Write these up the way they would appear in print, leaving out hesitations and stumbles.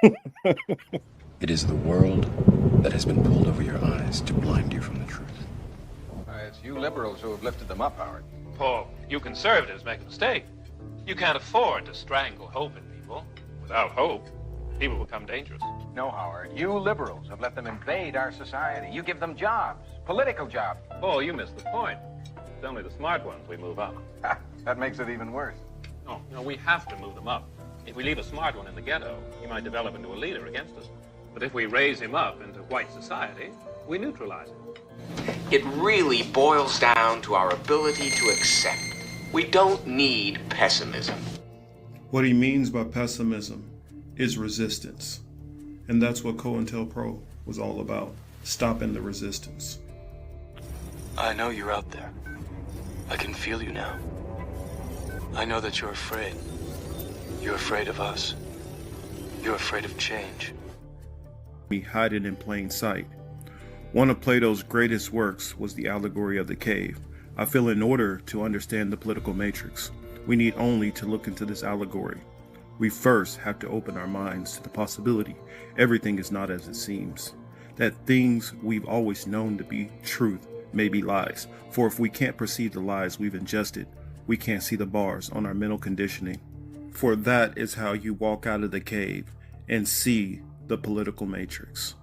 It is the world that has been pulled over your eyes to blind you from the truth. It's you liberals who have lifted them up, Howard. Paul, you conservatives make a mistake. You can't afford to strangle hope in people. Without hope, people become dangerous. No, Howard. You liberals have let them invade our society. You give them jobs, political jobs. Paul, you missed the point. It's only the smart ones we move up. That makes it even worse. No, we have to move them up. If we leave a smart one in the ghetto, he might develop into a leader against us. But if we raise him up into white society, we neutralize him. It really boils down to our ability to accept. We don't need pessimism. What he means by pessimism is resistance. And that's what COINTELPRO was all about, stopping the resistance. I know you're out there. I can feel you now. I know that you're afraid. You're afraid of us. You're afraid of change. We hide it in plain sight. One of Plato's greatest works was the allegory of the cave. I feel in order to understand the political matrix, we need only to look into this allegory. We first have to open our minds to the possibility everything is not as it seems, that things we've always known to be truth may be lies. For if we can't perceive the lies we've ingested, we can't see the bars on our mental conditioning. For that is how you walk out of the cave and see the political matrix.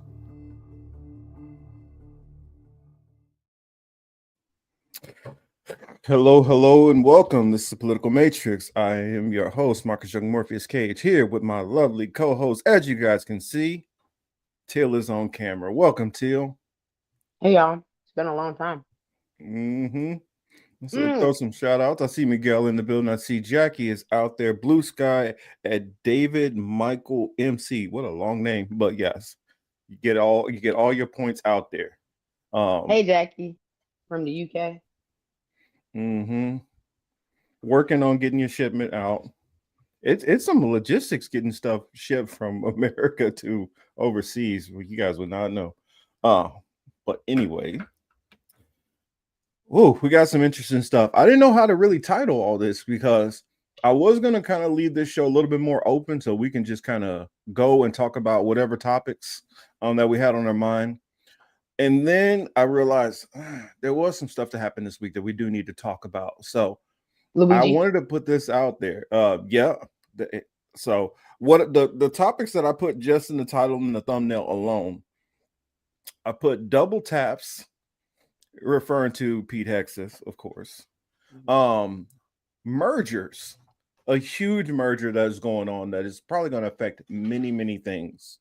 Hello, and welcome. This is the Political Matrix. I am your host, Marcus Young Morpheus Cage, here with my lovely co-host. As you guys can see, Teal is on camera. Welcome, Teal. Hey, y'all. It's been a long time. Let's throw some shout outs. I see Miguel in the building. I see Jackie is out there. Blue Sky at David Michael MC. What a long name, but yes, you get all your points out there. Hey, Jackie from the UK. Working on getting your shipment out. It's some logistics getting stuff shipped from America to overseas. You guys would not know. But anyway, we got some interesting stuff. I didn't know how to really title all this because I was gonna kind of leave this show a little bit more open so we can just kind of go and talk about whatever topics that we had on our mind. And then I realized there was some stuff that happened this week that we do need to talk about. So Luigi. I wanted to put this out there. So what the topics that I put just in the title and the thumbnail alone, I put double taps, referring to Pete Hexas, of course. Mergers, a huge merger that is going on that is probably going to affect many things.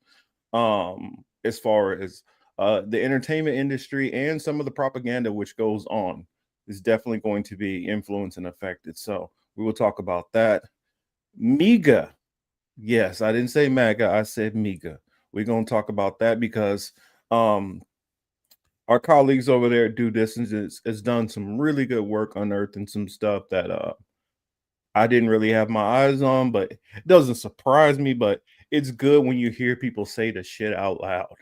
As far as the entertainment industry and some of the propaganda which goes on is definitely going to be influenced and affected. So we will talk about that. MIGA. Yes, I didn't say MAGA. I said MIGA. We're going to talk about that because our colleagues over there at Due Distance has done some really good work unearthing some stuff that I didn't really have my eyes on, but it doesn't surprise me, but it's good when you hear people say the shit out loud.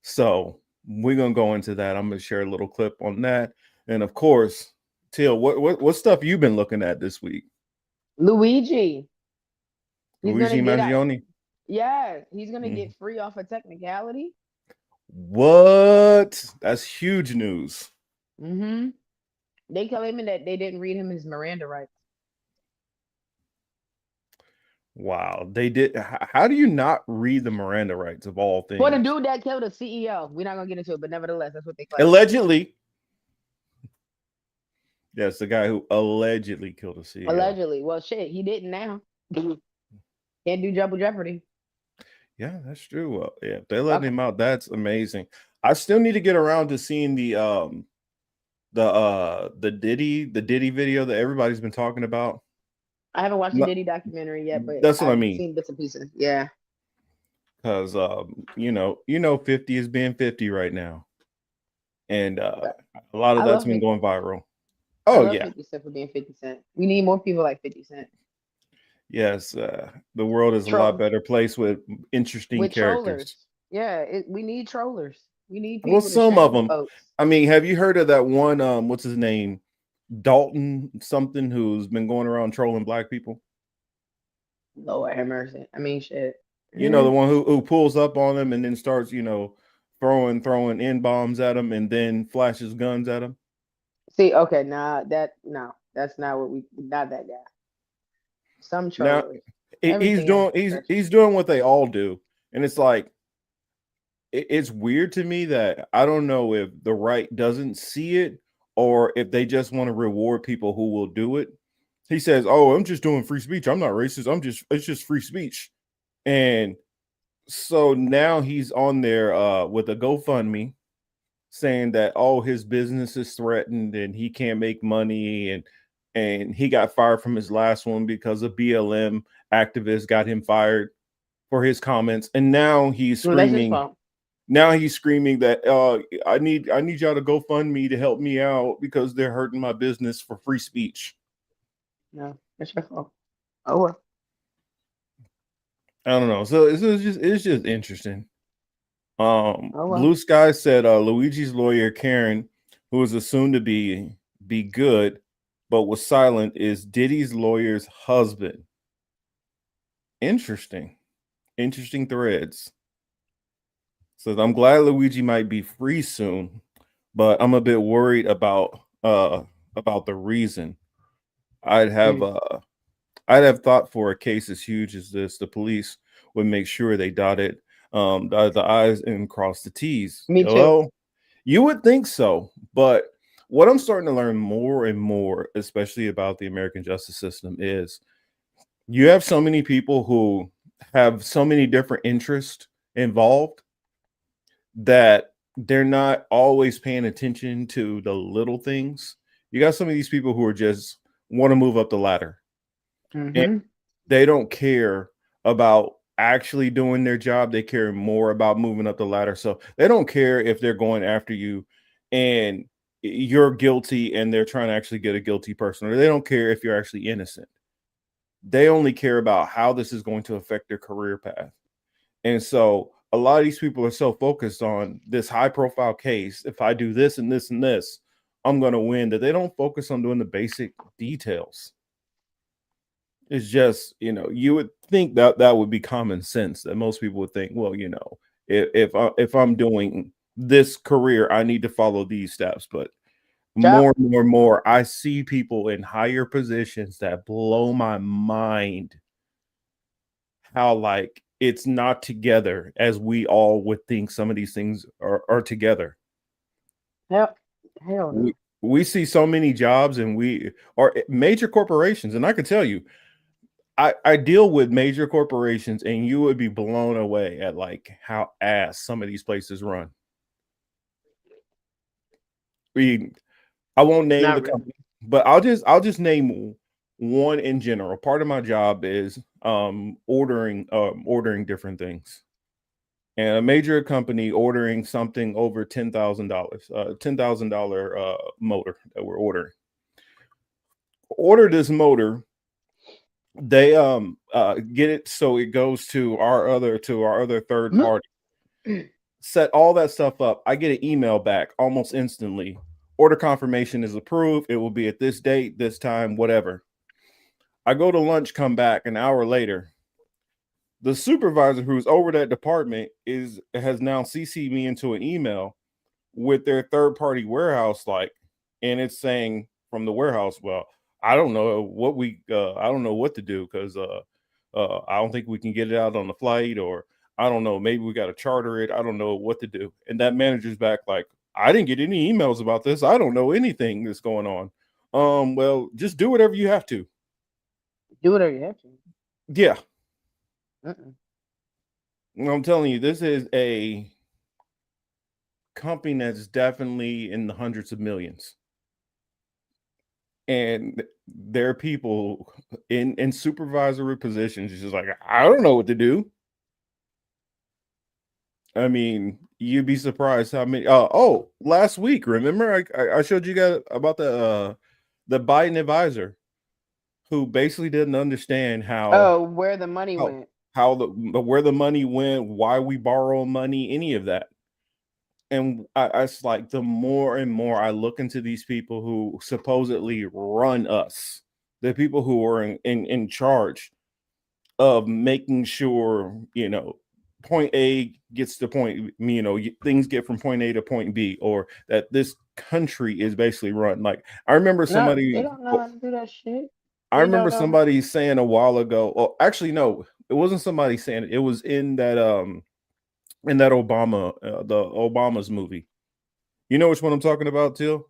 So we're gonna go into that. I'm gonna share a little clip on that, and of course, Teal, what stuff you've been looking at this week? Luigi Mangione. Yeah, he's gonna get free off a technicality. What? That's huge news. They claiming that they didn't read him his Miranda rights. Wow, they did. How do you not read the Miranda rights of all things? For the dude that killed a CEO, we're not gonna get into it, but nevertheless, that's what they claim. Allegedly. Yes, the guy who allegedly killed a CEO. Allegedly. Well, shit, he didn't now. Can't do double jeopardy. Yeah, that's true. Well, yeah, if they're letting him out, that's amazing. I still need to get around to seeing the Diddy video that everybody's been talking about. I haven't watched the Diddy documentary yet, but that's what I mean. Seen bits and pieces. Yeah. Because 50 is being 50 right now. And a lot of that's been going viral. Oh, yeah. 50 Cent for being 50 Cent. We need more people like 50 Cent. Yes, the world is a lot better place with interesting characters. Trollers. Yeah, we need trollers. We need people. Well, some of them. Folks. I mean, have you heard of that one? What's his name? Dalton something, who's been going around trolling black people. Lord have mercy. I mean, shit. You know, the one who pulls up on him and then starts, throwing N bombs at him and then flashes guns at him. See, okay, nah, that's not what not that guy. Some Now trollers. he's Everything else doing is he's stretching. he's doing what they all do, and it's like it's weird to me that I don't know if the right doesn't see it or if they just want to reward people who will do it. He says, "Oh, I'm just doing free speech. I'm not racist. It's just free speech." And so now he's on there with a GoFundMe saying that his business is threatened and he can't make money and he got fired from his last one because a BLM activist got him fired for his comments, and now he's Well, that's his screaming. fault. Now he's screaming that I need y'all to go fund me to help me out because they're hurting my business for free speech. No, that's your fault. Oh well. I don't know. So it's just interesting. Oh well. Blue Sky said Luigi's lawyer Karen, who is assumed to be good, but was silent, is Diddy's lawyer's husband. Interesting threads. Says I'm glad Luigi might be free soon, but I'm a bit worried about the reason. I'd have thought for a case as huge as this, the police would make sure they dotted the I's and cross the T's. Me too. Well, you would think so, but what I'm starting to learn more and more, especially about the American justice system, is you have so many people who have so many different interests involved that they're not always paying attention to the little things. You got some of these people who are just want to move up the ladder. And they don't care about actually doing their job. They care more about moving up the ladder. So they don't care if they're going after you and you're guilty and they're trying to actually get a guilty person, or they don't care if you're actually innocent. They only care about how this is going to affect their career path. And so a lot of these people are so focused on this high profile case. If I do this and this and this, I'm going to win, that they don't focus on doing the basic details. It's just, you would think that would be common sense, that most people would think, well, if I'm doing this career, I need to follow these steps. But more and more, I see people in higher positions that blow my mind. How like it's not together as we all would think some of these things are together. Hell no. We see so many jobs and we are major corporations, and I can tell you, I deal with major corporations, and you would be blown away at like how ass some of these places run. I won't name Not the really. company, but I'll just name one in general. Part of my job is ordering different things. And a major company ordering something over $10,000 motor that we're ordering. Order this motor. They get it so it goes to our other third party. Set all that stuff up. I get an email back almost instantly. Order confirmation is approved. It will be at this date, this time, whatever. I go to lunch, come back an hour later. The supervisor who's over that department has now CC'd me into an email with their third party warehouse, and it's saying from the warehouse, well, I don't know what to do because I don't think we can get it out on the flight, or I don't know, maybe we got to charter it. I don't know what to do. And that manager's back like, I didn't get any emails about this. I don't know anything that's going on. Well, just do whatever you have to. Do whatever you have to. Yeah. I'm telling you, this is a company that's definitely in the hundreds of millions. And there are people in supervisory positions just like, I don't know what to do. I mean, you'd be surprised how many. Last week, remember I showed you guys about the Biden advisor who basically didn't understand where the money went, where the money went, why we borrow money, any of that. And it's like the more and more I look into these people who supposedly run us, the people who are in charge of making sure, point A gets to point, things get from point A to point B, or that this country is basically run. Like I remember No, they somebody, don't know how to do that shit. I They remember don't know. somebody saying a while ago. Oh, actually, no, it wasn't somebody saying it. It was in that Obama, the Obama's movie. You know which one I'm talking about, Till?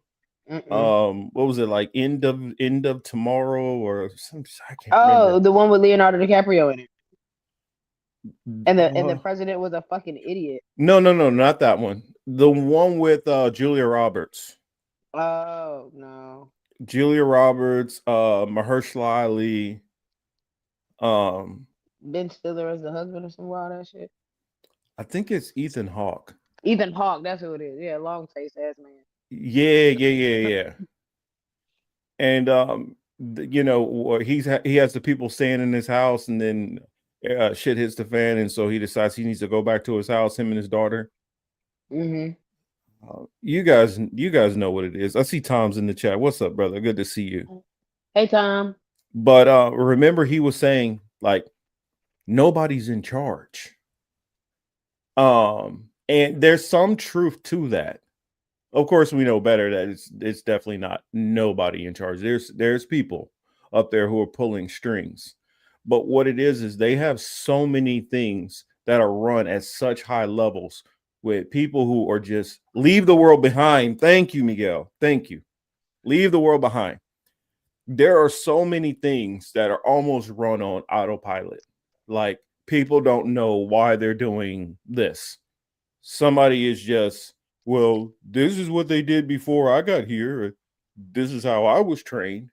Mm-mm. What was it like? End of tomorrow or some? I can't remember. Oh, the one with Leonardo DiCaprio in it, and the Uh, president was a fucking idiot. no, no, no, not that one. The one with Julia Roberts. Oh no, Julia Roberts, Mahershala Ali. Um, Ben Stiller as the husband or some wild ass shit. I think it's Ethan Hawke. Ethan Hawke, that's who it is. Yeah, long face ass man. Yeah, yeah, yeah, yeah. And he has the people staying in his house, and then shit hits the fan, and so he decides he needs to go back to his house. Him and his daughter. Mm-hmm. You guys know what it is. I see Tom's in the chat. What's up, brother? Good to see you. Hey Tom. But remember, he was saying like nobody's in charge. And there's some truth to that. Of course, we know better that it's definitely not nobody in charge. There's people up there who are pulling strings. But what it is they have so many things that are run at such high levels with people who are just leave the world behind. Thank you, Miguel. Thank you. Leave the world behind. There are so many things that are almost run on autopilot. Like people don't know why they're doing this. Somebody is just, well, this is what they did before I got here. This is how I was trained.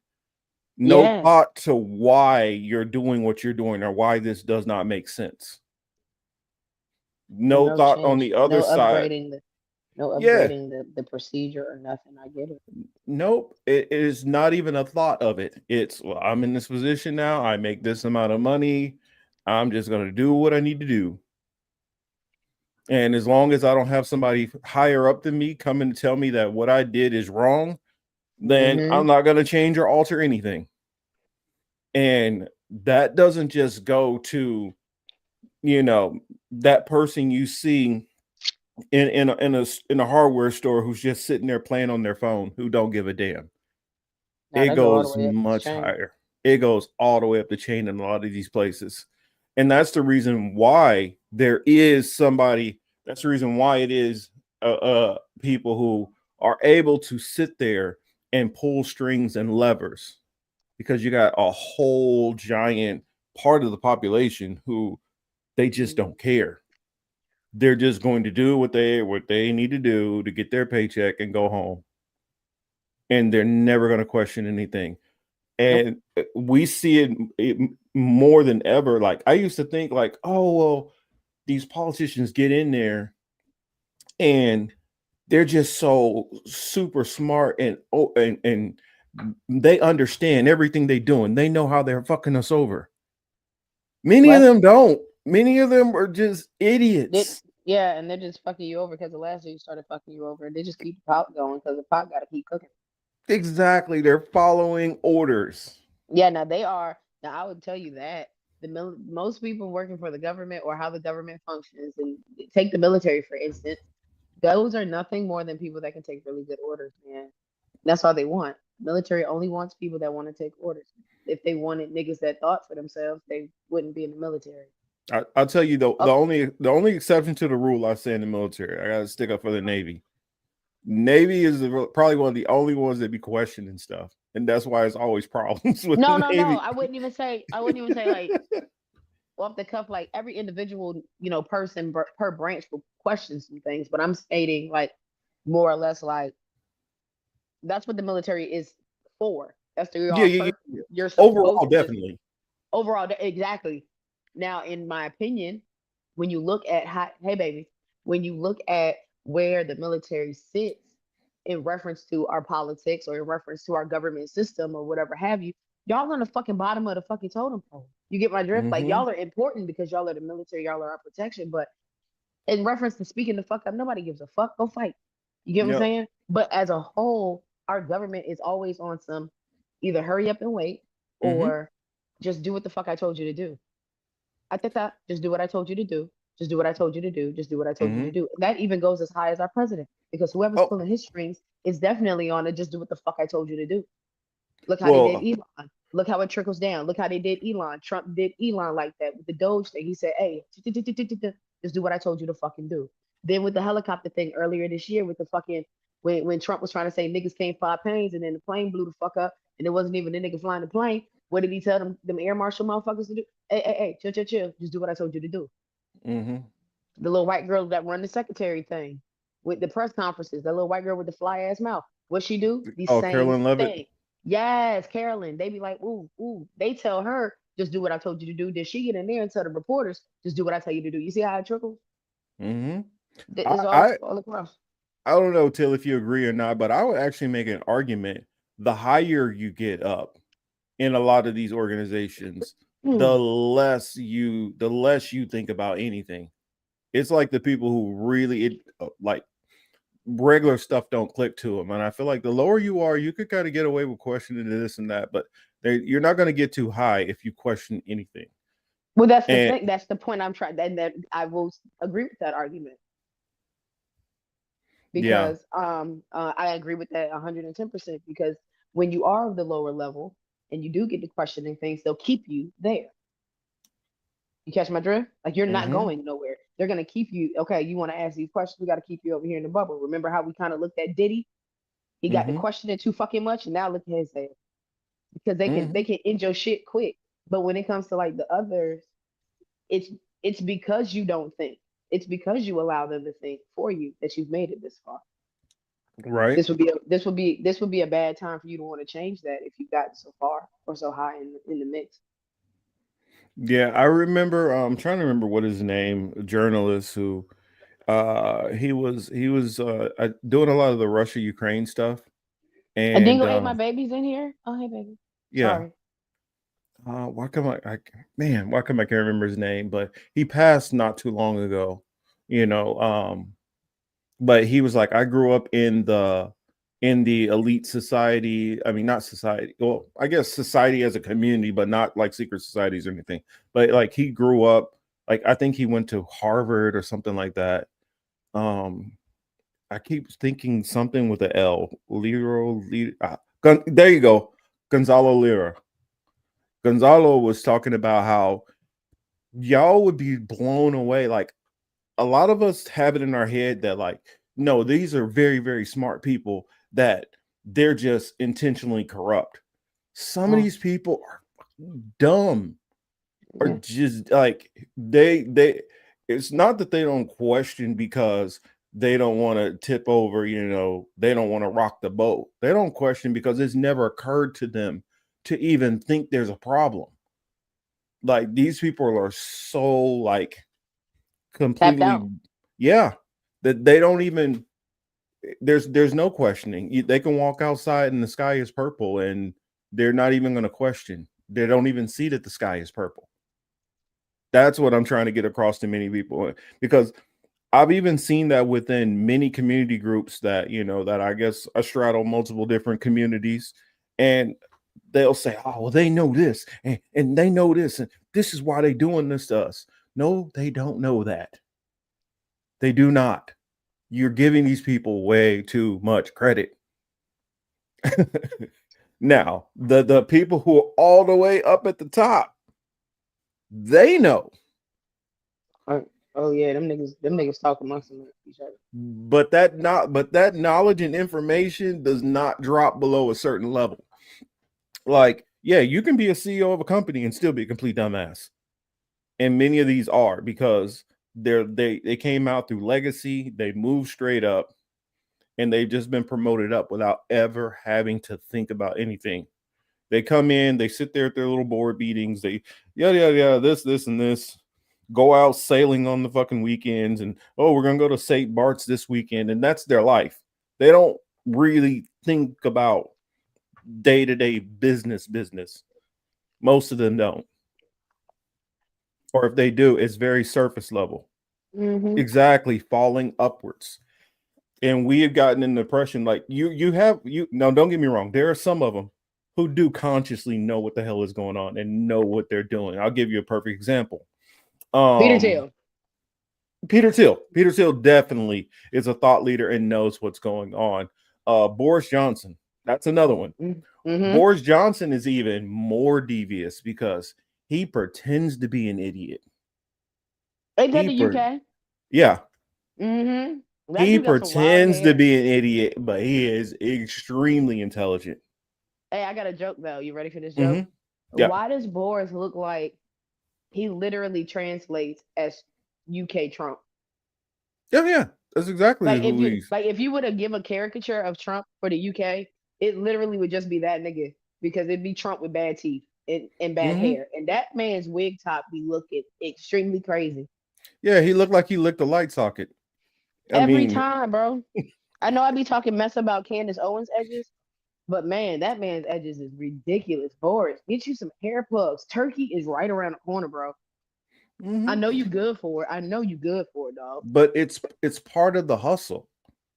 No Yeah. thought to why you're doing what you're doing or why this does not make sense. No thought on the other side. No Yeah. upgrading the procedure or nothing. I get it. Nope. It is not even a thought of it. It's, well, I'm in this position now. I make this amount of money. I'm just going to do what I need to do. And as long as I don't have somebody higher up than me coming to tell me that what I did is wrong, then I'm not going to change or alter anything. And that doesn't just go to, that person you see in a hardware store who's just sitting there playing on their phone, who don't give a damn. No, It that go all the goes way up the much chain. higher. It goes all the way up the chain in a lot of these places. And that's the reason why there is somebody, that's the reason why it is people who are able to sit there and pull strings and levers, because you got a whole giant part of the population who they just don't care. They're just going to do what they need to do to get their paycheck and go home. And they're never going to question anything. And we see it more than ever. Like I used to think like, oh, well, these politicians get in there and they're just so super smart and they understand everything they do and they know how they're fucking us over. Many of them don't. Many of them are just idiots. Yeah, and they're just fucking you over because the last year you started fucking you over. They just keep the pot going because the pot got to keep cooking. Exactly. They're following orders. Yeah, now they are. Now I would tell you that most people working for the government or how the government functions, and take the military for instance, those are nothing more than people that can take really good orders, man. That's all they want. Military only wants people that want to take orders. If they wanted niggas that thought for themselves, they wouldn't be in the military. I'll tell you though, the only exception to the rule I say in the military, I gotta stick up for the Navy. Navy is probably one of the only ones that be questioning stuff, and that's why it's always problems with the Navy. No. I wouldn't even say like off the cuff, like every individual, person per branch will question some things, but I'm stating like more or less like that's what the military is for. That's the you're overall definitely. Overall, exactly. Now, in my opinion, when you look at when you look at where the military sits in reference to our politics or in reference to our government system or whatever have you, y'all on the fucking bottom of the fucking totem pole. You get my drift? Like y'all are important because y'all are the military, y'all are our protection. But in reference to speaking the fuck up, nobody gives a fuck. Go fight. You get what I'm saying? But as a whole, our government is always on some either hurry up and wait or just do what the fuck I told you to do. I think that just do what I told you to do. Just do what I told you to do. Just do what I told you to Mm-hmm. do. And that even goes as high as our president, because whoever's Oh, pulling his strings is definitely on it. Just do what the fuck I told you to do. Look how they did well, Elon. Look how it trickles down. Look how they did Elon. Trump did Elon like that with the Doge thing. He said, "Hey, just do what I told you to fucking do." Then with the helicopter thing earlier this year, with the fucking when Trump was trying to say niggas can't fly planes, and then the plane blew the fuck up, and it wasn't even the nigga flying the plane. What did he tell them air marshal motherfuckers to do? Hey, chill, chill, chill. Just do what I told you to do. mm-hmm. The little white girl that run the secretary thing with the press conferences, the little white girl with the fly ass mouth. What she do? The Oh, same Carolyn Levitt. thing. Yes, Carolyn. They be like, ooh, ooh. They tell her, just do what I told you to do. Did she get in there and tell the reporters, just do what I tell you to do? You see how it trickles? Mm-hmm. It's I all across. I don't know, Till, if you agree or not, but I would actually make an argument. The higher you get up in a lot of these organizations, Hmm. the less you think about anything. It's like the people who really like regular stuff don't click to them, and I feel like the lower you are, you could kind of get away with questioning this and that, but you're not going to get too high if you question anything. Well, that's the And thing. That's the point I'm trying. And that I will agree with that argument, yeah, because I agree with that 110%, because when you are of the lower level and you do get to questioning things, they'll keep you there. You catch my drift? Like, you're not mm-hmm, going nowhere. They're gonna keep you. Okay, you want to ask these questions? We got to keep you over here in the bubble. Remember how we kind of looked at Diddy? He got to mm-hmm, questioning too fucking much, and now look at his ass. Because they mm-hmm. can end your shit quick. But when it comes to like the others, it's it's because you don't think. It's because you allow them to think for you that you've made it this far. Right. This would be a bad time for you to want to change that if you've gotten so far or so high in the mix. Yeah, I remember. I'm trying to remember what his name, a journalist who he was doing a lot of the Russia Ukraine stuff, A and dingo ate my babies in here. Oh, hey baby. yeah. Sorry. Why come why come I can't remember his name? But he passed not too long ago, you know. But he was like, I grew up in the elite society. I mean, not society. Well, I guess society as a community, but not like secret societies or anything. But like he grew up, like I think he went to Harvard or something like that. Um, I keep thinking something with a L. There you go, Gonzalo Lira. Gonzalo was talking about how y'all would be blown away. Like a lot of us have it in our head that like, no, these are very, very smart people that they're just intentionally corrupt. Some of Oh, these people are dumb or yeah. just like they it's not that they don't question because they don't want to tip over, they don't want to rock the boat. They don't question because it's never occurred to them to even think there's a problem. Like these people are so like Tapped completely, out. yeah, that they don't even there's no questioning. They can walk outside and the sky is purple and they're not even going to question. They don't even see that the sky is purple. That's what I'm trying to get across to many people, because I've even seen that within many community groups that, that I guess I straddle multiple different communities, and they'll say, oh, well, they know this and they know this, and this is why they doing this to us. No, they don't know that. They do not. You're giving these people way too much credit. Now, the people who are all the way up at the top, they know. Oh yeah, them niggas talk amongst each other. But that knowledge and information does not drop below a certain level. Like, yeah, you can be a CEO of a company and still be a complete dumbass. And many of these are, because they came out through legacy, they moved straight up, and they've just been promoted up without ever having to think about anything. They come in, they sit there at their little board meetings, they yada yada, this and this, go out sailing on the fucking weekends, and oh, we're gonna go to St. Bart's this weekend, and that's their life. They don't really think about day-to-day business. Most of them don't. Or if they do, it's very surface level. Mm-hmm. Exactly, falling upwards. And we have gotten an impression like you now, don't get me wrong, there are some of them who do consciously know what the hell is going on and know what they're doing. I'll give you a perfect example. Peter Um, Thiel. Peter Thiel. Peter Thiel definitely is a thought leader and knows what's going on. Boris Johnson. That's another one. Mm-hmm. Boris Johnson is even more devious because he pretends to be an idiot. Ain't that He the per UK? Yeah, Mm-hmm. That he dude got some wild pretends to hair. be an idiot, but he is extremely intelligent. Hey, I got a joke though. You ready for this joke? Hmm. Yeah. Why does Boris look like he literally translates as UK Trump? Yeah, yeah. That's exactly Like if who you he's. like if you would have give a caricature of Trump for the UK, it literally would just be that nigga because it'd be Trump with bad teeth and bad Hmm. hair. And that man's wig top be looking extremely crazy. Yeah, he looked like he licked a light socket. I Every mean, time, bro. I know I be talking mess about Candace Owens edges, but man, that man's edges is ridiculous. Boris, get you some hair plugs. Turkey is right around the corner, bro. I mhm. know you good for it. I know you good for it, dog. But it's part of the hustle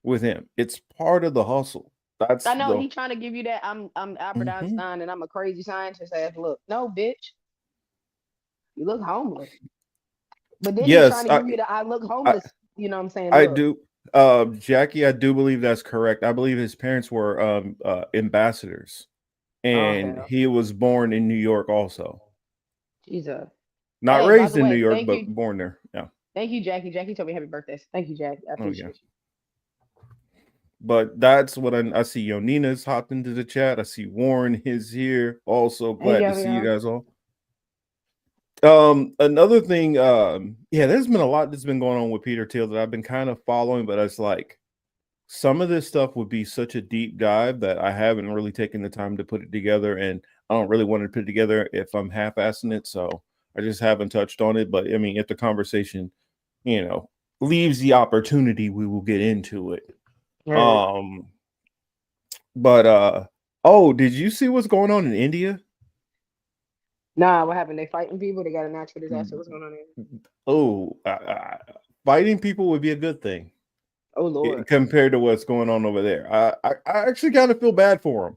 with him. It's part of the hustle. That's I know the. he trying to give you that I'm Albert Mhm. Einstein and I'm a crazy scientist ass look. No, bitch, you look homeless. But then he's Yes, trying to give you the I look I homeless, you know what I'm saying? I Look. do. Jackie, I do believe that's correct. I believe his parents were ambassadors, Oh and hell. he was born in New York also. Jesus. Not Hey, by raised the in New way, York, but born there. Yeah. thank you, Jackie. Jackie told me happy birthday. Thank you, Jackie. I Oh yeah. appreciate you. But that's what I see. Yonina's hopped into the chat. I see Warren is here. Also Hey, glad to yo, see you yo. guys all. Another thing, yeah, there's been a lot that's been going on with Peter Thiel that I've been kind of following, but it's like some of this stuff would be such a deep dive that I haven't really taken the time to put it together, and I don't really want to put it together if I'm half-assing it, so I just haven't touched on it. But I mean, if the conversation, you know, leaves the opportunity, we will get into it. Heard. Um, but oh, did you see what's going on in India? Nah, what happened? They fighting people? They got a natural disaster. What's going on there? Oh, fighting people would be a good thing. Oh Lord. Compared to what's going on over there. I actually kind of feel bad for him.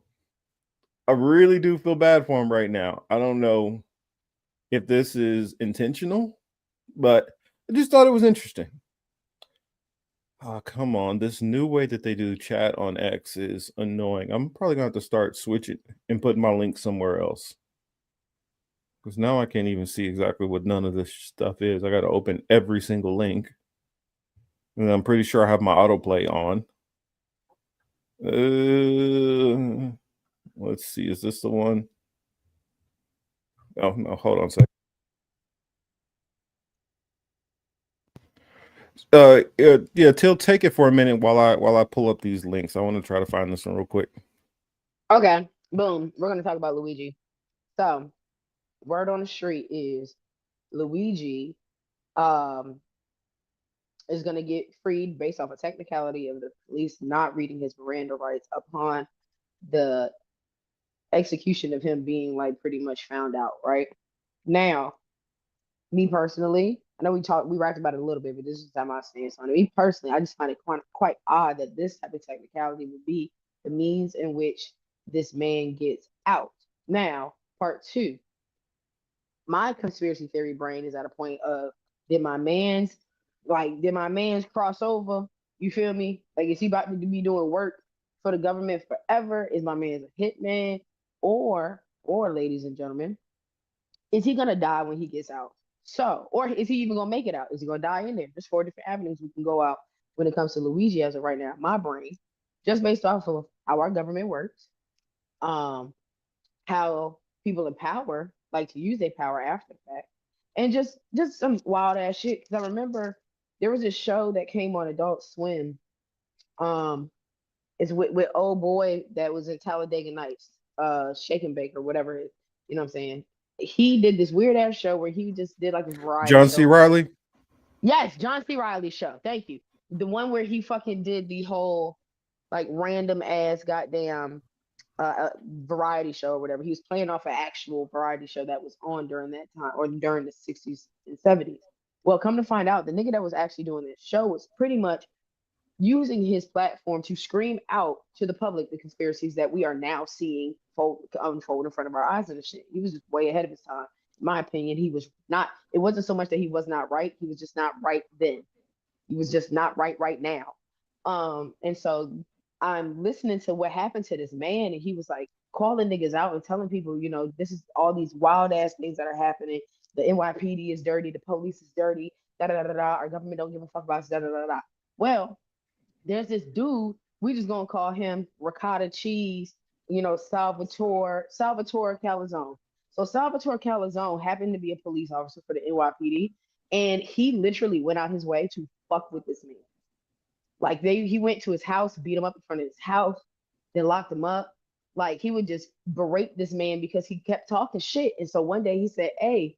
I really do feel bad for him right now. I don't know if this is intentional, but I just thought it was interesting. Oh, come on. This new way that they do chat on X is annoying. I'm probably going to have to start switching and put my link somewhere else. Because now I can't even see exactly what none of this stuff is. I got to open every single link. And I'm pretty sure I have my autoplay on. Let's see. Is this the one? Oh no, hold on a second. Yeah, Till, take it for a minute while I pull up these links. I want to try to find this one real quick. Okay. Boom. We're gonna talk about Luigi. So word on the street is Luigi um is gonna get freed based off a technicality of the police not reading his Miranda rights upon the execution of him being like pretty much found out, right? Now, me personally, I know we rapped about it a little bit, but this is how my stance on it. Me personally, I just find it quite odd that this type of technicality would be the means in which this man gets out. Now, part two, my conspiracy theory brain is at a point of did my man's did my man's cross over? You feel me? Like is he about to be doing work for the government forever? Is my man's a hitman? Or ladies and gentlemen, is he gonna die when he gets out? So, or is he even gonna make it out? Is he gonna die in there? There's four different avenues we can go out when it comes to Luigi as of right now. My brain, just based off of how our government works, um, how people in power like to use their power after the fact, and just some wild ass shit. Because I remember there was this show that came on Adult Swim. Um, it's with old boy that was in Talladega Nights, Shake and Bake or whatever. You know what I'm saying? He did this weird ass show where he just did like a variety John C. show. Riley. Yes, John C. Riley show. Thank you. The one where he fucking did the whole like random ass goddamn variety show or whatever. He was playing off an actual variety show that was on during that time or during the 60s and 70s. Well, come to find out, the nigga that was actually doing this show was pretty much using his platform to scream out to the public the conspiracies that we are now seeing unfold in front of our eyes and shit. He was just way ahead of his time. My opinion, he was not. It wasn't so much that he was not right. He was just not right then. He was just not right now. And so I'm listening to what happened to this man, and he was like calling niggas out and telling people, this is all these wild ass things that are happening. The NYPD is dirty, the police is dirty, da da da da. Our government don't give a fuck about us, da da da da. Well, there's this dude, we just gonna call him ricotta cheese, Salvatore Calzone. So Salvatore Calzone happened to be a police officer for the NYPD, and he literally went out his way to fuck with this man. Like he went to his house, beat him up in front of his house, then locked him up. Like he would just berate this man because he kept talking shit. And so one day he said, "Hey,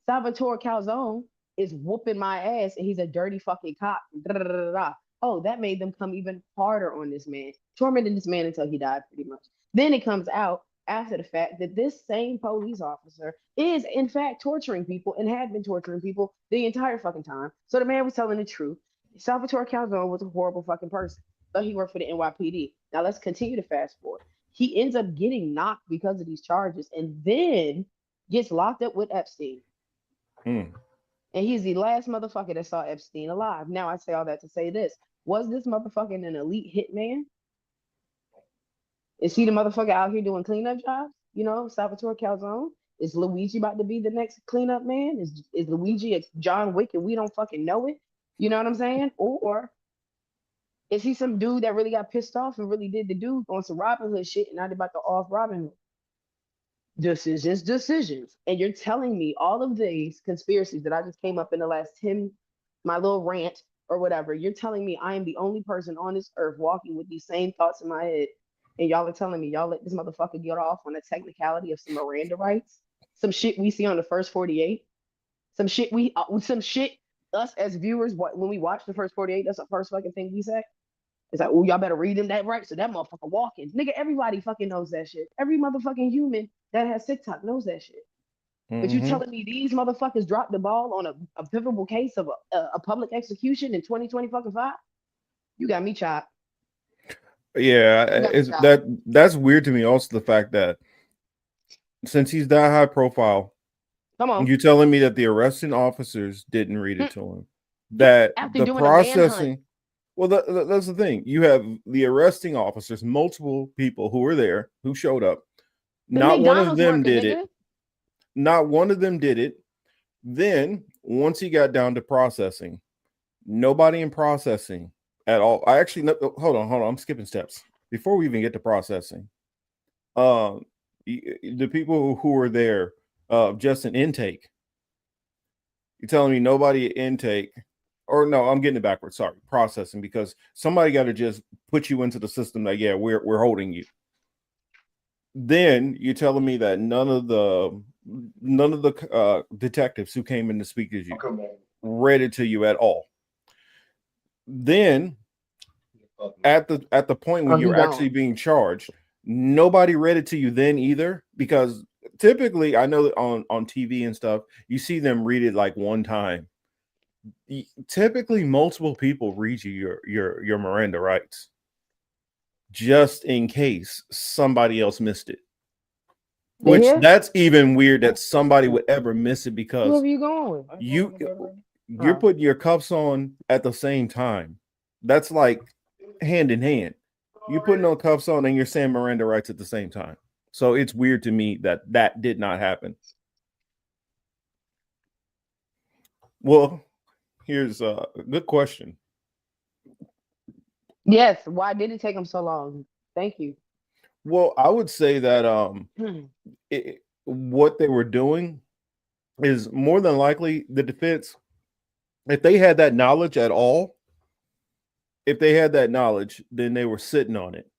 Salvatore Calzone is whooping my ass, and he's a dirty fucking cop." Da, da, da, da, da. Oh, that made them come even harder on this man, tormenting this man until he died, pretty much. Then it comes out after the fact that this same police officer is in fact torturing people and had been torturing people the entire fucking time. So the man was telling the truth. Salvatore Calzone was a horrible fucking person, but he worked for the NYPD. Now let's continue to fast forward. He ends up getting knocked because of these charges, and then gets locked up with Epstein. And he's the last motherfucker that saw Epstein alive. Now I say all that to say this: was this motherfucker an elite hitman? Is he the motherfucker out here doing cleanup jobs? Salvatore Calzone? Is Luigi about to be the next cleanup man? Is Luigi a John Wick and we don't fucking know it? You know what I'm saying? Or is he some dude that really got pissed off and really did the dude on some Robin Hood shit and now they're about to off Robin Hood? Decisions. And you're telling me all of these conspiracies that I just came up in the last 10, my little rant or whatever, you're telling me I am the only person on this earth walking with these same thoughts in my head. And y'all are telling me y'all let this motherfucker get off on a technicality of some Miranda rights? Some shit we see on the first 48? Some shit us as viewers, when we watch the first 48, that's the first fucking thing we say. It's like, oh, y'all better read them that right. So that motherfucker walking. Nigga, everybody fucking knows that shit. Every motherfucking human that has TikTok knows that shit. But you telling me these motherfuckers dropped the ball on a pivotal case of a public execution in 2025? You got me chopped. Yeah, that's weird to me. Also, the fact that since he's that high profile, come on, you telling me that the arresting officers didn't read it to him, that after the processing. Well, that's the thing. You have the arresting officers, multiple people who were there, who showed up. Not one of them did it. Not one of them did it. Then once he got down to processing, nobody in processing at all. Hold on. I'm skipping steps before we even get to processing. The people who were there, just an intake. You're telling me nobody at intake, or no, I'm getting it backwards. Sorry, processing, because somebody got to just put you into the system that we're holding you. Then you're telling me that none of the detectives who came in to speak to you read it to you at all. Then at the point when you're actually being charged, nobody read it to you then either, because typically I know that on TV and stuff, you see them read it like one time. Typically multiple people read you your Miranda rights just in case somebody else missed it. Which that's even weird that somebody would ever miss it, because where are you going? You're putting your cuffs on at the same time. That's like hand in hand. You're putting on cuffs on and you're saying Miranda rights at the same time. So it's weird to me that did not happen. Well, here's a good question. Yes, why did it take him so long? Thank you. Well, I would say that what they were doing is more than likely the defense, if they had that knowledge at all, then they were sitting on it.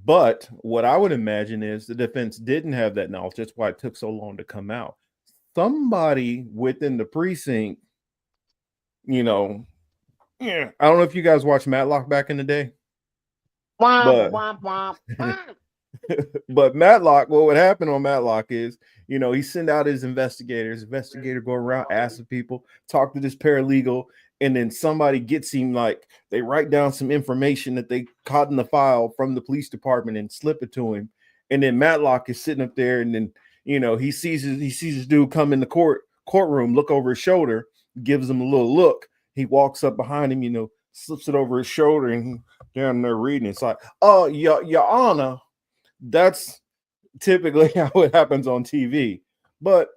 But what I would imagine is the defense didn't have that knowledge. That's why it took so long to come out. Somebody within the precinct, I don't know if you guys watched Matlock back in the day. But Matlock, what would happen on Matlock is, he send out his investigator go around asking people, talk to this paralegal, and then somebody gets him, like they write down some information that they caught in the file from the police department and slip it to him. And then Matlock is sitting up there, and then He sees this dude come in the courtroom, look over his shoulder, gives him a little look. He walks up behind him, slips it over his shoulder, and down there reading. It's like, oh, your honor. That's typically how it happens on TV. But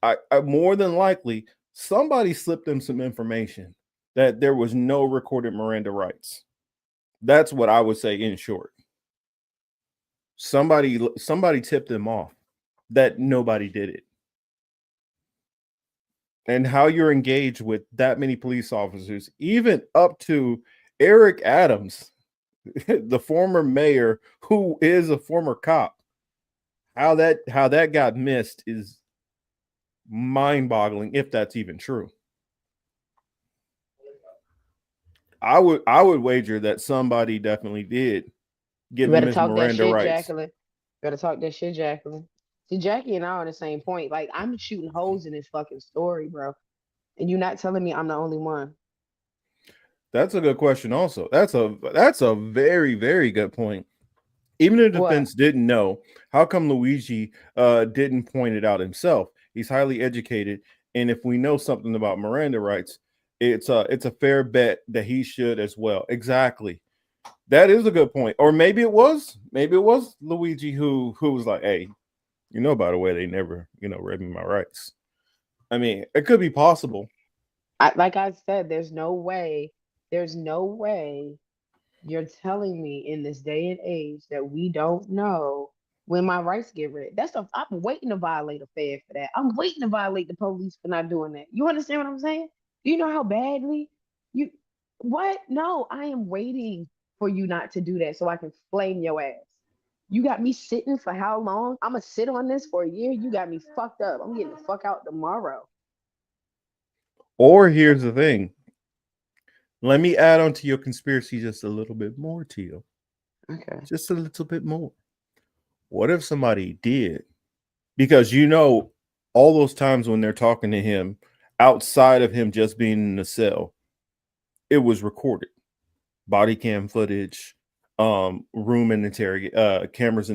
I more than likely somebody slipped them some information that there was no recorded Miranda rights. That's what I would say in short. Somebody tipped them off that nobody did it. And how you're engaged with that many police officers, even up to Eric Adams, the former mayor who is a former cop, how that got missed is mind-boggling, if that's even true. I would wager that somebody definitely did give You better him his talk that Miranda shit, rights. Jacqueline. Better talk that shit, Jacqueline. See, Jackie and I are on the same point. Like, I'm shooting holes in this fucking story, bro. And you're not telling me I'm the only one. That's a good question also. That's a very, very good point. Even if the What? defense didn't know, how come Luigi didn't point it out himself? He's highly educated, and if we know something about Miranda rights, it's a fair bet that he should as well. Exactly. That is a good point. Or maybe it was Luigi who was like, hey, by the way, they never, read me my rights. I mean, it could be possible. Like I said, there's no way you're telling me in this day and age that we don't know when my rights get read. I'm waiting to violate a Fed for that. I'm waiting to violate the police for not doing that. You understand what I'm saying? Do you know how badly you what? No, I am waiting for you not to do that so I can flame your ass. You got me sitting for how long? I'm gonna sit on this for a year. You got me fucked up. I'm getting the fuck out tomorrow. Or here's the thing. Let me add on to your conspiracy just a little bit more, Teal. Okay. Just a little bit more. What if somebody did? Because all those times when they're talking to him outside of him just being in the cell, it was recorded. Body cam footage, cameras in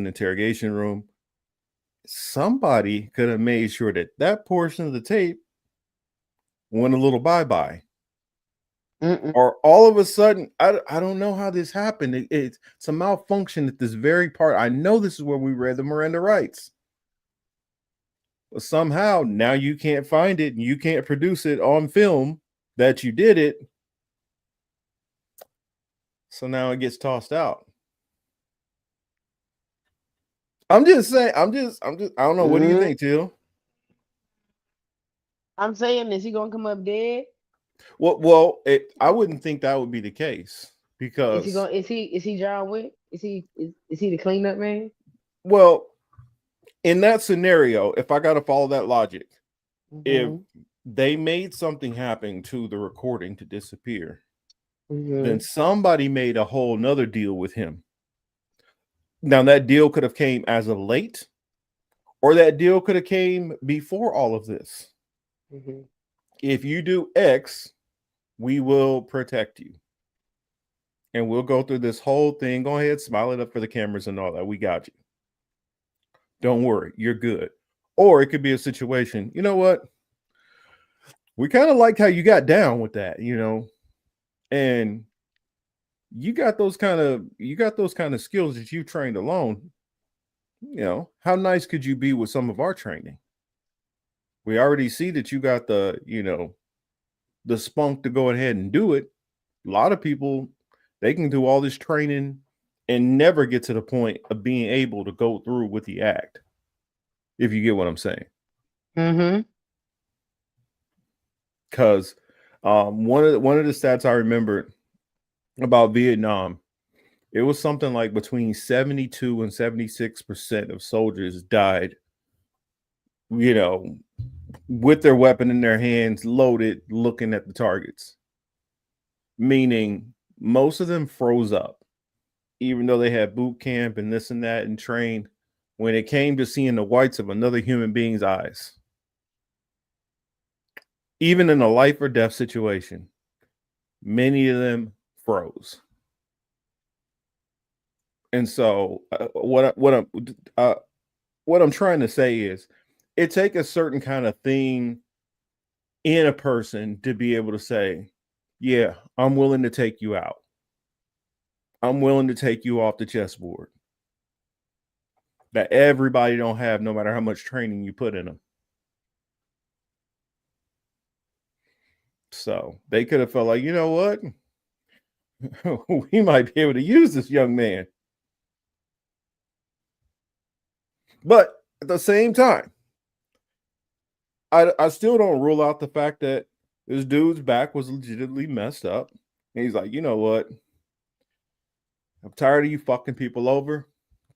the interrogation room. Somebody could have made sure that portion of the tape went a little bye-bye. Or all of a sudden, I don't know how this happened. It's a malfunction at this very part. I know this is where we read the Miranda rights. But somehow now you can't find it and you can't produce it on film that you did it. So now it gets tossed out. I'm just saying, I don't know. What do you think, Teal? I'm saying, is he gonna come up dead? Well, I wouldn't think that would be the case because Is he John Wick? Is he the cleanup man? Well, in that scenario, if I got to follow that logic, if they made something happen to the recording to disappear, then somebody made a whole nother deal with him. Now that deal could have came as of late, or that deal could have came before all of this. If you do X, we will protect you. And we'll go through this whole thing. Go ahead, smile it up for the cameras and all that. We got you. Don't worry, you're good. Or it could be a situation, you know what? We kind of liked how you got down with that, and you got those kind of skills that you trained alone. How nice could you be with some of our training? We already see that you got the spunk to go ahead and do it. A lot of people, they can do all this training and never get to the point of being able to go through with the act. If you get what I'm saying. Because one of the stats I remembered about Vietnam, it was something like between 72 and 76% of soldiers died, with their weapon in their hands, loaded, looking at the targets. Meaning most of them froze up, even though they had boot camp and this and that and trained. When it came to seeing the whites of another human being's eyes, even in a life or death situation, many of them froze. And so, what I'm trying to say is it takes a certain kind of thing in a person to be able to say, yeah, I'm willing to take you out. I'm willing to take you off the chessboard. That everybody don't have, no matter how much training you put in them. So they could have felt like, you know what? We might be able to use this young man. But at the same time, I still don't rule out the fact that this dude's back was legitimately messed up. And he's like, you know what? I'm tired of you fucking people over.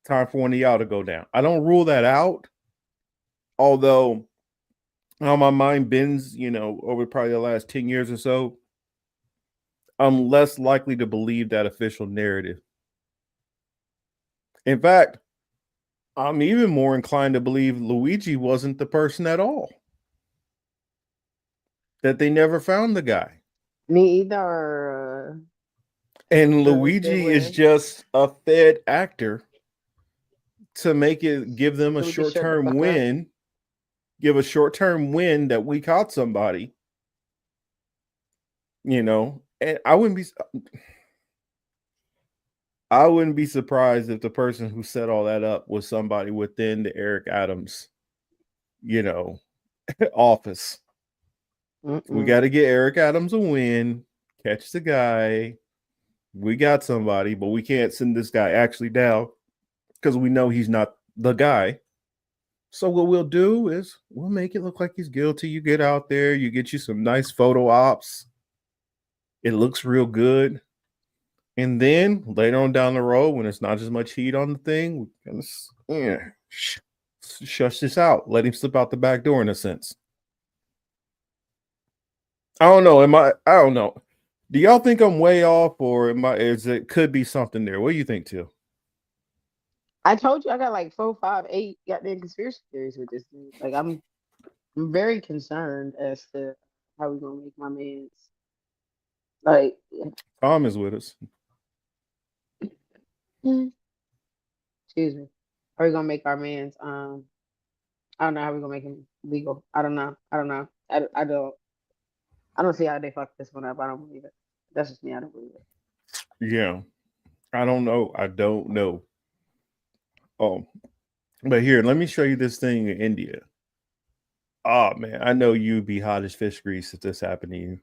Time for one of y'all to go down. I don't rule that out. Although how my mind bends, over probably the last 10 years or so, I'm less likely to believe that official narrative. In fact, I'm even more inclined to believe Luigi wasn't the person at all. That they never found the guy. Me either. And Luigi is just a fed actor to give them a short-term win. Give a short-term win that we caught somebody. And I wouldn't be surprised if the person who set all that up was somebody within the Eric Adams, office. We got to get Eric Adams a win, catch the guy. We got somebody, but we can't send this guy actually down because we know he's not the guy. So what we'll do is we'll make it look like he's guilty. You get out there, you get you some nice photo ops. It looks real good. And then later on down the road, when it's not as much heat on the thing, we can shush this out. Let him slip out the back door in a sense. I don't know. I don't know. Do y'all think I'm way off, or could be something there? What do you think, too? I told you I got like 4, 5, 8 goddamn conspiracy theories with this dude. Like I'm very concerned as to how we're gonna make my man's like Tom is with us. Excuse me. How we gonna make our man's I don't know how we're gonna make him legal. I don't know. I don't see how they fucked this one up. I don't believe it. That's just me. I don't believe it. Yeah. I don't know. Oh, but here, let me show you this thing in India. Oh man, I know you'd be hot as fish grease if this happened to you.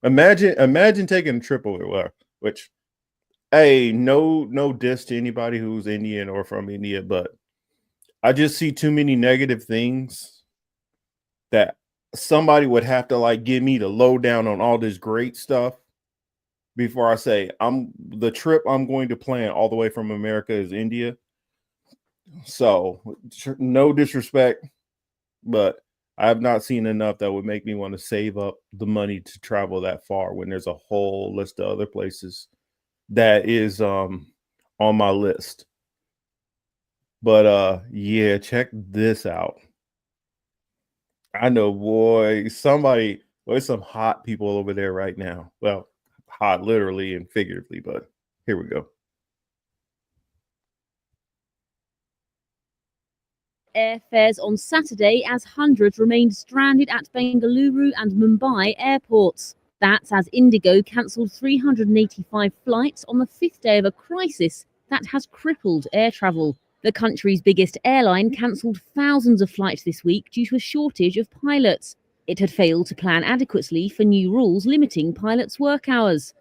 Imagine taking a trip over there, which, hey, no diss to anybody who's Indian or from India, but I just see too many negative things that somebody would have to give me the lowdown on all this great stuff before I say the trip I'm going to plan all the way from America is India. So no disrespect, but I have not seen enough that would make me want to save up the money to travel that far when there's a whole list of other places that is on my list. But yeah, check this out. I know, boy, there's some hot people over there right now. Well, hot literally and figuratively, but here we go. Airfares on Saturday as hundreds remained stranded at Bengaluru and Mumbai airports. That's as Indigo cancelled 385 flights on the fifth day of a crisis that has crippled air travel. The country's biggest airline cancelled thousands of flights this week due to a shortage of pilots. It had failed to plan adequately for new rules limiting pilots' work hours.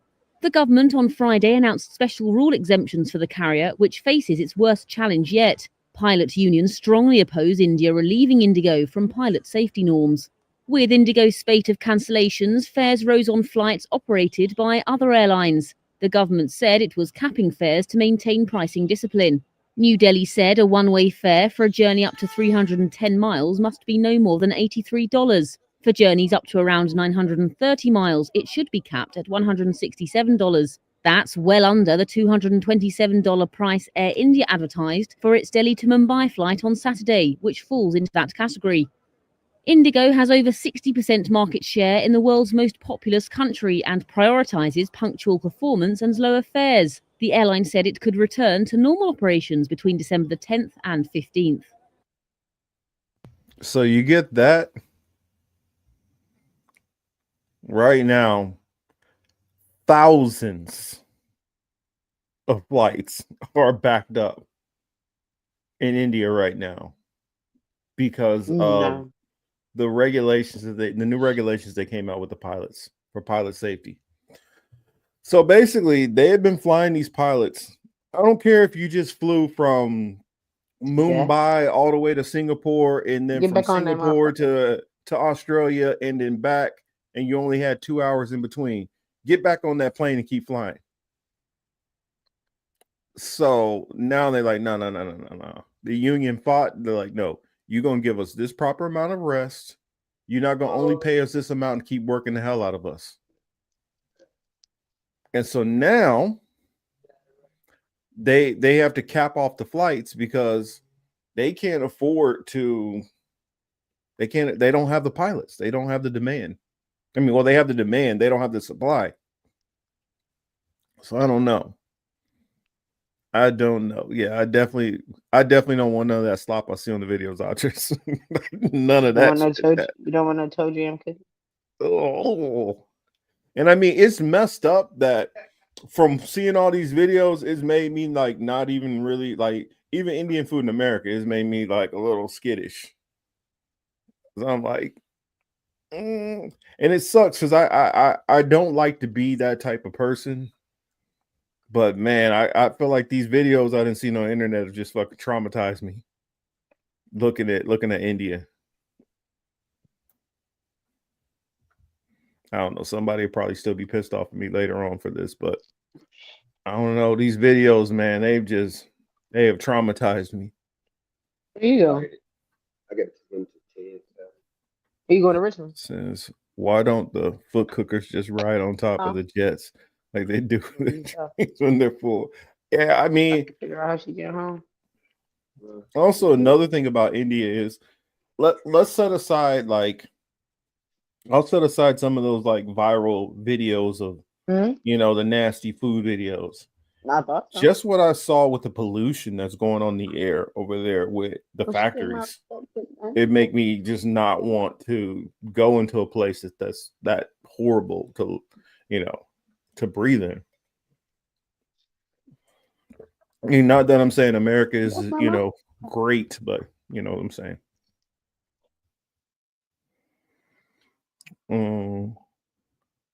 The government on Friday announced special rule exemptions for the carrier, which faces its worst challenge yet. Pilot unions strongly oppose India relieving Indigo from pilot safety norms. With Indigo's spate of cancellations, fares rose on flights operated by other airlines. The government said it was capping fares to maintain pricing discipline. New Delhi said a one-way fare for a journey up to 310 miles must be no more than $83. For journeys up to around 930 miles, it should be capped at $167. That's well under the $227 price Air India advertised for its Delhi to Mumbai flight on Saturday, which falls into that category. Indigo has over 60% market share in the world's most populous country and prioritises punctual performance and lower fares. The airline said it could return to normal operations between December the 10th and 15th. So you get that right now, thousands of flights are backed up in India right now because of No. the regulations the new regulations they came out with the pilots for pilot safety. So basically, they had been flying these pilots. I don't care if you just flew from Yeah. Mumbai all the way to Singapore, and then Get from back on that Singapore motherfucker. to Australia, and then back, and you only had 2 hours in between. Get back on that plane and keep flying. So now they're like, no, no, no, no, no, no. The union fought. They're like, no, you're gonna give us this proper amount of rest. You're not gonna only pay us this amount and keep working the hell out of us. And so now they have to cap off the flights because they can't afford to. They don't have the pilots. They don't have the demand. I mean, well, they have the demand. They don't have the supply. So I don't know. I don't know. Yeah, I definitely don't want none of that slop I see on the videos, Archers. None of that. You don't want no toe jam cookie? Oh, and I mean, it's messed up that from seeing all these videos, it's made me like not even really like even Indian food in America. It's made me like a little skittish. So I'm like, and it sucks because I don't like to be that type of person. But man, I feel like these videos I didn't see on the internet have just fucking traumatized me. Looking at India. I don't know. Somebody will probably still be pissed off at me later on for this, but I don't know. These videos, man, they have traumatized me. There you go. I get them to 10. Are you going to Richmond? Says, why don't the foot cookers just ride on top of the jets like they do when they're full? Yeah, I mean, Figure out how she get home. also another thing about India is let's set aside I'll set aside some of those like viral videos of the nasty food videos. I thought so. Just what I saw with the pollution that's going on in the air over there with the factories, it make me just not want to go into a place that's that horrible to breathe in. I mean, not that I'm saying America is great, but you know what I'm saying.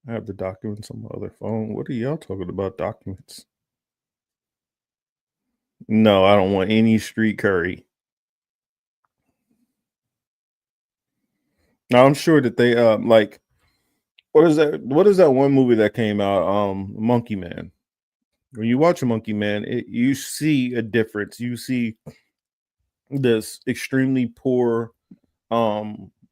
I have the documents on my other phone. What are y'all talking about? Documents? No, I don't want any street curry. Now I'm sure that they like what is that one movie that came out? Monkey Man. When you watch a Monkey Man, you see a difference. You see this extremely poor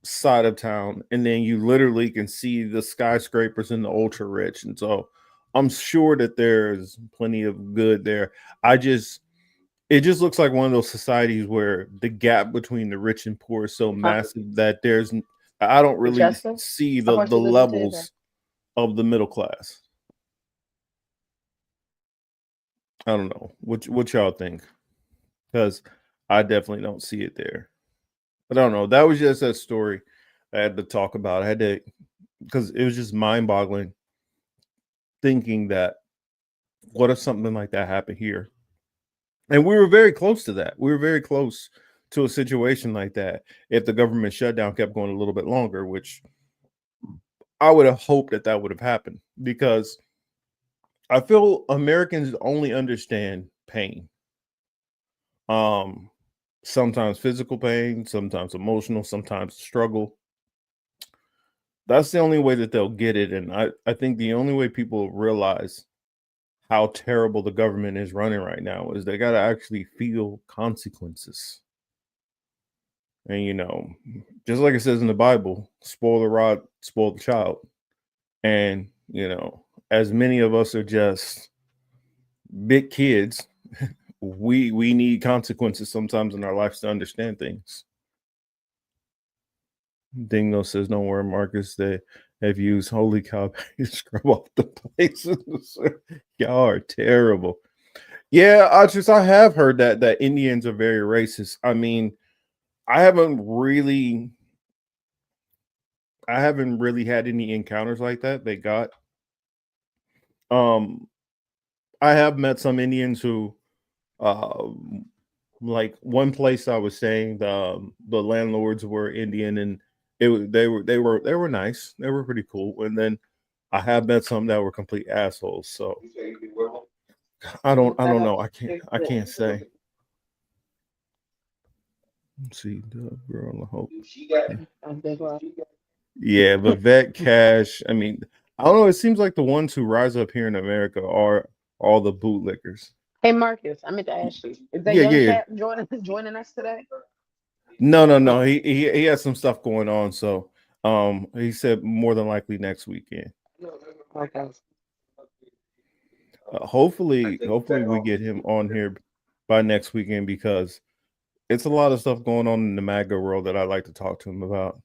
side of town, and then you literally can see the skyscrapers and the ultra rich. And so I'm sure that there's plenty of good there. It just looks like one of those societies where the gap between the rich and poor is so massive that I don't really see the levels of the middle class. I don't know what y'all think, because I definitely don't see it there. But I don't know. That was just that story I had to talk about. I had to, because it was just mind-boggling thinking that what if something like that happened here? And we were very close to that. We were very close to a situation like that if the government shutdown kept going a little bit longer, which I would have hoped that would have happened, because I feel Americans only understand pain. Sometimes physical pain, sometimes emotional, sometimes struggle. That's the only way that they'll get it. And I think the only way people realize how terrible the government is running right now is they got to actually feel consequences. And, just like it says in the Bible, spoil the rod, spoil the child. And, as many of us are just big kids, we need consequences sometimes in our lives to understand things. Dingo says, don't worry, Marcus. They have used holy cow to scrub off the places. Y'all are terrible. Yeah, I have heard that Indians are very racist. I mean, I haven't really had any encounters like that. They got um I have met some Indians who like one place I was saying the landlords were Indian, and they were nice. They were pretty cool. And then I have met some that were complete assholes. So I don't know. I can't say. Let's see the girl I hope. Yeah, but Vet Cash, I mean, I don't know. It seems like the ones who rise up here in America are all the bootlickers. Hey Marcus, I meant to ask you, is that Yeah, young yeah. chap joining us today? No. He has some stuff going on, so he said more than likely next weekend. Okay. Hopefully we get him on here by next weekend because it's a lot of stuff going on in the MAGA world that I'd like to talk to him about,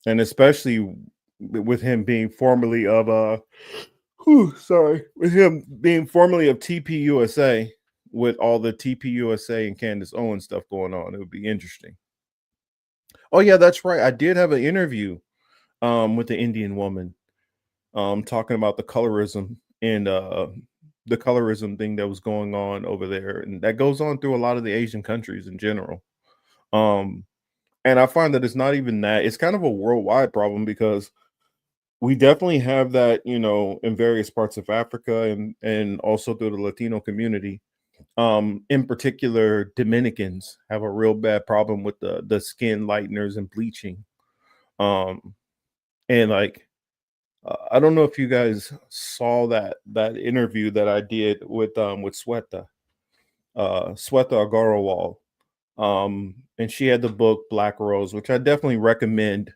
and especially with him being formerly of with him being formerly of TPUSA, with all the TPUSA and Candace Owens stuff going on, it would be interesting. Oh yeah, that's right. I did have an interview with the Indian woman talking about the colorism and the colorism thing that was going on over there, and that goes on through a lot of the Asian countries in general. And I find that it's not even that; it's kind of a worldwide problem because we definitely have that, you know, in various parts of Africa and also through the Latino community. In particular, Dominicans have a real bad problem with the skin lighteners and bleaching. Um, and like I don't know if you guys saw that interview that I did with Sweta Agarwal. And she had the book Black Rose, which I definitely recommend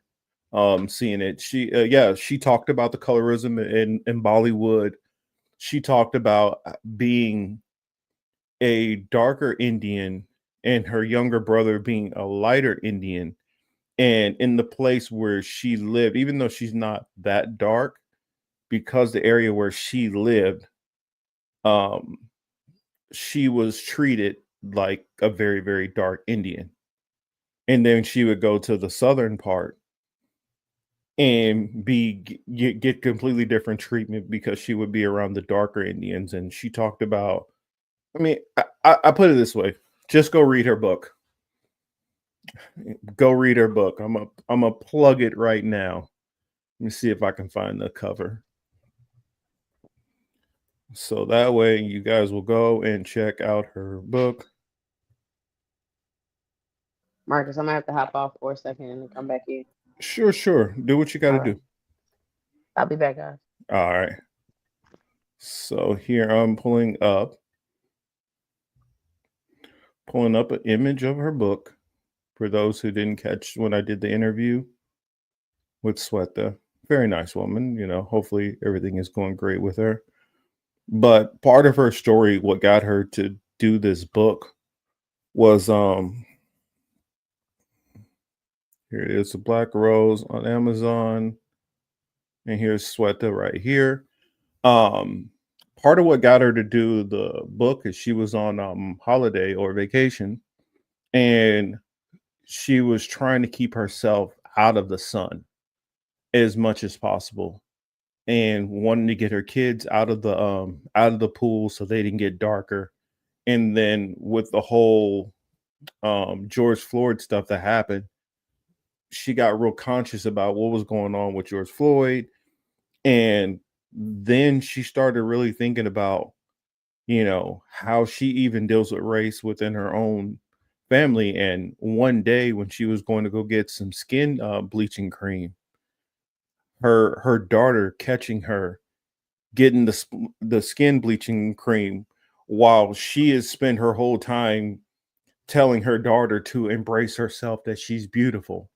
seeing it. She talked about the colorism in Bollywood. She talked about being a darker Indian and her younger brother being a lighter Indian. And in the place where she lived, even though she's not that dark, because the area where she lived, um, she was treated like a very, very dark Indian. And then she would go to the southern part and get completely different treatment because she would be around the darker Indians. And she talked about, I mean, I put it this way: just go read her book. Go read her book. I'm gonna plug it right now. Let me see if I can find the cover. So that way you guys will go and check out her book. Marcus, I'm gonna have to hop off for a second and then come back in. Sure. Do what you got to do. I'll be back, guys. All right. So here I'm pulling up an image of her book for those who didn't catch when I did the interview with Sweta. Very nice woman, you know, hopefully everything is going great with her. But part of her story, what got her to do this book was here it is, The Black Rose on Amazon. And here's Sweta right here. Part of what got her to do the book is she was on holiday or vacation, and she was trying to keep herself out of the sun as much as possible and wanting to get her kids out of the pool so they didn't get darker. And then with the whole George Floyd stuff that happened, she got real conscious about what was going on with George Floyd. And then she started really thinking about, you know, how she even deals with race within her own family. And one day when she was going to go get some skin bleaching cream, her daughter catching her getting the skin bleaching cream while she has spent her whole time telling her daughter to embrace herself, that she's beautiful,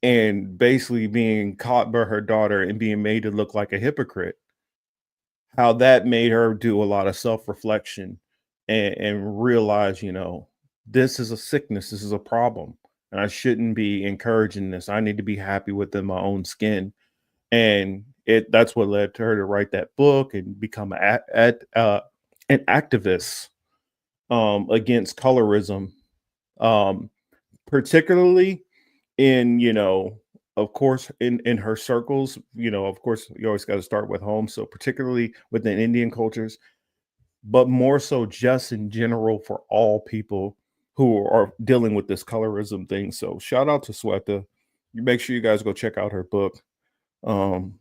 and basically being caught by her daughter and being made to look like a hypocrite. How that made her do a lot of self-reflection and realize, you know, this is a sickness, this is a problem, and I shouldn't be encouraging this. I need to be happy within my own skin. And that's what led to her to write that book and become an activist against colorism, particularly in, of course, in her circles. Of course, you always got to start with home. So particularly within Indian cultures, but more so just in general for all people who are dealing with this colorism thing. So shout out to Sweta. You make sure you guys go check out her book. Um,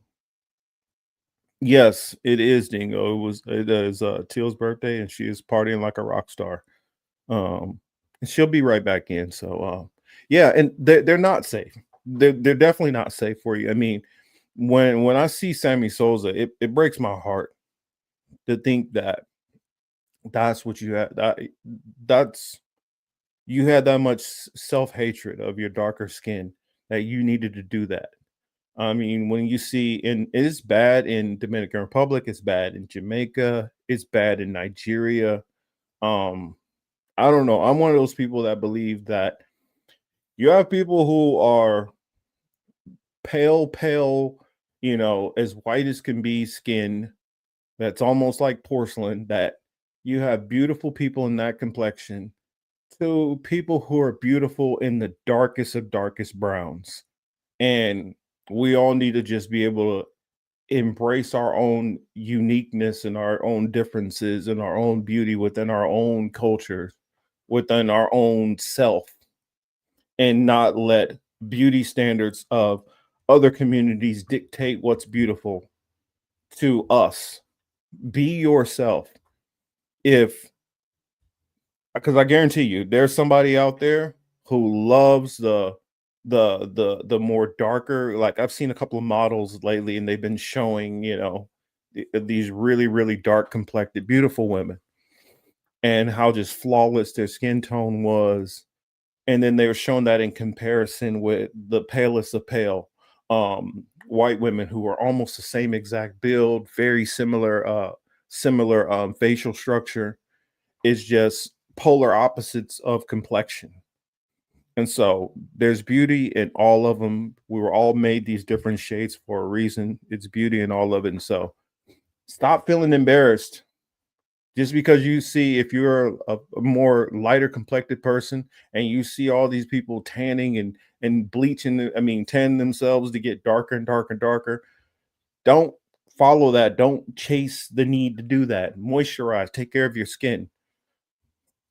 yes, it is Dingo. It is Teal's birthday, and she is partying like a rock star. And she'll be right back in. So yeah, and they're not safe. They're definitely not safe for you. I mean, when I see Sammy Souza, it breaks my heart to think that that's what you had. That's you had that much self-hatred of your darker skin that you needed to do that. I mean, when you see it's bad in Dominican Republic, it's bad in Jamaica, it's bad in Nigeria. Um, I don't know. I'm one of those people that believe that you have people who are pale, as white as can be skin that's almost like porcelain, that you have beautiful people in that complexion to people who are beautiful in the darkest of darkest browns. And we all need to just be able to embrace our own uniqueness and our own differences and our own beauty within our own culture, within our own self, and not let beauty standards of other communities dictate what's beautiful to us. Be yourself. If Because I guarantee you there's somebody out there who loves the more darker, like I've seen a couple of models lately and they've been showing, these really, really dark complected, beautiful women and how just flawless their skin tone was. And then they were showing that in comparison with the palest of pale white women who are almost the same exact build, very similar facial structure. Is just polar opposites of complexion. And so there's beauty in all of them. We were all made these different shades for a reason. It's beauty in all of it. And so stop feeling embarrassed just because you see, if you're a more lighter complected person and you see all these people tanning and bleaching, tan themselves to get darker and darker and darker. Don't follow that. Don't chase the need to do that. Moisturize, take care of your skin.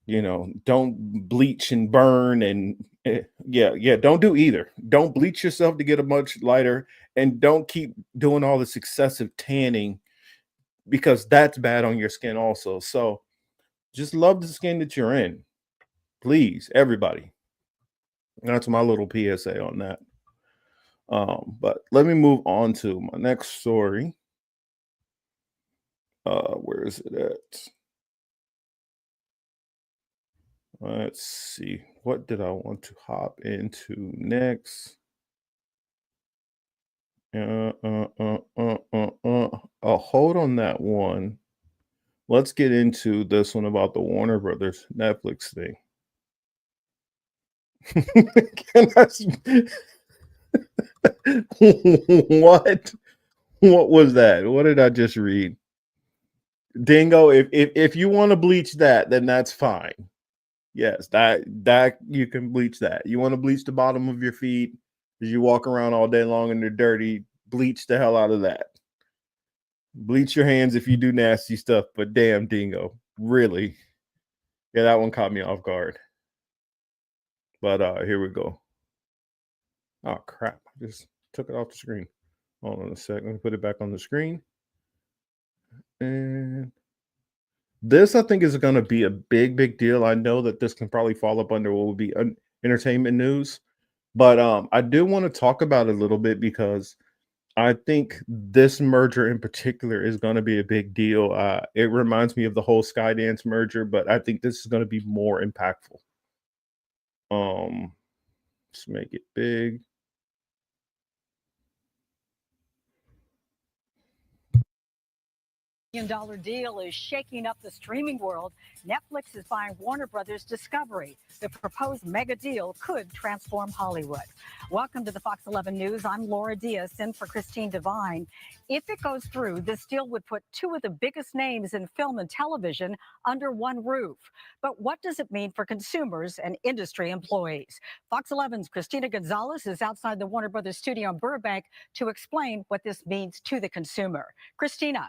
Don't bleach and burn and yeah, don't do either. Don't bleach yourself to get a much lighter, and don't keep doing all this excessive tanning because that's bad on your skin also. So just love the skin that you're in, please, everybody. That's my little PSA on that. But let me move on to my next story. Where is it at? Let's see. What did I want to hop into next? Hold on that one. Let's get into this one about the Warner Brothers Netflix thing. Can what? What was that? What did I just read? Dingo, if you want to bleach that, then that's fine. Yes, that you can bleach that. You want to bleach the bottom of your feet as you walk around all day long and they're dirty, bleach the hell out of that. Bleach your hands if you do nasty stuff, but damn, Dingo, really? Yeah, that one caught me off guard. But here we go. Oh crap! I just took it off the screen. Hold on a sec. Let me put it back on the screen. And this, I think, is going to be a big deal. I know that this can probably fall up under what would be entertainment news, but I do want to talk about it a little bit because I think this merger in particular is going to be a big deal. It reminds me of the whole Skydance merger, but I think this is going to be more impactful. Let's make it big. $1 deal is shaking up the streaming world. Netflix is buying Warner Brothers Discovery. The proposed mega deal could transform Hollywood. Welcome to the Fox 11 News. I'm Laura Diaz, in for Christine Devine. If it goes through, this deal would put two of the biggest names in film and television under one roof. But what does it mean for consumers and industry employees? Fox 11's Christina Gonzalez is outside the Warner Brothers studio in Burbank to explain what this means to the consumer. Christina.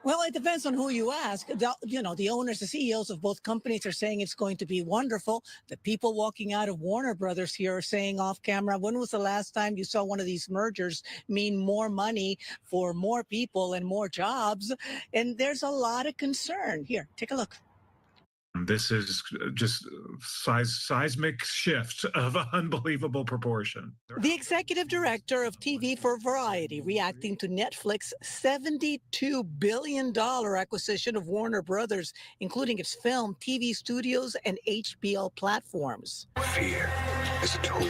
Well, it depends on who you ask. The owners, the CEOs of both companies are saying it's going to be wonderful. The people walking out of Warner Brothers here are saying off camera, when was the last time you saw one of these mergers mean more money for more people and more jobs? And there's a lot of concern. Here, take a look. This is just seismic shift of unbelievable proportion. The executive director of TV for Variety reacting to Netflix's $72 billion acquisition of Warner Brothers, including its film, TV studios, and HBO platforms. Fear is a tool.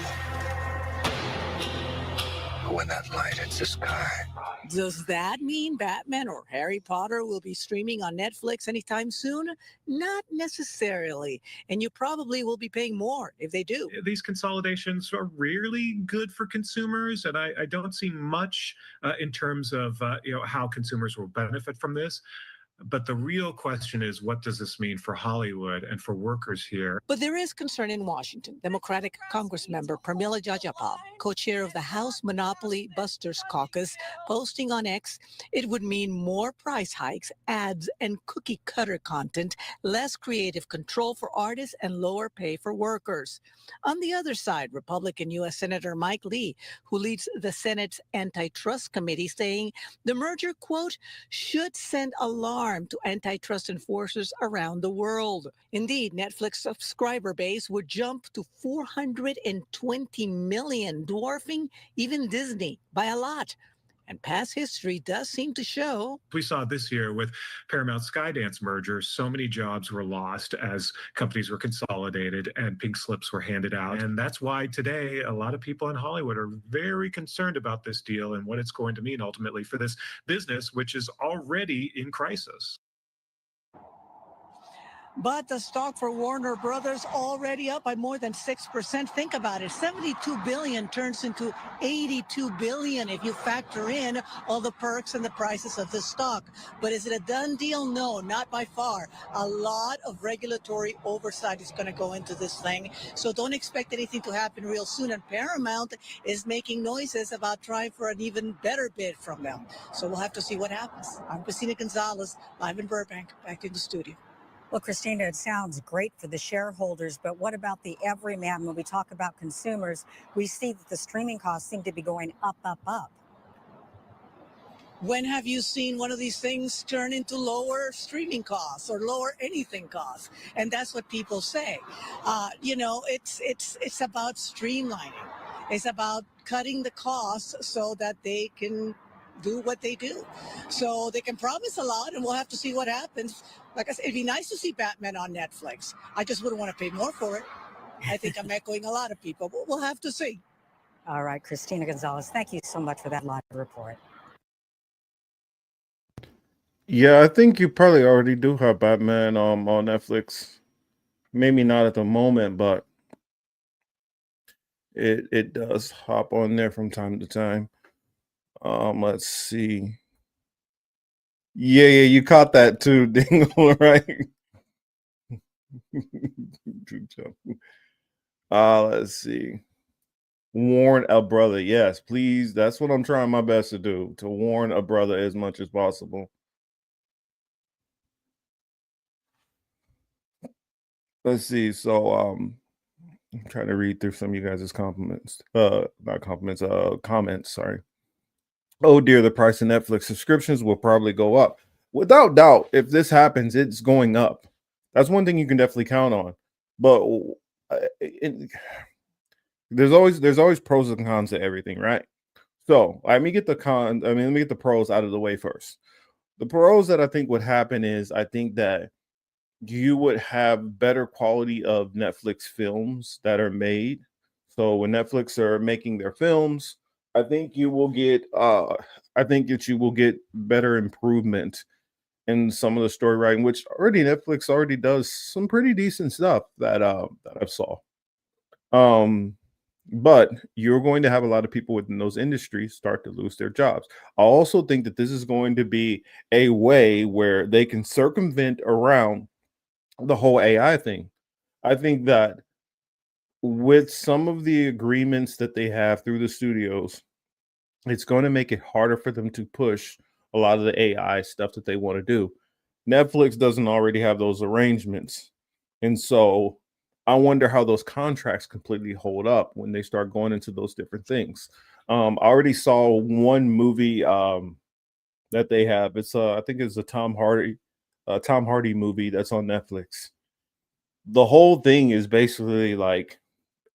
But when that light hits the sky. Does that mean Batman or Harry Potter will be streaming on Netflix anytime soon? Not necessarily. And you probably will be paying more if they do. These consolidations are rarely good for consumers, and I don't see much in terms of how consumers will benefit from this. But the real question is, what does this mean for Hollywood and for workers here? But there is concern in Washington. Democratic Congressmember Pramila Jayapal, co-chair of the House Monopoly Busters Caucus, posting on X, it would mean more price hikes, ads, and cookie cutter content, less creative control for artists, and lower pay for workers. On the other side, Republican U.S. Senator Mike Lee, who leads the Senate's Antitrust Committee, saying the merger, quote, should send alarm to antitrust enforcers around the world. Indeed, Netflix subscriber base would jump to 420 million, dwarfing even Disney by a lot. And past history does seem to show. We saw this year with Paramount Skydance merger, so many jobs were lost as companies were consolidated and pink slips were handed out. And that's why today a lot of people in Hollywood are very concerned about this deal and what it's going to mean ultimately for this business, which is already in crisis. But the stock for Warner Brothers already up by more than 6%. Think about it. 72 billion turns into 82 billion if you factor in all the perks and the prices of the stock. But is it a done deal? No, not by far. A lot of regulatory oversight is going to go into this thing. So don't expect anything to happen real soon. And Paramount is making noises about trying for an even better bid from them. So we'll have to see what happens. I'm Christina Gonzalez, live in Burbank, back in the studio. Well, Christina, it sounds great for the shareholders, but what about the everyman? When we talk about consumers, we see that the streaming costs seem to be going up, up, up. When have you seen one of these things turn into lower streaming costs or lower anything costs? And that's what people say. It's about streamlining. It's about cutting the costs so that they can do what they do. So they can promise a lot, and we'll have to see what happens. Like I said, it'd be nice to see Batman on Netflix. I just wouldn't want to pay more for it. I think I'm echoing a lot of people, but we'll have to see. All right, Christina Gonzalez, thank you so much for that live report. Yeah, I think you probably already do have Batman on Netflix. Maybe not at the moment, but it does hop on there from time to time. Let's see. Yeah, you caught that too, Dingle, right? Let's see. Warn a brother. Yes, please. That's what I'm trying my best to do, to warn a brother as much as possible. Let's see. So I'm trying to read through some of you guys' comments. Comments, sorry. Oh dear, the price of Netflix subscriptions will probably go up. Without doubt, if this happens, it's going up. That's one thing you can definitely count on. But there's always pros and cons to everything, right? So let me get the pros out of the way first. The pros that I think would happen is I think that you would have better quality of Netflix films that are made. So when Netflix are making their films, I think you will get I think that you will get better improvement in some of the story writing, which already Netflix already does some pretty decent stuff that I've saw. Um but you're going to have a lot of people within those industries start to lose their jobs. I also think that this is going to be a way where they can circumvent around the whole AI thing. I think that with some of the agreements that they have through the studios, it's going to make it harder for them to push a lot of the AI stuff that they want to do. Netflix doesn't already have those arrangements. And so I wonder how those contracts completely hold up when they start going into those different things. I already saw one movie that they have. It's I think it's a Tom Hardy movie that's on Netflix. The whole thing is basically like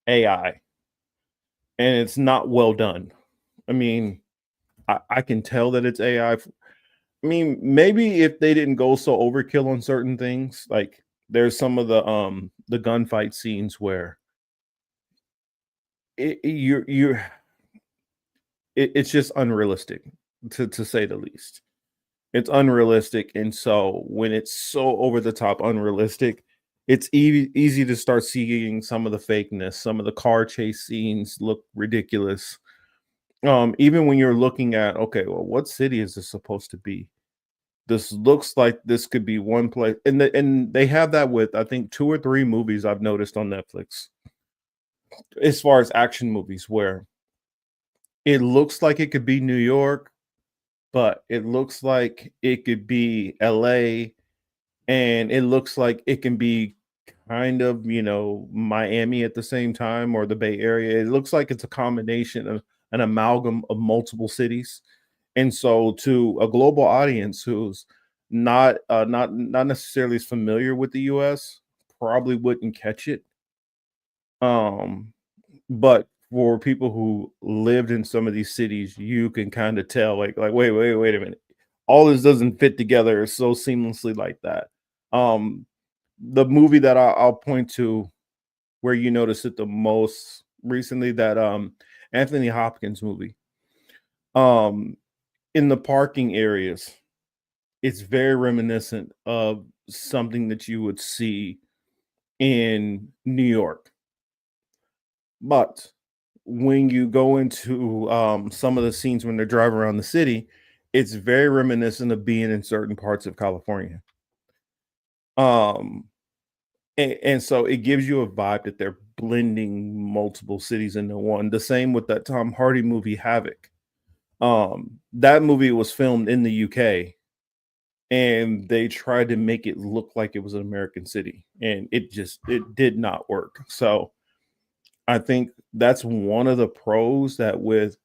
AI, and it's not well done. I mean, I can tell that it's AI. I mean, maybe if they didn't go so overkill on certain things, like there's some of the gunfight scenes where you're it's just unrealistic to say the least. It's unrealistic, and so when it's so over the top unrealistic, it's easy to start seeing some of the fakeness. Some of the car chase scenes look ridiculous. Even when you're looking at, okay, well, what city is this supposed to be? This looks like this could be one place, and they have that with I think 2 or 3 movies I've noticed on Netflix, as far as action movies, where it looks like it could be New York, but it looks like it could be LA, and it looks like it can be kind of, Miami at the same time, or the Bay Area. It looks like it's a combination of an amalgam of multiple cities. And so to a global audience who's not necessarily as familiar with the US, probably wouldn't catch it. Um, but for people who lived in some of these cities, you can kind of tell, like, wait a minute. All this doesn't fit together so seamlessly like that. Um, the movie that I'll point to where you notice it the most recently, that Anthony Hopkins movie. Um, in the parking areas, it's very reminiscent of something that you would see in New York. But when you go into some of the scenes when they're driving around the city, it's very reminiscent of being in certain parts of California. Um, and so it gives you a vibe that they're blending multiple cities into one. The same with that Tom Hardy movie, Havoc. That movie was filmed in the UK, and they tried to make it look like it was an American city, and it did not work. So I think that's one of the pros, that with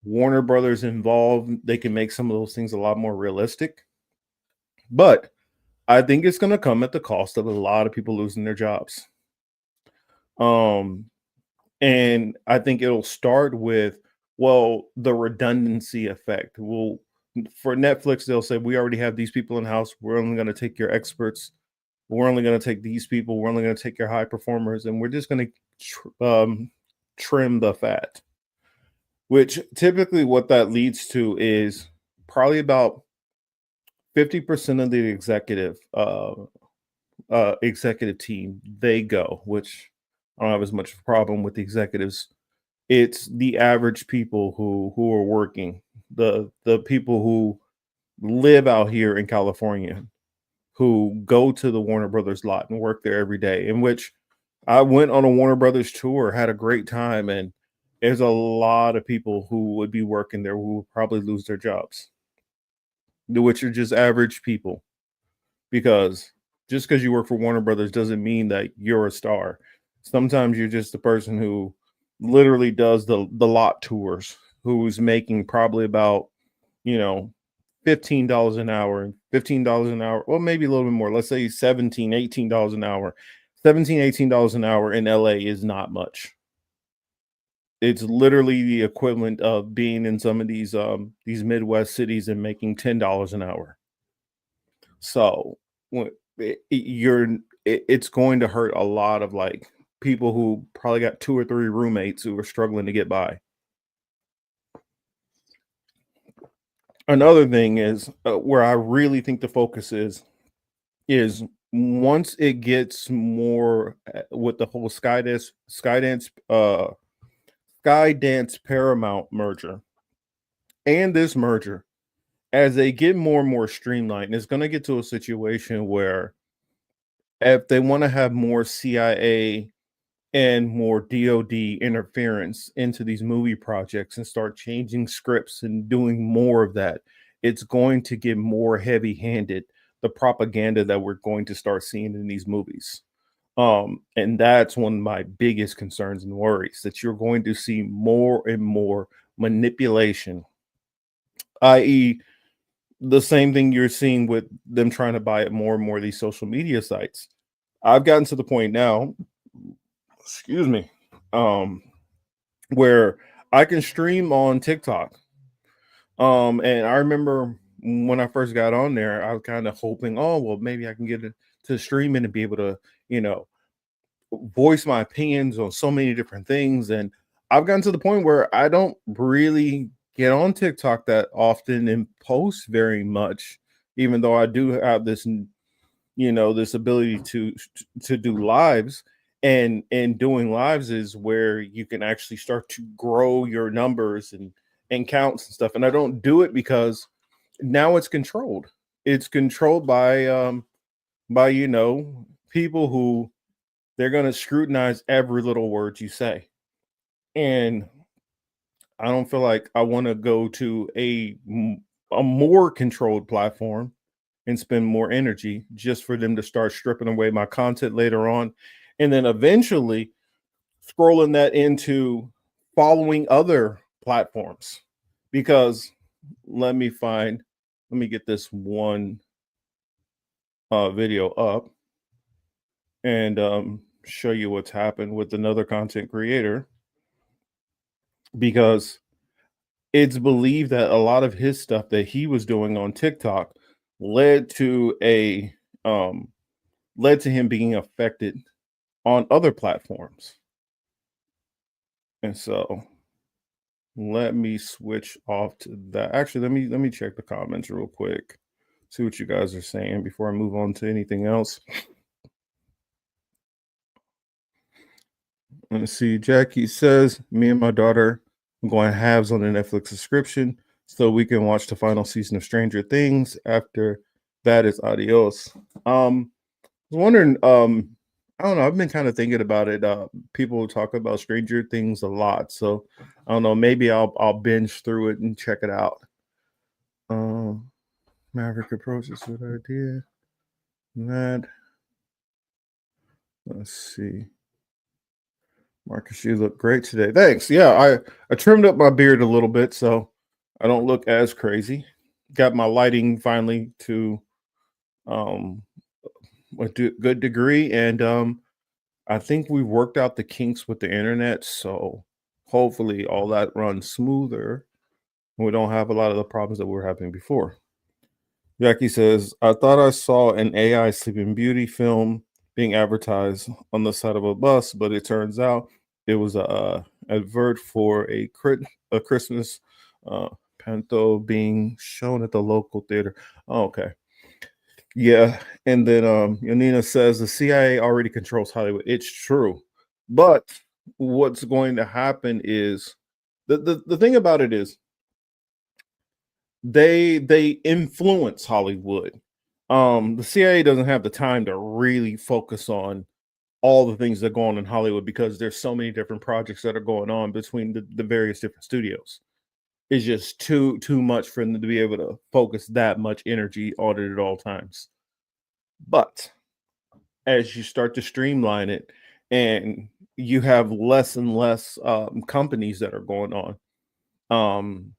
Warner Brothers involved, they can make some of those things a lot more realistic. But I think it's going to come at the cost of a lot of people losing their jobs. Um, and I think it'll start with, well, the redundancy effect. Well, for Netflix, they'll say, we already have these people in house. We're only going to take your experts. We're only going to take these people. We're only going to take your high performers, and we're just going to trim the fat. Which typically what that leads to is probably about 50% of the executive team, they go, which I don't have as much problem with the executives. It's the average people who are working, the people who live out here in California, who go to the Warner Brothers lot and work there every day. In which I went on a Warner Brothers tour, had a great time, and there's a lot of people who would be working there who would probably lose their jobs, which are just average people. Because just because you work for Warner Brothers doesn't mean that you're a star. Sometimes you're just the person who literally does the lot tours, who's making probably about, you know, $15 an hour, $15 an hour, well, maybe a little bit more. Let's say $17, $18 an hour. $17, $18 an hour in LA is not much. It's literally the equivalent of being in some of these Midwest cities and making $10 an hour. So it's going to hurt a lot of like people who probably got 2 or 3 roommates who are struggling to get by. another thing is where I really think the focus is once it gets more with the whole Skydance Paramount merger and this merger, as they get more and more streamlined, it's going to get to a situation where if they want to have more CIA and more DoD interference into these movie projects and start changing scripts and doing more of that, it's going to get more heavy-handed, the propaganda that we're going to start seeing in these movies. And that's one of my biggest concerns and worries, that you're going to see more and more manipulation, i.e., the same thing you're seeing with them trying to buy it more and more of these social media sites. I've gotten to the point now, excuse me, where I can stream on TikTok. And I remember when I first got on there, I was kind of hoping, oh, well, maybe I can get it to streaming and be able to, you know, voice my opinions on so many different things. And I've gotten to the point where I don't really get on TikTok that often and post very much, even though I do have this, you know, this ability to do lives. And doing lives is where you can actually start to grow your numbers and counts and stuff. And I don't do it because now it's controlled. It's controlled by you know, people who they're going to scrutinize every little word you say. And I don't feel like I want to go to a more controlled platform and spend more energy just for them to start stripping away my content later on, and then eventually scrolling that into following other platforms. Because let me get this one video up and show you what's happened with another content creator, because it's believed that a lot of his stuff that he was doing on TikTok led to him being affected on other platforms. And so let me switch off to that. Actually, let me check the comments real quick, see what you guys are saying before I move on to anything else. Let's see. Jackie says, me and my daughter are going halves on the Netflix subscription so we can watch the final season of Stranger Things. After that is adios. I was wondering, I don't know, I've been kind of thinking about it. People talk about Stranger Things a lot, so I don't know, maybe I'll binge through it and check it out. Maverick approach is a good idea. That, let's see. Marcus, you look great today. Thanks. Yeah, I trimmed up my beard a little bit so I don't look as crazy. Got my lighting finally to a good degree, and I think we worked out the kinks with the internet, so hopefully all that runs smoother and we don't have a lot of the problems that we were having before. Jackie says, I thought I saw an AI Sleeping Beauty film being advertised on the side of a bus, but it turns out it was a advert for a Christmas panto being shown at the local theater. Oh, okay. Yeah. And then Yanina says the CIA already controls Hollywood. It's true. But what's going to happen is the thing about it is they influence Hollywood. The CIA doesn't have the time to really focus on all the things that go on in Hollywood because there's so many different projects that are going on between the various different studios. It's just too much for them to be able to focus that much energy on it at all times. But as you start to streamline it and you have less and less companies that are going on,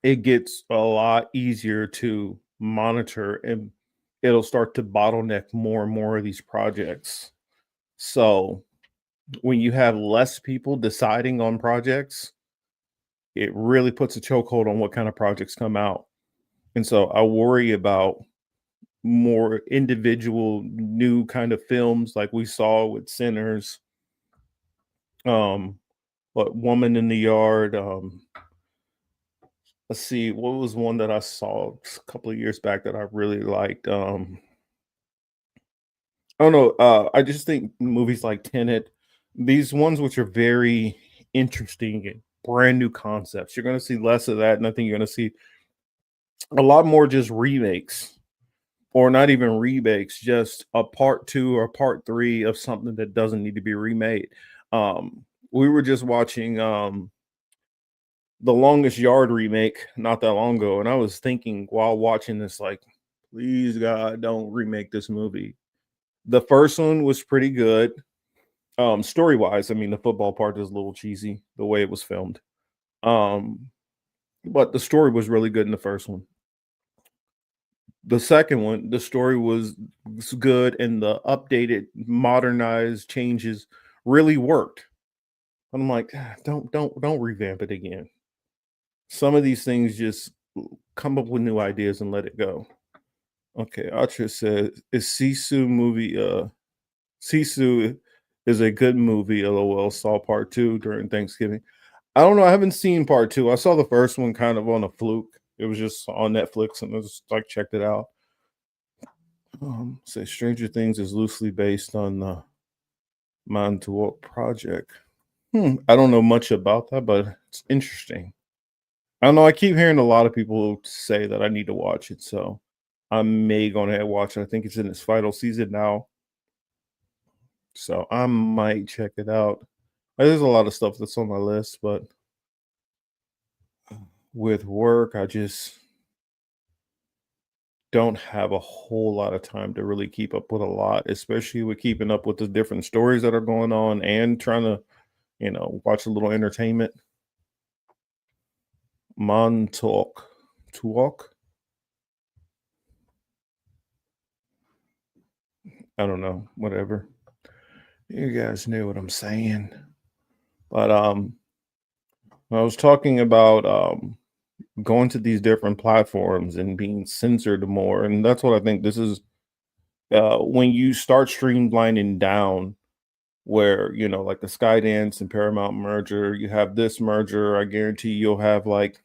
it gets a lot easier to monitor, and it'll start to bottleneck more and more of these projects. So when you have less people deciding on projects, it really puts a chokehold on what kind of projects come out. And so I worry about more individual new kind of films like we saw with Sinners, but Woman in the Yard, let's see, what was one that I saw a couple of years back that I really liked? I don't know. I just think movies like Tenet, these ones which are very interesting and brand new concepts, you're going to see less of that. And I think you're going to see a lot more just remakes, or not even remakes, just a part two or part three of something that doesn't need to be remade. We were just watching the Longest Yard remake not that long ago, and I was thinking while watching this, like, please God, don't remake this movie. The first one was pretty good. Story wise, I mean, the football part is a little cheesy the way it was filmed. Um, but the story was really good in the first one. The second one, the story was good, and the updated, modernized changes really worked. I'm like, "Ah, don't revamp it again." Some of these things just come up with new ideas and let it go. Okay, Archer says, "Is Sisu movie? Sisu is a good movie. LOL. Saw part two during Thanksgiving. I don't know. I haven't seen part two. I saw the first one kind of on a fluke. It was just on Netflix, and I just like checked it out. Say Stranger Things is loosely based on the Montauk Project. I don't know much about that, but it's interesting. I don't know. I keep hearing a lot of people say that I need to watch it, so I may go ahead and watch it. I think it's in its final season now, so I might check it out. There's a lot of stuff that's on my list, but with work, I just don't have a whole lot of time to really keep up with a lot, especially with keeping up with the different stories that are going on and trying to, watch a little entertainment. Montauk. Talk? I don't know. Whatever. You guys knew what I'm saying. But I was talking about going to these different platforms and being censored more. And that's what I think this is, when you start streamlining down, where, like the Skydance and Paramount merger, you have this merger, I guarantee you'll have, like,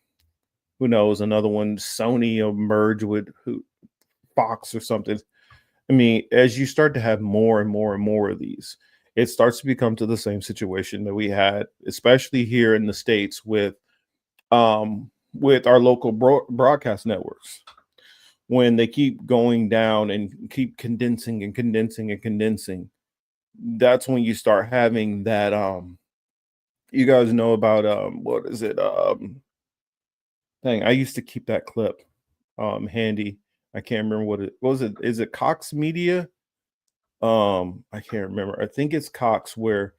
who knows, another one, Sony will merge with Fox or something. I mean, as you start to have more and more and more of these, it starts to become to the same situation that we had, especially here in the States with our local broadcast networks. When they keep going down and keep condensing and condensing and condensing, that's when you start having that you guys know about what is it? Dang, I used to keep that clip handy. I can't remember what was it. Is it Cox Media? I can't remember. I think it's Cox, where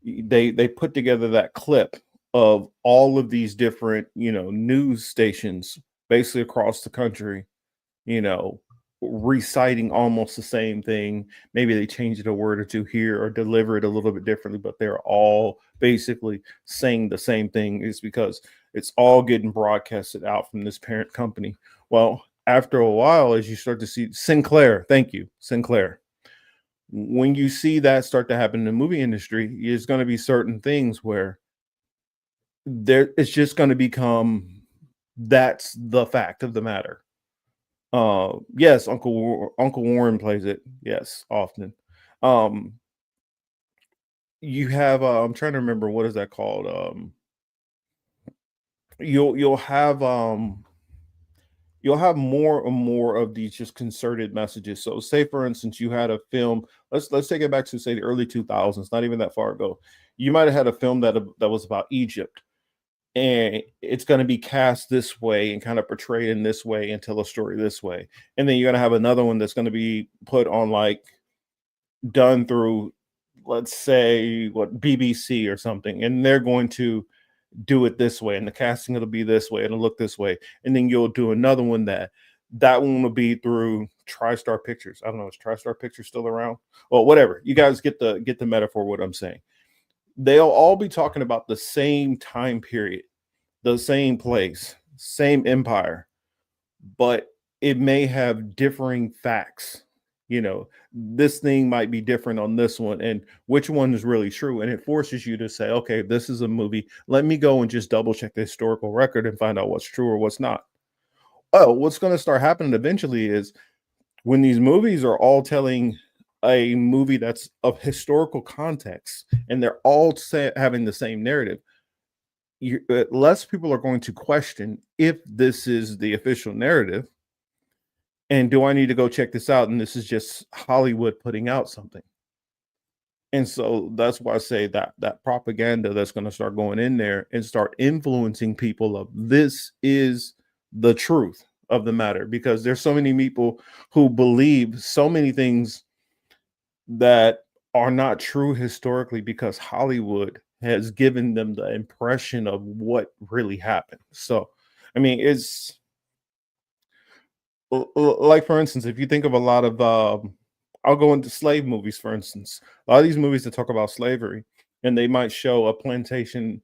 they put together that clip of all of these different, news stations basically across the country, you know, reciting almost the same thing. Maybe they changed it a word or two here or deliver it a little bit differently, but they're all basically saying the same thing. Is because it's all getting broadcasted out from this parent company. Well, after a while, as you start to see Sinclair, thank you, Sinclair. When you see that start to happen in the movie industry, there's going to be certain things where it's just going to become, that's the fact of the matter. Yes, Uncle Warren plays it. Yes, often. Um, you have I'm trying to remember, what is that called? You'll have you'll have more and more of these just concerted messages. So, say for instance, you had a film. Let's take it back to, say, the early 2000s. Not even that far ago. You might have had a film that was about Egypt, and it's going to be cast this way and kind of portrayed in this way and tell a story this way. And then you're going to have another one that's going to be put on, like, done through, let's say, what, BBC or something, and they're going to do it this way, and the casting will be this way, and it'll look this way. And then you'll do another one that one will be through TriStar Pictures. I don't know, is TriStar Pictures still around? Well, whatever. You guys get the metaphor what I'm saying. They'll all be talking about the same time period, the same place, same empire, but it may have differing facts this thing might be different on this one, and which one is really true. And it forces you to say, okay, this is a movie. Let me go and just double check the historical record and find out what's true or what's not. Oh, what's going to start happening eventually is when these movies are all telling a movie that's of historical context and they're all having the same narrative, less people are going to question if this is the official narrative. And do I need to go check this out? And this is just Hollywood putting out something. And so that's why I say that propaganda that's going to start going in there and start influencing people of this is the truth of the matter, because there's so many people who believe so many things that are not true historically because Hollywood has given them the impression of what really happened. So, I mean, it's like, for instance, if you think of a lot of, I'll go into slave movies, for instance, a lot of these movies that talk about slavery, and they might show a plantation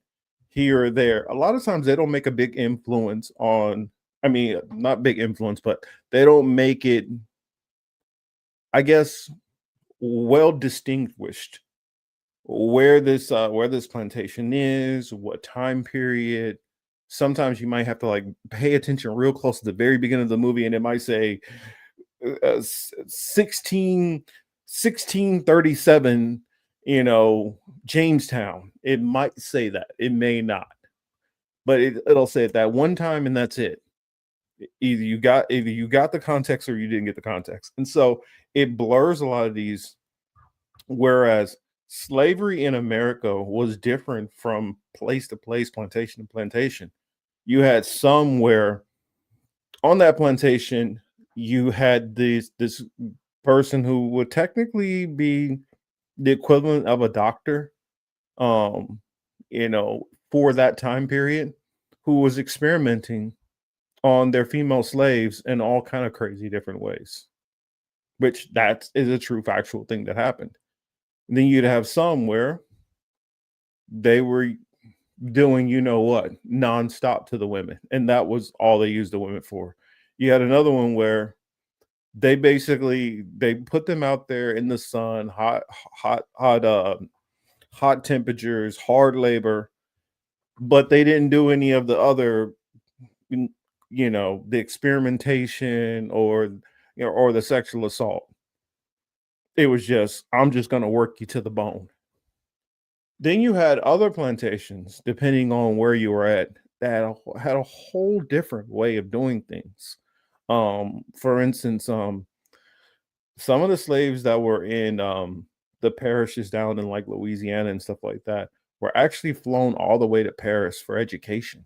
here or there. A lot of times they don't make a big influence on, I mean, not big influence, but they don't make it, I guess, well distinguished where this plantation is, what time period. Sometimes you might have to like pay attention real close to the very beginning of the movie, and it might say 1637, Jamestown. It might say that. It may not, but it'll say it that one time, and that's it. Either you got the context or you didn't get the context, and so it blurs a lot of these. Whereas slavery in America was different from place to place, plantation to plantation. You had some where on that plantation you had this person who would technically be the equivalent of a doctor, for that time period, who was experimenting on their female slaves in all kind of crazy different ways, which that is a true factual thing that happened. And then you'd have some where they were doing, nonstop to the women, and that was all they used the women for. You had another one where they put them out there in the sun, hot temperatures, hard labor, but they didn't do any of the other, the experimentation or the sexual assault. It was just, I'm just going to work you to the bone. Then you had other plantations, depending on where you were at, that had a whole different way of doing things. For instance, some of the slaves that were in the parishes down in like Louisiana and stuff like that were actually flown all the way to Paris for education.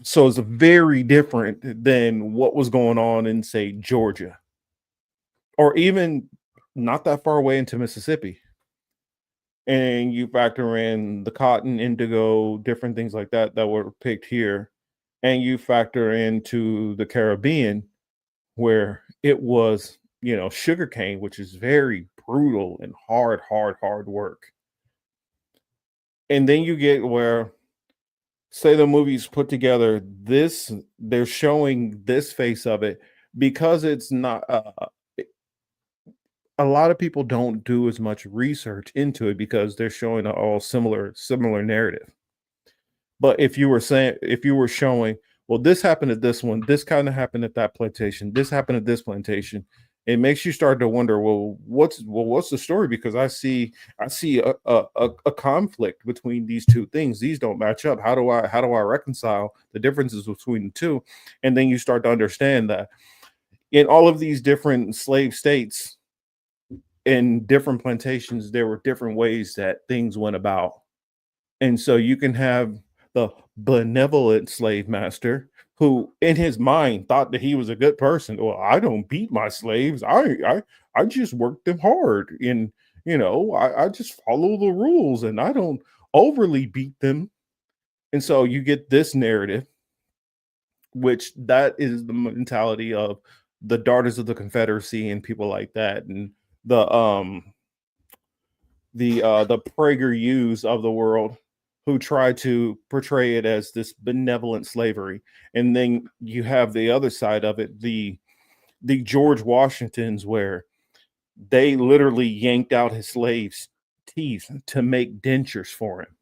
So it's very different than what was going on in, say, Georgia, or even not that far away into Mississippi. And you factor in the cotton, indigo, different things like that were picked here. And you factor into the Caribbean, where it was, sugarcane, which is very brutal and hard work. And then you get where, say, the movie's put together, they're showing this face of it because it's not, a lot of people don't do as much research into it because they're showing all similar narrative. But if you were showing, well, this happened at this one, this kind of happened at that plantation, this happened at this plantation, it makes you start to wonder, well, what's the story? Because I see a conflict between these two things. These don't match up. How do I reconcile the differences between the two? And then you start to understand that in all of these different slave states, in different plantations, there were different ways that things went about. And so you can have the benevolent slave master who in his mind thought that he was a good person. Well, I don't beat my slaves. I just work them hard, and I just follow the rules and I don't overly beat them. And so you get this narrative, which that is the mentality of the Daughters of the Confederacy and people like that, and the PragerUs of the world, who try to portray it as this benevolent slavery. And then you have the other side of it, the the George Washingtons where they literally yanked out his slaves' teeth to make dentures for him,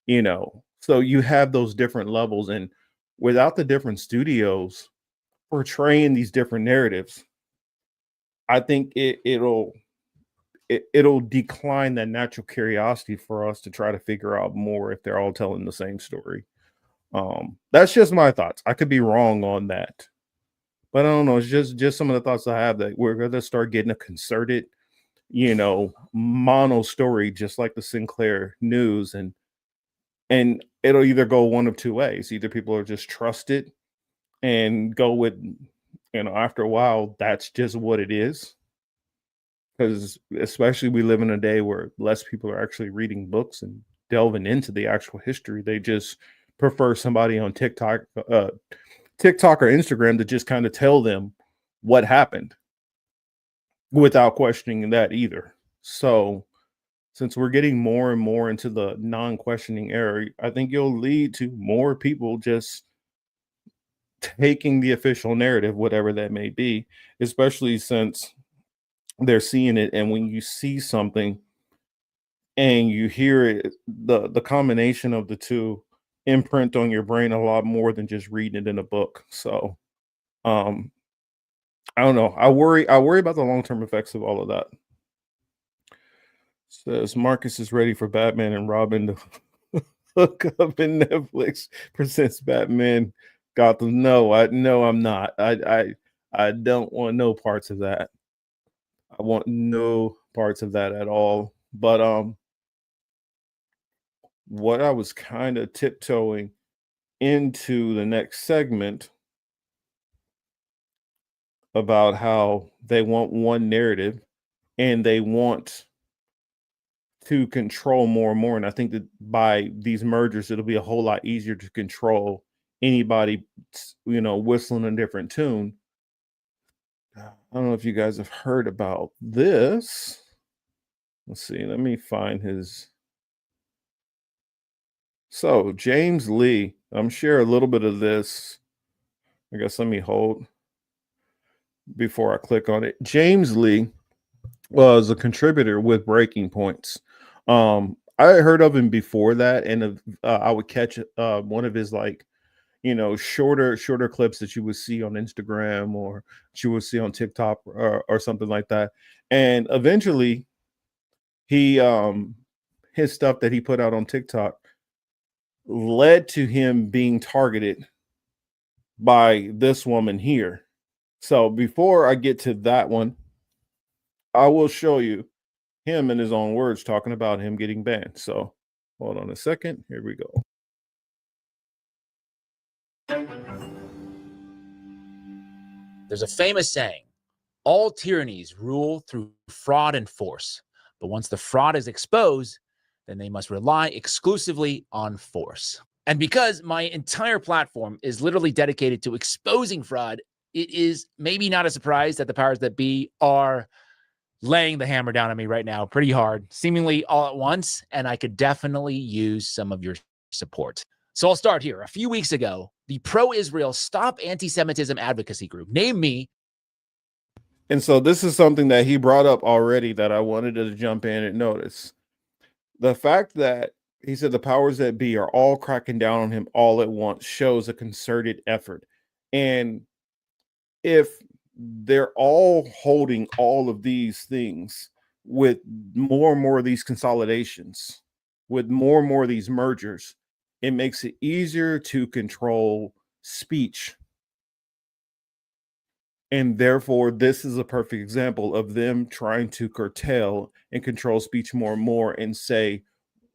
you know. So you have those different levels, and without the different studios portraying these different narratives, I think it'll decline that natural curiosity for us to try to figure out more if they're all telling the same story. That's just my thoughts. I could be wrong on that, but I don't know. It's just some of the thoughts I have that we're gonna start getting a concerted, you know, mono story, just like the Sinclair News, and it'll either go one of two ways. Either people are just trust it and go with, you know, after a while, that's just what it is. Because especially we live in a day where less people are actually reading books and delving into the actual history. They just prefer somebody on TikTok or Instagram to just kind of tell them what happened without questioning that either. So since we're getting more and more into the non-questioning era, I think you'll lead to more people just taking the official narrative, whatever that may be, especially since they're seeing it. And when you see something and you hear it, the combination of the two imprint on your brain a lot more than just reading it in a book. So um I don't know. I worry about the long-term effects of all of that. Says Marcus is ready for Batman and Robin to hook up in Netflix presents Batman Gotham. No, I'm not. I don't want no parts of that. I want no parts of that at all. But what I was kind of tiptoeing into the next segment about how they want one narrative and they want to control more and more. And I think that by these mergers, it'll be a whole lot easier to control anybody, you know, whistling a different tune. I don't know if you guys have heard about this. Let's see. Let me find his. So James Lee, I'm share a little bit of this. I guess let me hold before I click on it. James Lee was a contributor with Breaking Points. I heard of him before that, and I would catch one of his, like, you know, shorter clips that you would see on Instagram or you would see on TikTok or something like that. And eventually, he his stuff that he put out on TikTok led to him being targeted by this woman here. So before I get to that one, I will show you him in his own words talking about him getting banned. So hold on a second. Here we go. There's a famous saying, all tyrannies rule through fraud and force. But once the fraud is exposed, then they must rely exclusively on force. And because my entire platform is literally dedicated to exposing fraud, it is maybe not a surprise that the powers that be are laying the hammer down on me right now pretty hard, seemingly all at once, and I could definitely use some of your support. So I'll start here. A few weeks ago, the pro-Israel Stop Anti-Semitism advocacy group named me. And so this is something that he brought up already that I wanted to jump in and notice. The fact that he said the powers that be are all cracking down on him all at once shows a concerted effort. And if they're all holding all of these things with more and more of these consolidations, with more and more of these mergers, it makes it easier to control speech. And therefore, this is a perfect example of them trying to curtail and control speech more and more and say,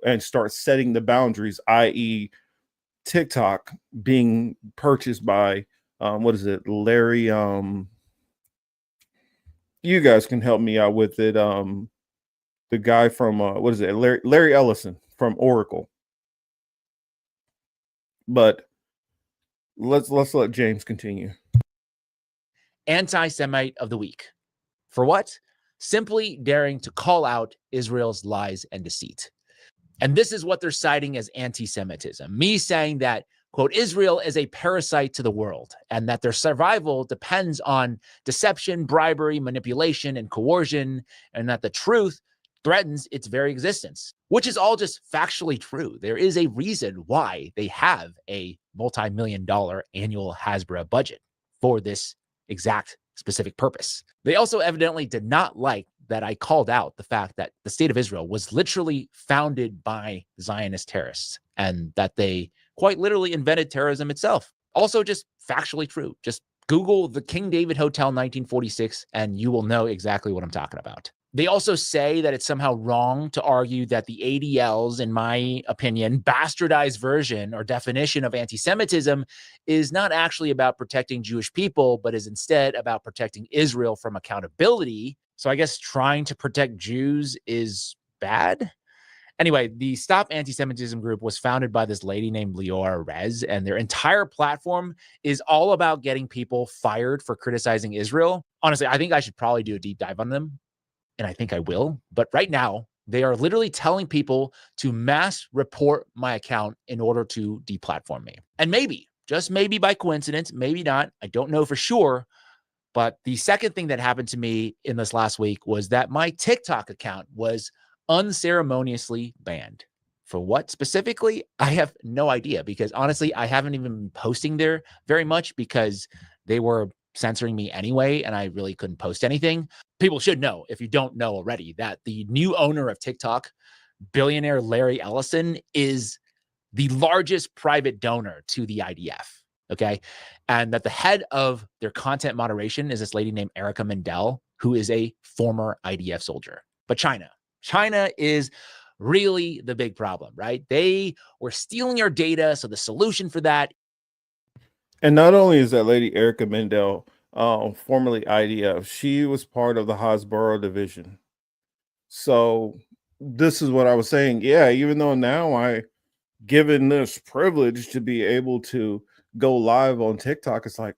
and start setting the boundaries, i.e. TikTok being purchased by, what is it, Larry, you guys can help me out with it. The guy from, what is it, Larry Ellison from Oracle. But let's let James continue. Anti-Semite of the week. For what? Simply daring to call out Israel's lies and deceit. And this is what they're citing as anti-Semitism. Me saying that, quote, Israel is a parasite to the world, and that their survival depends on deception, bribery, manipulation, and coercion, and that the truth threatens its very existence, which is all just factually true. There is a reason why they have a multi-million-dollar annual Hasbro budget for this exact specific purpose. They also evidently did not like that I called out the fact that the state of Israel was literally founded by Zionist terrorists and that they quite literally invented terrorism itself. Also just factually true. Just Google the King David Hotel 1946 and you will know exactly what I'm talking about. They also say that it's somehow wrong to argue that the ADL's, in my opinion, bastardized version or definition of anti-Semitism is not actually about protecting Jewish people, but is instead about protecting Israel from accountability. So I guess trying to protect Jews is bad. Anyway, the Stop Anti-Semitism group was founded by this lady named Leora Rez, and their entire platform is all about getting people fired for criticizing Israel. Honestly, I think I should probably do a deep dive on them, and I think I will. But right now, they are literally telling people to mass report my account in order to deplatform me. And maybe, just maybe by coincidence, maybe not, I don't know for sure, but the second thing that happened to me in this last week was that my TikTok account was unceremoniously banned. For what specifically? I have no idea, because honestly, I haven't even been posting there very much because they were censoring me anyway, and I really couldn't post anything. People should know, if you don't know already, that the new owner of TikTok, billionaire Larry Ellison, is the largest private donor to the IDF. Okay. And that the head of their content moderation is this lady named Erica Mendel, who is a former IDF soldier. But China is really the big problem, right? They were stealing your data. So the solution for that. And not only is that lady Erica Mendel, formerly IDF, she was part of the Hasbro division. So this is what I was saying. Yeah, even though now given this privilege to be able to go live on TikTok, it's like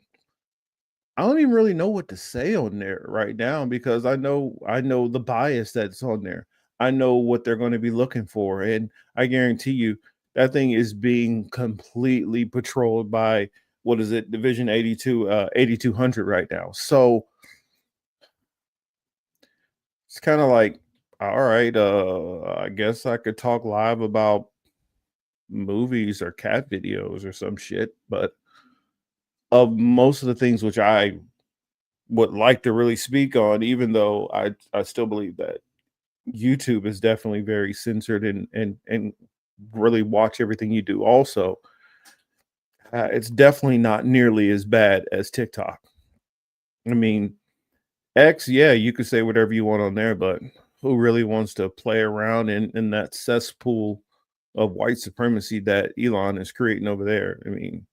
I don't even really know what to say on there right now, because I know the bias that's on there. I know what they're going to be looking for, and I guarantee you that thing is being completely patrolled by, what is it, Division 8200 right now. So it's kind of like, all right, I guess I could talk live about movies or cat videos or some shit, but of most of the things which I would like to really speak on, even though I still believe that YouTube is definitely very censored and really watch everything you do. Also, it's definitely not nearly as bad as TikTok. I mean, X, yeah, you could say whatever you want on there, but who really wants to play around in that cesspool of white supremacy that Elon is creating over there? I mean,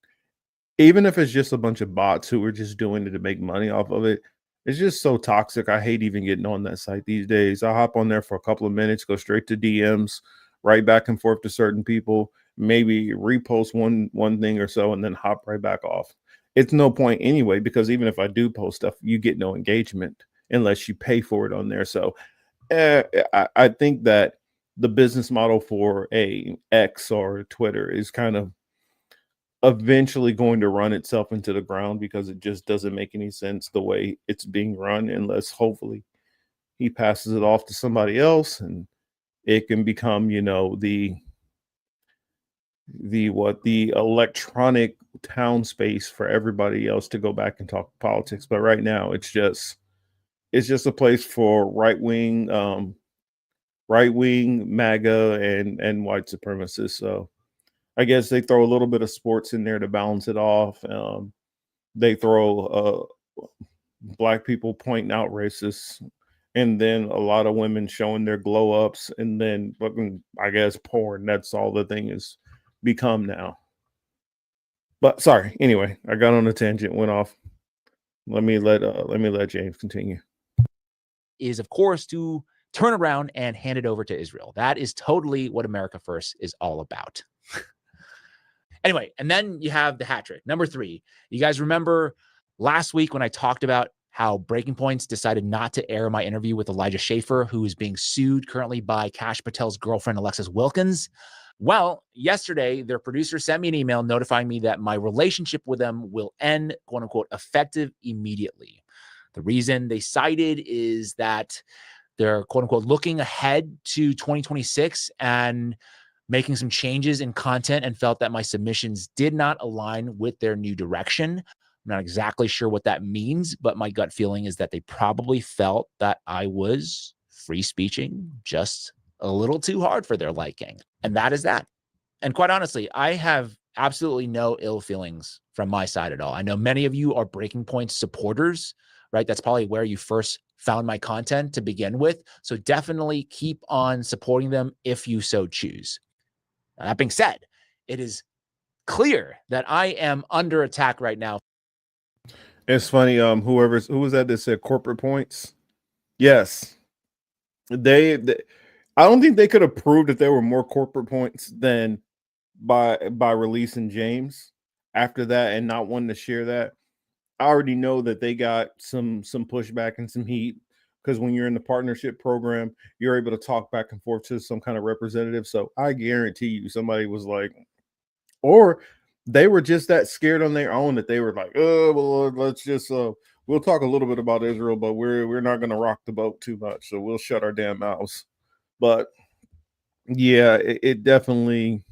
even if it's just a bunch of bots who are just doing it to make money off of it, it's just so toxic. I hate even getting on that site these days. I hop on there for a couple of minutes, go straight to DMs, right back and forth to certain people, maybe repost one thing or so, and then hop right back off. It's no point anyway, because even if I do post stuff, you get no engagement unless you pay for it on there. So I think that the business model for a X or Twitter is kind of eventually going to run itself into the ground, because it just doesn't make any sense the way it's being run, unless hopefully he passes it off to somebody else and it can become, the electronic town space for everybody else to go back and talk politics. But right now it's just a place for right-wing MAGA and white supremacists. So I guess they throw a little bit of sports in there to balance it off. They throw black people pointing out racists, and then a lot of women showing their glow ups, and then fucking, I guess, porn. That's all the thing has become now. But sorry. Anyway, I got on a tangent, went off. Let me let James continue. Is, of course, to turn around and hand it over to Israel. That is totally what America First is all about. Anyway, and then you have the hat trick. Number 3, you guys remember last week when I talked about how Breaking Points decided not to air my interview with Elijah Schaffer, who is being sued currently by Kash Patel's girlfriend, Alexis Wilkins. Well, yesterday, their producer sent me an email notifying me that my relationship with them will end, quote unquote, effective immediately. The reason they cited is that they're, quote unquote, looking ahead to 2026 and making some changes in content, and felt that my submissions did not align with their new direction. I'm not exactly sure what that means, but my gut feeling is that they probably felt that I was free speeching just a little too hard for their liking. And that is that. And quite honestly, I have absolutely no ill feelings from my side at all. I know many of you are Breaking Point supporters, right? That's probably where you first found my content to begin with. So definitely keep on supporting them if you so choose. Now, that being said, it is clear that I am under attack right now. It's funny. Who was that said corporate points? Yes, they I don't think they could have proved that there were more corporate points than by releasing James after that and not wanting to share that. I already know that they got some pushback and some heat, because when you're in the partnership program, you're able to talk back and forth to some kind of representative. So I guarantee you somebody was like, or they were just that scared on their own that they were like, oh, well, let's just we'll talk a little bit about Israel, but we're not going to rock the boat too much, so we'll shut our damn mouths. But yeah, it definitely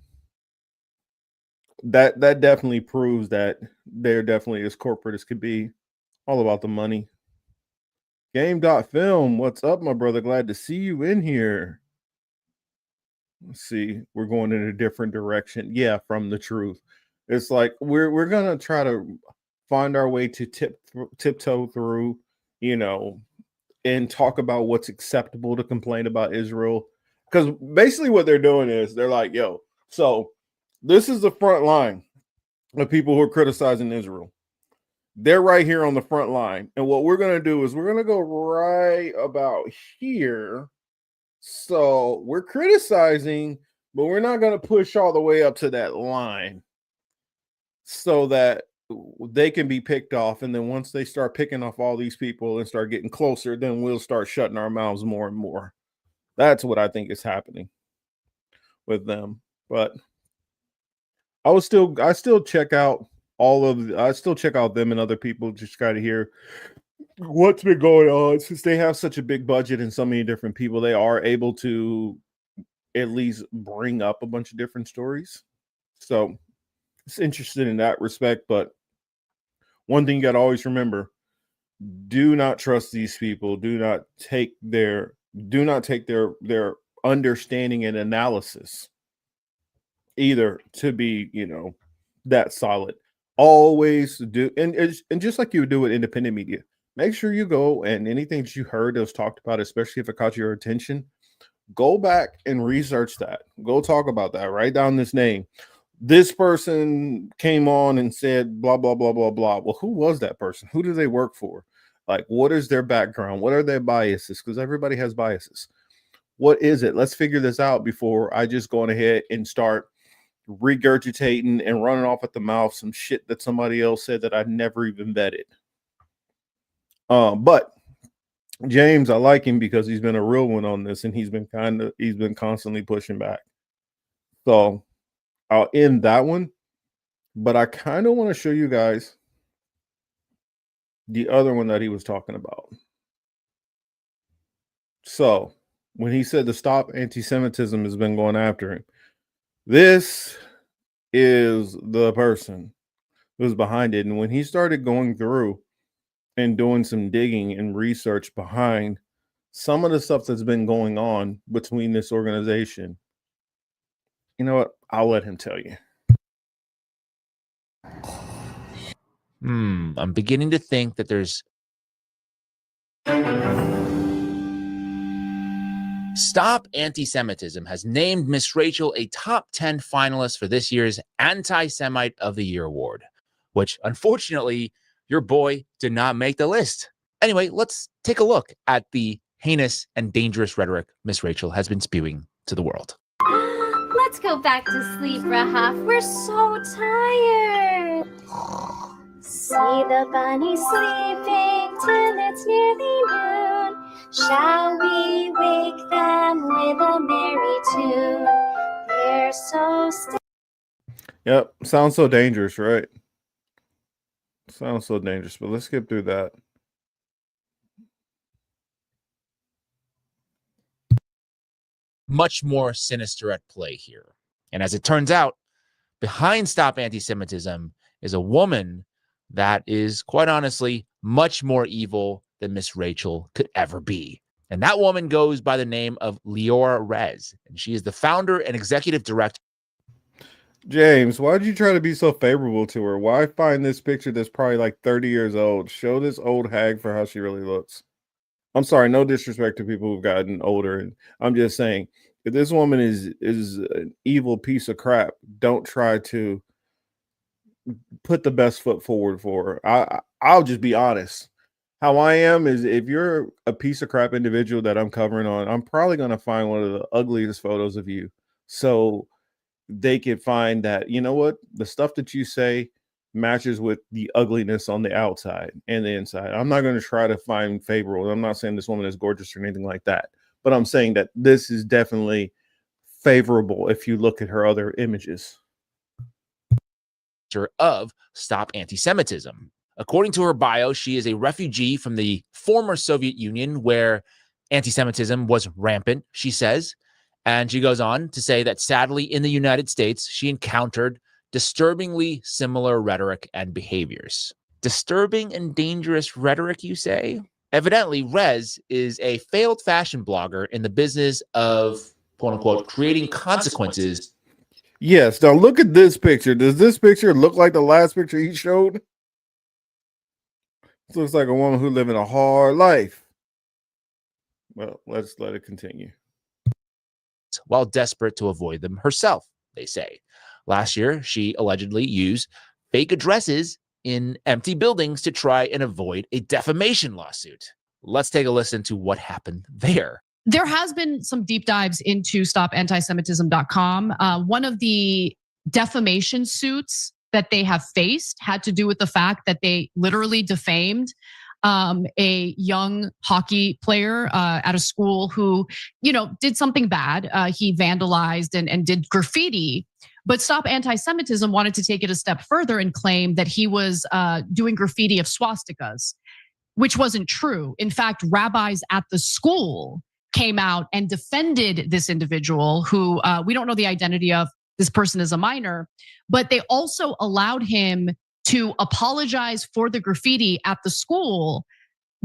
that definitely proves that they're definitely as corporate as could be, all about the money. Game.film, what's up, my brother? Glad to see you in here. Let's see, we're going in a different direction. Yeah, from the truth. It's like we're gonna try to find our way to tiptoe through, and talk about what's acceptable to complain about Israel. Because basically what they're doing is they're like, yo, so this is the front line of people who are criticizing Israel. They're right here on the front line. And what we're going to do is we're going to go right about here. So we're criticizing, but we're not going to push all the way up to that line so that they can be picked off. And then once they start picking off all these people and start getting closer, then we'll start shutting our mouths more and more. That's what I think is happening with them. But I still check out them and other people, just kind of hear what's been going on. Since they have such a big budget and so many different people, they are able to at least bring up a bunch of different stories. So it's interesting in that respect. But one thing you got to always remember: do not trust these people. Do not take their understanding and analysis either to be, that solid. Always do, and just like you would do with independent media, make sure you go and anything that you heard that was talked about, especially if it caught your attention, go back and research that. Go talk about that. Write down this name. This person came on and said blah blah blah blah blah. Well, who was that person? Who do they work for? Like, what is their background? What are their biases? Because everybody has biases. What is it? Let's figure this out before I just go on ahead and start regurgitating and running off at the mouth some shit that somebody else said that I never even vetted. But James, I like him because he's been a real one on this, and he's been constantly pushing back. So I'll end that one, but I kind of want to show you guys the other one that he was talking about. So when he said to stop anti-Semitism has been going after him, this is the person who's behind it. And when he started going through and doing some digging and research behind some of the stuff that's been going on between this organization, you know what? I'll let him tell you. I'm beginning to think that there's... Stop Anti-Semitism has named Miss Rachel a top 10 finalist for this year's Anti-Semite of the Year award, which unfortunately your boy did not make the list. Anyway, let's take a look at the heinous and dangerous rhetoric Miss Rachel has been spewing to the world. Let's go back to sleep, Rahaf. We're so tired. See the bunny sleeping till it's nearly noon. Shall we wake them with a merry tune? They're so Yep. Sounds so dangerous, right? Sounds so dangerous, but let's skip through that. Much more sinister at play here. And as it turns out, behind Stop Anti-Semitism is a woman that is, quite honestly, much more evil than Miss Rachel could ever be. And that woman goes by the name of Leora Rez, and she is the founder and executive director. James, why did you try to be so favorable to her? Why find this picture that's probably like 30 years old? Show this old hag for how she really looks. I'm sorry, no disrespect to people who've gotten older, and I'm just saying, if this woman is an evil piece of crap, don't try to put the best foot forward for her. I'll just be honest. How I am is, if you're a piece of crap individual that I'm covering on, I'm probably going to find one of the ugliest photos of you, so they can find that, you know what, the stuff that you say matches with the ugliness on the outside and the inside. I'm not going to try to find favorable. I'm not saying this woman is gorgeous or anything like that, but I'm saying that this is definitely favorable if you look at her other images. Of Stop Anti-Semitism. According to her bio, she is a refugee from the former Soviet Union where anti-Semitism was rampant, she says. And she goes on to say that sadly in the United States, she encountered disturbingly similar rhetoric and behaviors. Disturbing and dangerous rhetoric, you say? Evidently, Rez is a failed fashion blogger in the business of, quote unquote, creating consequences. Yes. Now look at this picture. Does this picture look like the last picture he showed? This looks like a woman who's living a hard life. Well, let's let it continue. While desperate to avoid them herself, they say. Last year, she allegedly used fake addresses in empty buildings to try and avoid a defamation lawsuit. Let's take a listen to what happened there. There has been some deep dives into stopantisemitism.com. One of the defamation suits that they have faced had to do with the fact that they literally defamed a young hockey player at a school who, did something bad. He vandalized and did graffiti. But Stop Anti-Semitism wanted to take it a step further and claim that he was doing graffiti of swastikas, which wasn't true. In fact, rabbis at the school came out and defended this individual who we don't know the identity of. This person is a minor, but they also allowed him to apologize for the graffiti at the school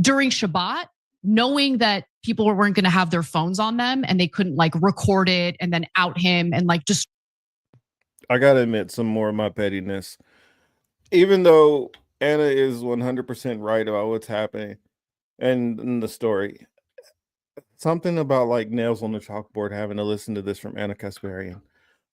during Shabbat, knowing that people weren't going to have their phones on them and they couldn't record it and then out him and just. I got to admit some more of my pettiness. Even though Anna is 100% right about what's happening and in the story, something about nails on the chalkboard having to listen to this from Anna Kasparian.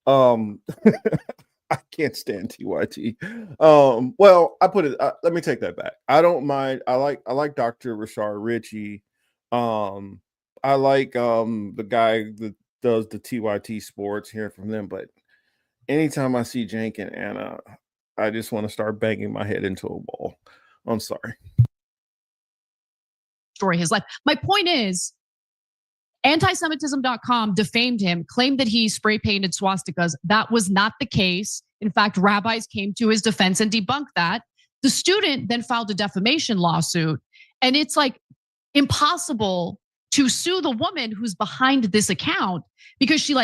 I can't stand TYT. Well, I put it. Let me take that back. I don't mind. I like Dr. Rashard Ritchie. I like the guy that does the TYT sports. Hearing from them, but anytime I see Jank and Anna, I just want to start banging my head into a wall. I'm sorry. Story his life. My point is, antisemitism.com defamed him, claimed that he spray painted swastikas. That was not the case. In fact, rabbis came to his defense and debunked that. The student then filed a defamation lawsuit, and it's impossible to sue the woman who's behind this account because she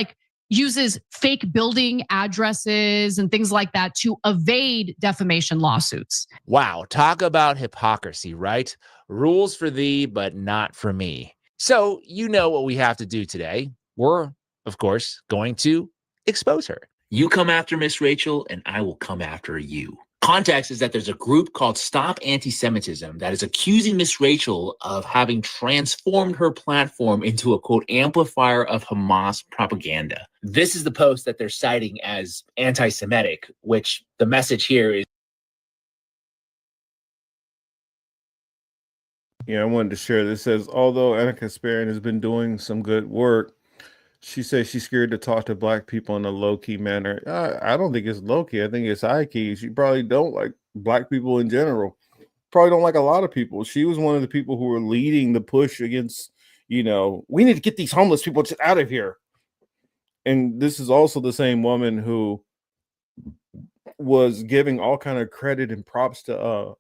uses fake building addresses and things like that to evade defamation lawsuits. Wow, talk about hypocrisy, right? Rules for thee, but not for me. So you know what we have to do today. We're, of course, going to expose her. You come after Miss Rachel, and I will come after you. Context is that there's a group called Stop Anti-Semitism that is accusing Miss Rachel of having transformed her platform into a, quote, amplifier of Hamas propaganda. This is the post that they're citing as anti-Semitic, which the message here is. Yeah, I wanted to share this. It says, although Anna Kasparian has been doing some good work, she says she's scared to talk to Black people in a low-key manner. I don't think it's low-key. I think it's high-key. She probably don't like Black people in general. Probably don't like a lot of people. She was one of the people who were leading the push against, we need to get these homeless people just out of here. And this is also the same woman who was giving all kind of credit and props to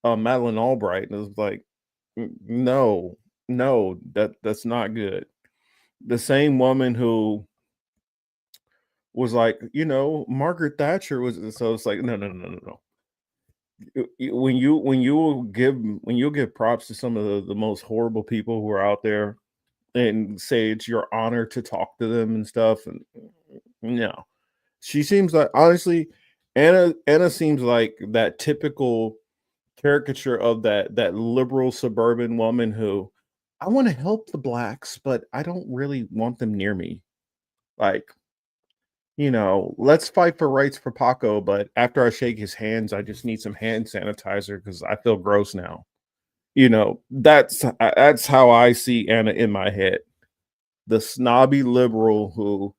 Madeleine Albright, and it was like, no, that's not good. The same woman who was like, Margaret Thatcher was, so it's like, no. When you'll give props to some of the most horrible people who are out there and say it's your honor to talk to them and stuff, and no, she seems like, honestly, Anna seems like that typical caricature of that liberal suburban woman who, I want to help the blacks, but I don't really want them near me. Like, let's fight for rights for Paco, but after I shake his hands, I just need some hand sanitizer because I feel gross now. That's how I see Anna in my head. The snobby liberal who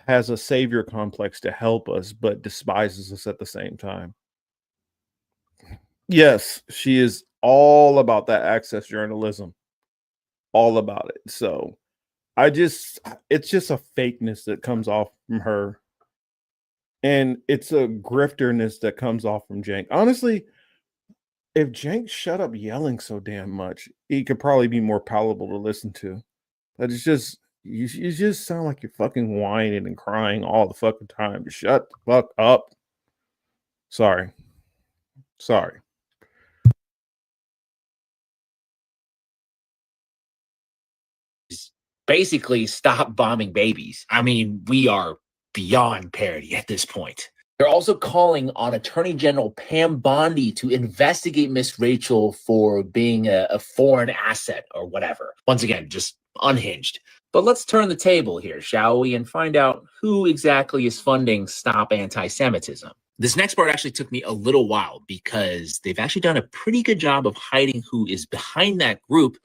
has a savior complex to help us, but despises us at the same time. Yes, she is all about that access journalism. All about it. So it's just a fakeness that comes off from her. And it's a grifterness that comes off from Cenk. Honestly, if Cenk shut up yelling so damn much, he could probably be more palatable to listen to. But it's just, you just sound like you're fucking whining and crying all the fucking time. Just shut the fuck up. Sorry. Basically, stop bombing babies. I mean, we are beyond parody at this point. They're also calling on Attorney General Pam Bondi to investigate Miss Rachel for being a foreign asset or whatever. Once again, just unhinged. But let's turn the table here, shall we, and find out who exactly is funding Stop Anti-Semitism. This next part actually took me a little while because they've actually done a pretty good job of hiding who is behind that group,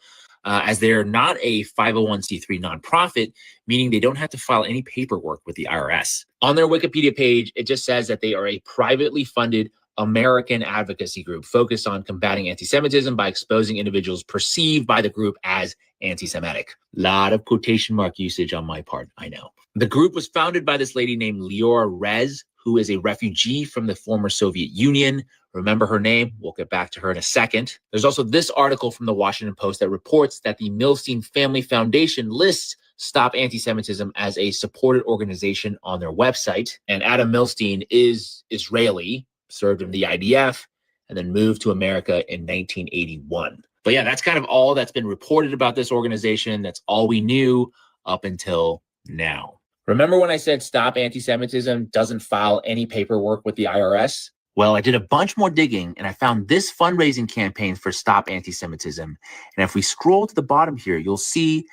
as they're not a 501c3 nonprofit, meaning they don't have to file any paperwork with the IRS. On their Wikipedia page, it just says that they are a privately funded American advocacy group focused on combating anti-Semitism by exposing individuals perceived by the group as anti-Semitic. Lot of quotation mark usage on my part, I know. The group was founded by this lady named Leora Rez, who is a refugee from the former Soviet Union. Remember her name? We'll get back to her in a second. There's also this article from the Washington Post that reports that the Milstein Family Foundation lists Stop Anti-Semitism as a supported organization on their website. And Adam Milstein is Israeli, served in the IDF, and then moved to America in 1981. But yeah, that's kind of all that's been reported about this organization. That's all we knew up until now. Remember when I said Stop Anti-Semitism doesn't file any paperwork with the IRS? Well, I did a bunch more digging and I found this fundraising campaign for Stop Anti-Semitism. And if we scroll to the bottom here, you'll see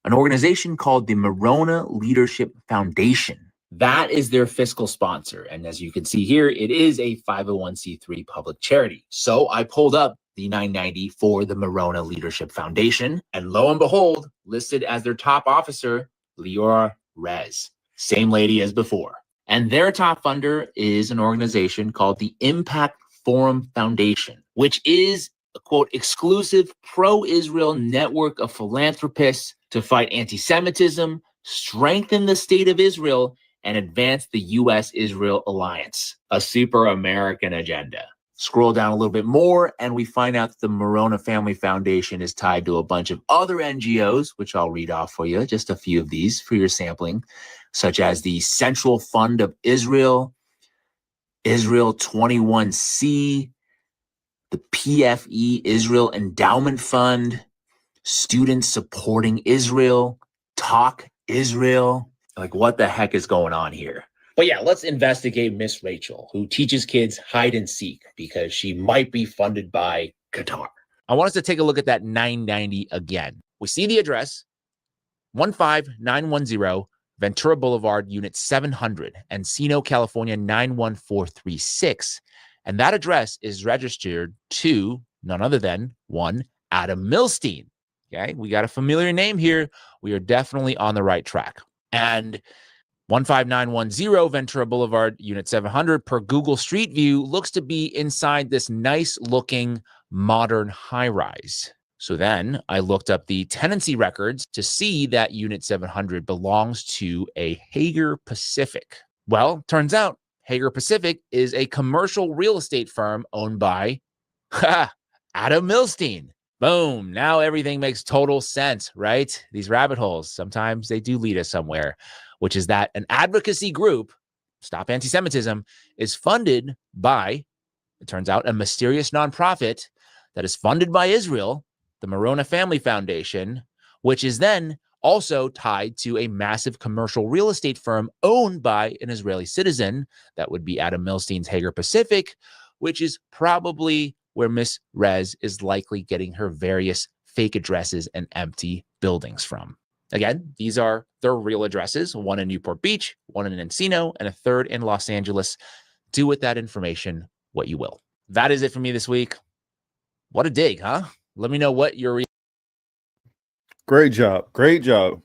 an organization called the Morona Leadership Foundation. That is their fiscal sponsor. And as you can see here, it is a 501c3 public charity. So I pulled up the 990 for the Morona Leadership Foundation. And lo and behold, listed as their top officer, Leora Rez. Same lady as before. And their top funder is an organization called the Impact Forum Foundation, which is a, quote, exclusive pro-Israel network of philanthropists to fight anti-Semitism, strengthen the state of Israel, and advance the U.S.-Israel alliance, a super American agenda. Scroll down a little bit more, and we find out that the Morona Family Foundation is tied to a bunch of other NGOs, which I'll read off for you, just a few of these for your sampling, such as the Central Fund of Israel, Israel 21C, the PFE Israel Endowment Fund, Students Supporting Israel, Talk Israel. Like, what the heck is going on here? But yeah, let's investigate Miss Rachel, who teaches kids hide and seek because she might be funded by Qatar. I want us to take a look at that 990 again. We see the address, 15910 Ventura Boulevard, Unit 700, Encino, California, 91436. And that address is registered to none other than one Adam Milstein. Okay, we got a familiar name here. We are definitely on the right track. And 15910 Ventura Boulevard, Unit 700, per Google Street View, looks to be inside this nice-looking modern high-rise. So then I looked up the tenancy records to see that Unit 700 belongs to a Hager Pacific. Well, turns out Hager Pacific is a commercial real estate firm owned by Adam Milstein. Boom. Now everything makes total sense, right? These rabbit holes, sometimes they do lead us somewhere, which is that an advocacy group, Stop Anti-Semitism, is funded by, it turns out, a mysterious nonprofit that is funded by Israel, the Morona Family Foundation, which is then also tied to a massive commercial real estate firm owned by an Israeli citizen. That would be Adam Milstein's Hager Pacific, which is probably where Miss Rez is likely getting her various fake addresses and empty buildings from. Again, these are their real addresses, one in Newport Beach, one in Encino, and a third in Los Angeles. Do with that information what you will. That is it for me this week. What a dig, huh? Let me know what your Great job. Great job.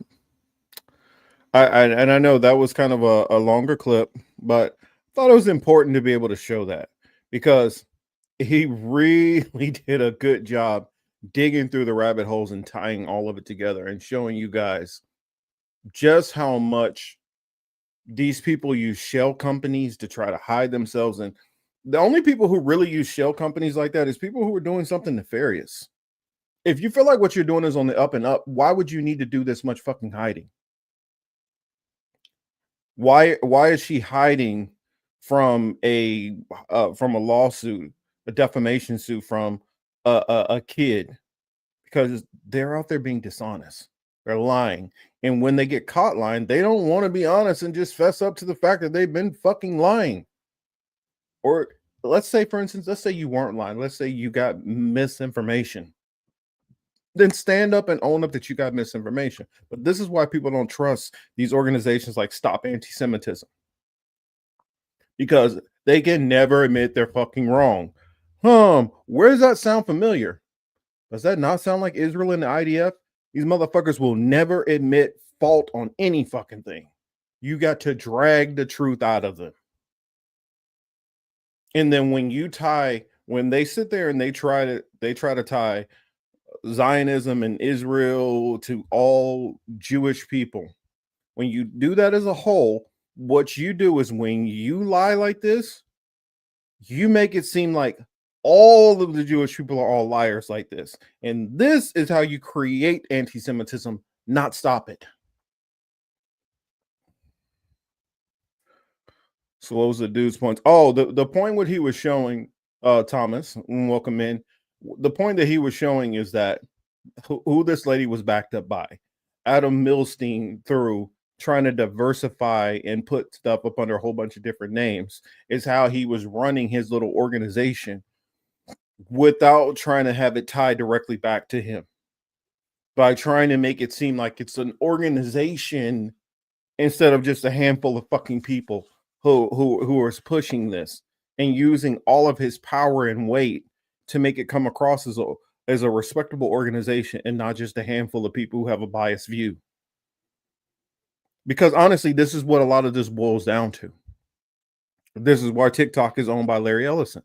I know that was kind of a longer clip, but I thought it was important to be able to show that because he really did a good job digging through the rabbit holes and tying all of it together and showing you guys just how much these people use shell companies to try to hide themselves. And the only people who really use shell companies like that is people who are doing something nefarious. If you feel like what you're doing is on the up and up, why would you need to do this much fucking hiding? Why is she hiding from a lawsuit, a defamation suit from a kid? Because they're out there being dishonest. They're lying. And when they get caught lying, they don't want to be honest and just fess up to the fact that they've been fucking lying. Or let's say, for instance, let's say you weren't lying. Let's say you got misinformation. Then stand up and own up that you got misinformation. But this is why people don't trust these organizations like Stop Anti-Semitism. Because they can never admit they're fucking wrong. Where does that sound familiar? Does that not sound like Israel and the IDF? These motherfuckers will never admit fault on any fucking thing. You got to drag the truth out of them. And then when they sit there and they try to tie Zionism and Israel to all Jewish people, when you do that as a whole, what you do is when you lie like this, you make it seem like all of the Jewish people are all liars like this. And this is how you create anti-Semitism, not stop it. So what was the dude's point? Oh, the point what he was showing, Thomas, welcome in. The point that he was showing is that who this lady was backed up by. Adam Milstein, through trying to diversify and put stuff up under a whole bunch of different names, is how he was running his little organization without trying to have it tied directly back to him, by trying to make it seem like it's an organization instead of just a handful of fucking people who are pushing this, and using all of his power and weight to make it come across as a respectable organization and not just a handful of people who have a biased view. Because honestly, this is what a lot of this boils down to. This is why TikTok is owned by Larry Ellison.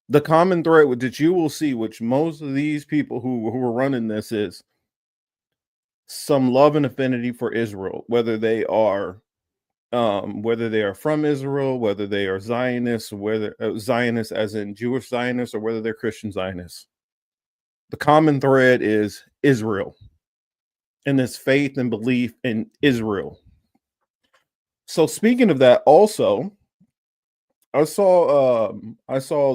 The common thread that you will see, which most of these people who are running this, is some love and affinity for Israel, whether they are from Israel, whether they are Zionists, whether Zionists as in Jewish Zionists, or whether they're Christian Zionists. The common thread is Israel and this faith and belief in Israel. So speaking of that, also, I saw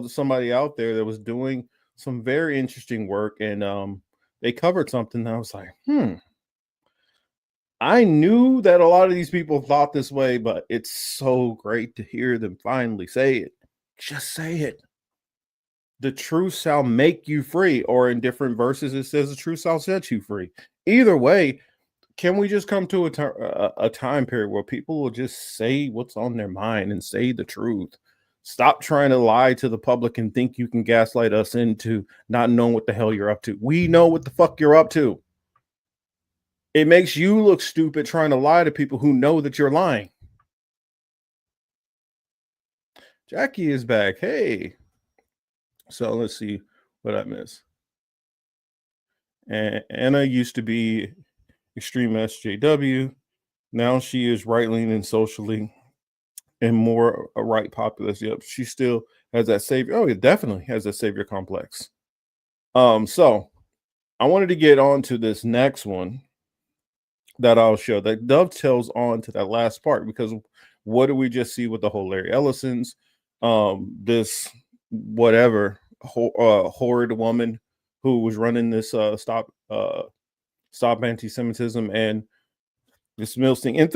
somebody out there that was doing some very interesting work, and they covered something that I was like, I knew that a lot of these people thought this way, but it's so great to hear them finally say it. Just say it. The truth shall make you free, or in different verses, it says the truth shall set you free. Either way, can we just come to a time period where people will just say what's on their mind and say the truth? Stop trying to lie to the public and think you can gaslight us into not knowing what the hell you're up to. We know what the fuck you're up to. It makes you look stupid trying to lie to people who know that you're lying. Jackie is back. Hey. So let's see what I miss. And Anna used to be extreme SJW. Now she is right-leaning socially. and more a right populist. Yep, she still has that savior. Oh, it definitely has that savior complex. So I wanted to get on to this next one that I'll show that dovetails on to that last part, because what do we just see with the whole Larry Ellison's, this whatever horrid woman who was running this stop anti-Semitism and this Mills thing. In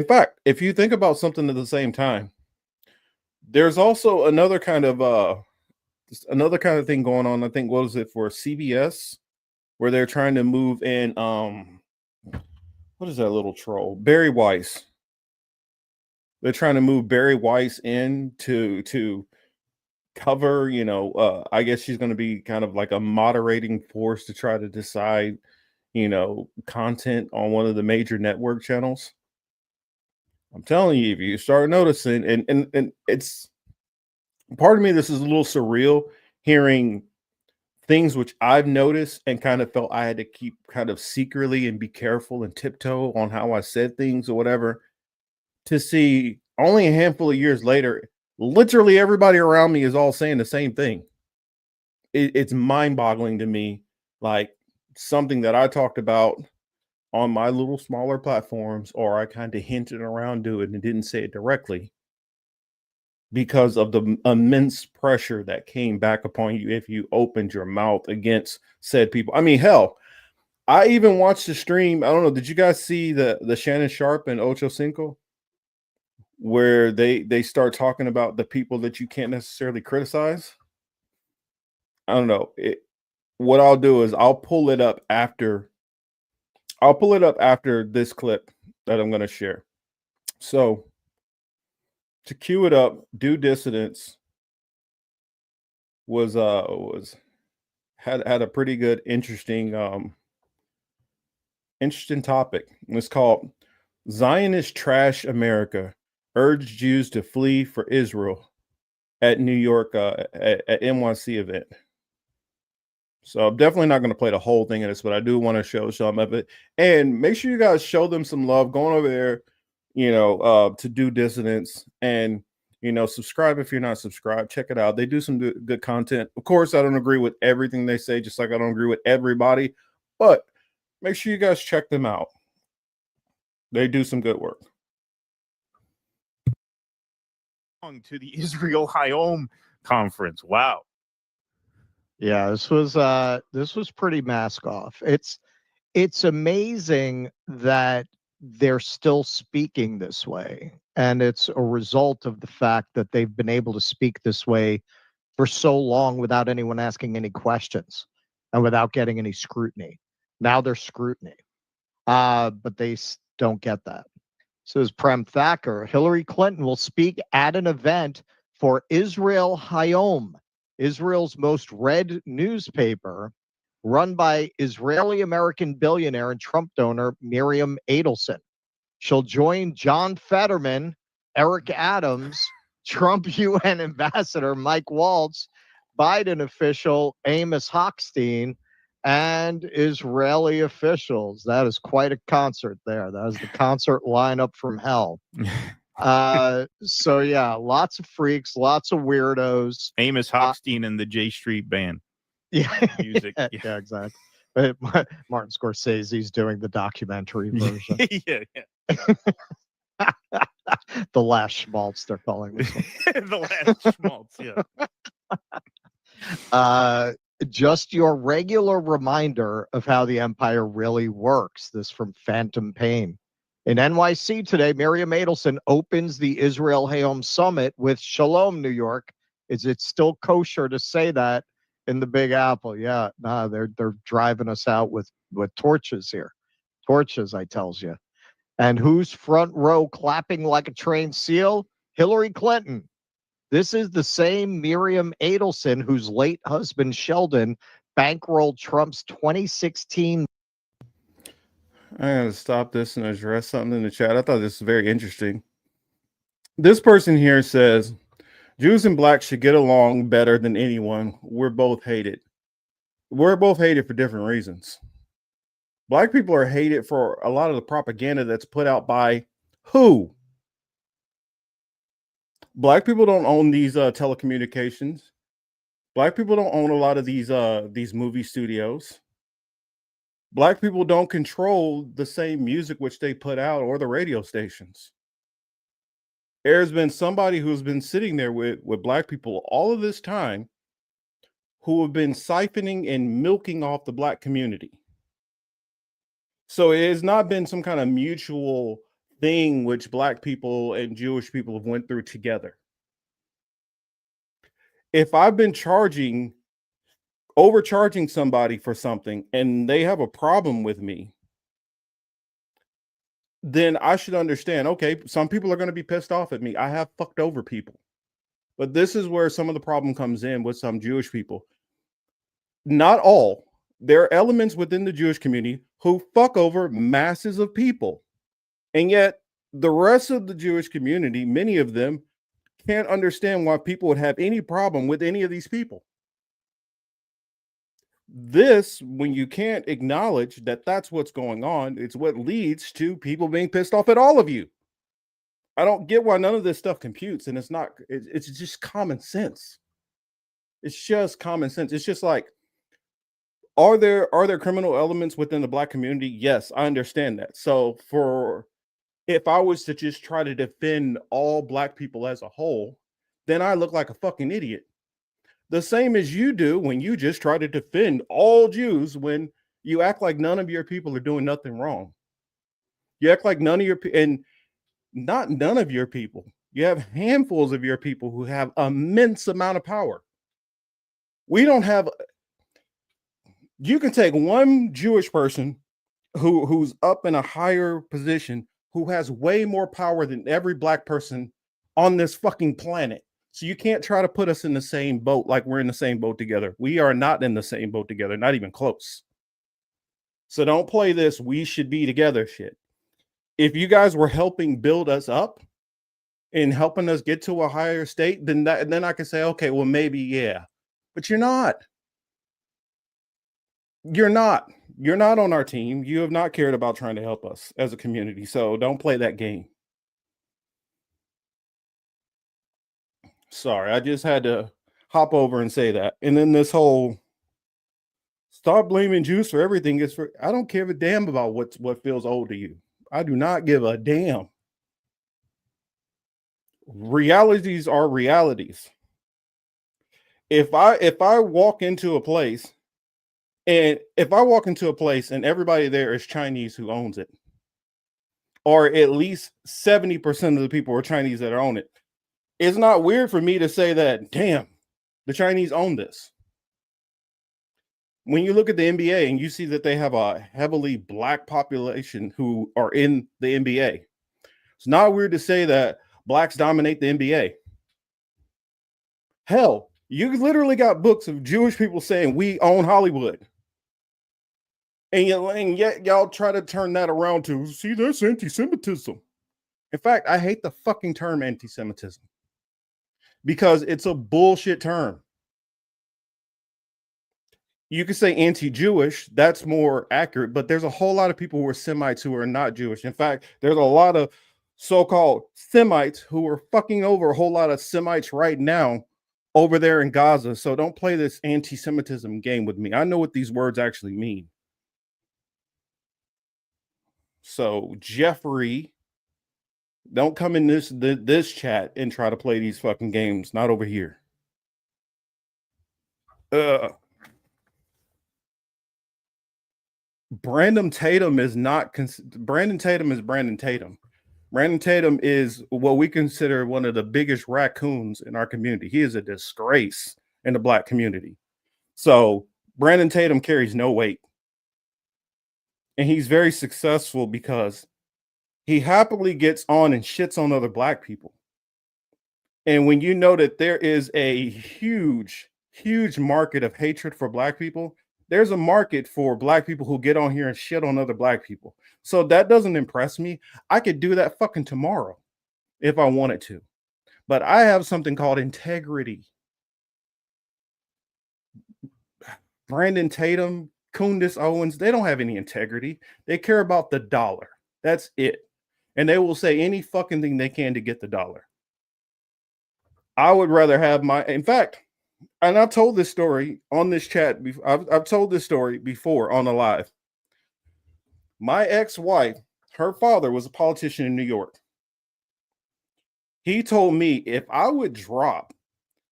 fact, if you think about something at the same time, there's also another kind of thing going on. I think, what was it, for CBS, where they're trying to move in what is that little troll? Barry Weiss. They're trying to move Barry Weiss in to cover, I guess she's going to be kind of like a moderating force to try to decide, content on one of the major network channels. I'm telling you, if you start noticing, and it's part of me, this is a little surreal hearing things which I've noticed and kind of felt I had to keep kind of secretly and be careful and tiptoe on how I said things or whatever, to see only a handful of years later, literally everybody around me is all saying the same thing. It's mind-boggling to me, like something that I talked about on my little smaller platforms, or I kind of hinted around doing and didn't say it directly, because of the immense pressure that came back upon you if you opened your mouth against said people. I mean, hell, I even watched the stream. I don't know. Did you guys see the Shannon Sharp and Ocho Cinco, where they start talking about the people that you can't necessarily criticize? I don't know. What I'll do is I'll pull it up after this clip that I'm going to share. So to cue it up, Due Dissidence had a pretty good, interesting topic. It's called "Zionists Trash America, Urge Jews to Flee for Israel" at New York at NYC event. So I'm definitely not going to play the whole thing of this, but I do want to show some of it, and make sure you guys show them some love going over there, to Due Dissidence, and subscribe if you're not subscribed. Check it out. They do some good content. Of course, I don't agree with everything they say, just like I don't agree with everybody, but make sure you guys check them out. They do some good work. To the Israel Hayom conference. Wow. Yeah, this was pretty mask off. It's amazing that they're still speaking this way, and it's a result of the fact that they've been able to speak this way for so long without anyone asking any questions and without getting any scrutiny. Now there's scrutiny, but they don't get that. Says Prem Thacker, Hillary Clinton will speak at an event for Israel Hayom, Israel's most read newspaper, run by Israeli-American billionaire and Trump donor Miriam Adelson. She'll join John Fetterman, Eric Adams, Trump UN ambassador Mike Waltz, Biden official Amos Hochstein, and Israeli officials. That is quite a concert there. That is the concert lineup from hell. So yeah, lots of freaks, lots of weirdos. Amos Hochstein and the J Street Band. Yeah, music. Yeah, exactly. But Martin Scorsese's doing the documentary version. Yeah. The Last Schmaltz, they're calling this one. The Last Schmaltz, yeah. Just your regular reminder of how the empire really works. This from Phantom Pain. In NYC today, Miriam Adelson opens the Israel Hayom Summit with Shalom, New York. Is it still kosher to say that in the Big Apple? Yeah, nah, they're driving us out with torches here. Torches, I tells you. And who's front row clapping like a trained seal? Hillary Clinton. This is the same Miriam Adelson whose late husband Sheldon bankrolled Trump's 2016. I gotta stop this and address something in the chat. I thought this was very interesting. This person here says, Jews and blacks should get along better than anyone. We're both hated. We're both hated for different reasons. Black people are hated for a lot of the propaganda that's put out by who? Black people don't own these telecommunications. Black people don't own a lot of these movie studios. Black people don't control the same music which they put out or the radio stations. There's been somebody who's been sitting there with black people all of this time who have been siphoning and milking off the black community. So it has not been some kind of mutual thing which black people and Jewish people have went through together. If I've been overcharging somebody for something and they have a problem with me, then I should understand, okay, some people are going to be pissed off at me. I have fucked over people. But this is where some of the problem comes in with some Jewish people. Not all. There are elements within the Jewish community who fuck over masses of people. And yet the rest of the Jewish community, many of them, can't understand why people would have any problem with any of these people. This, when you can't acknowledge that that's what's going on, it's what leads to people being pissed off at all of you. I don't get why none of this stuff computes, and it's just common sense. It's just common sense. It's just like, are there criminal elements within the black community? Yes, I understand that. So if I was to just try to defend all black people as a whole, then I look like a fucking idiot. The same as you do when you just try to defend all Jews when you act like none of your people are doing nothing wrong. You act like none of your and not none of your people. You have handfuls of your people who have immense amount of power. We don't have. You can take one Jewish person who's up in a higher position who has way more power than every black person on this fucking planet. So you can't try to put us in the same boat like we're in the same boat together. We are not in the same boat together, not even close. So don't play this "we should be together" shit. If you guys were helping build us up and helping us get to a higher state, then I can say, okay, well, maybe, yeah. But you're not. You're not. You're not on our team. You have not cared about trying to help us as a community. So don't play that game. Sorry, I just had to hop over and say that. And then this whole stop blaming Jews for everything is for, I don't give a damn about what feels old to you. I do not give a damn. Realities are realities. If I walk into a place and everybody there is Chinese who owns it, or at least 70% of the people are Chinese that own it, it's not weird for me to say that, damn, the Chinese own this. When you look at the NBA and you see that they have a heavily black population who are in the NBA, it's not weird to say that blacks dominate the NBA. Hell, you literally got books of Jewish people saying we own Hollywood. And yet y'all try to turn that around to, see, that's anti-Semitism. In fact, I hate the fucking term anti-Semitism because it's a bullshit term. You could say anti-Jewish, that's more accurate, but there's a whole lot of people who are Semites who are not Jewish. In fact, there's a lot of so-called Semites who are fucking over a whole lot of Semites right now over there in Gaza. So don't play this anti-Semitism game with me. I know what these words actually mean. So Jeffrey, don't come in this chat and try to play these fucking games. Not over here. Brandon Tatum is not. Brandon Tatum is Brandon Tatum. Brandon Tatum is what we consider one of the biggest raccoons in our community. He is a disgrace in the black community. So Brandon Tatum carries no weight. And he's very successful because he happily gets on and shits on other black people. And when you know that there is a huge, huge market of hatred for black people, there's a market for black people who get on here and shit on other black people. So that doesn't impress me. I could do that fucking tomorrow if I wanted to. But I have something called integrity. Brandon Tatum, Kundis Owens, they don't have any integrity. They care about the dollar. That's it. And they will say any fucking thing they can to get the dollar. I would rather have in fact, and I've told this story on this chat. I've told this story before on a live. My ex-wife, her father was a politician in New York. He told me if I would drop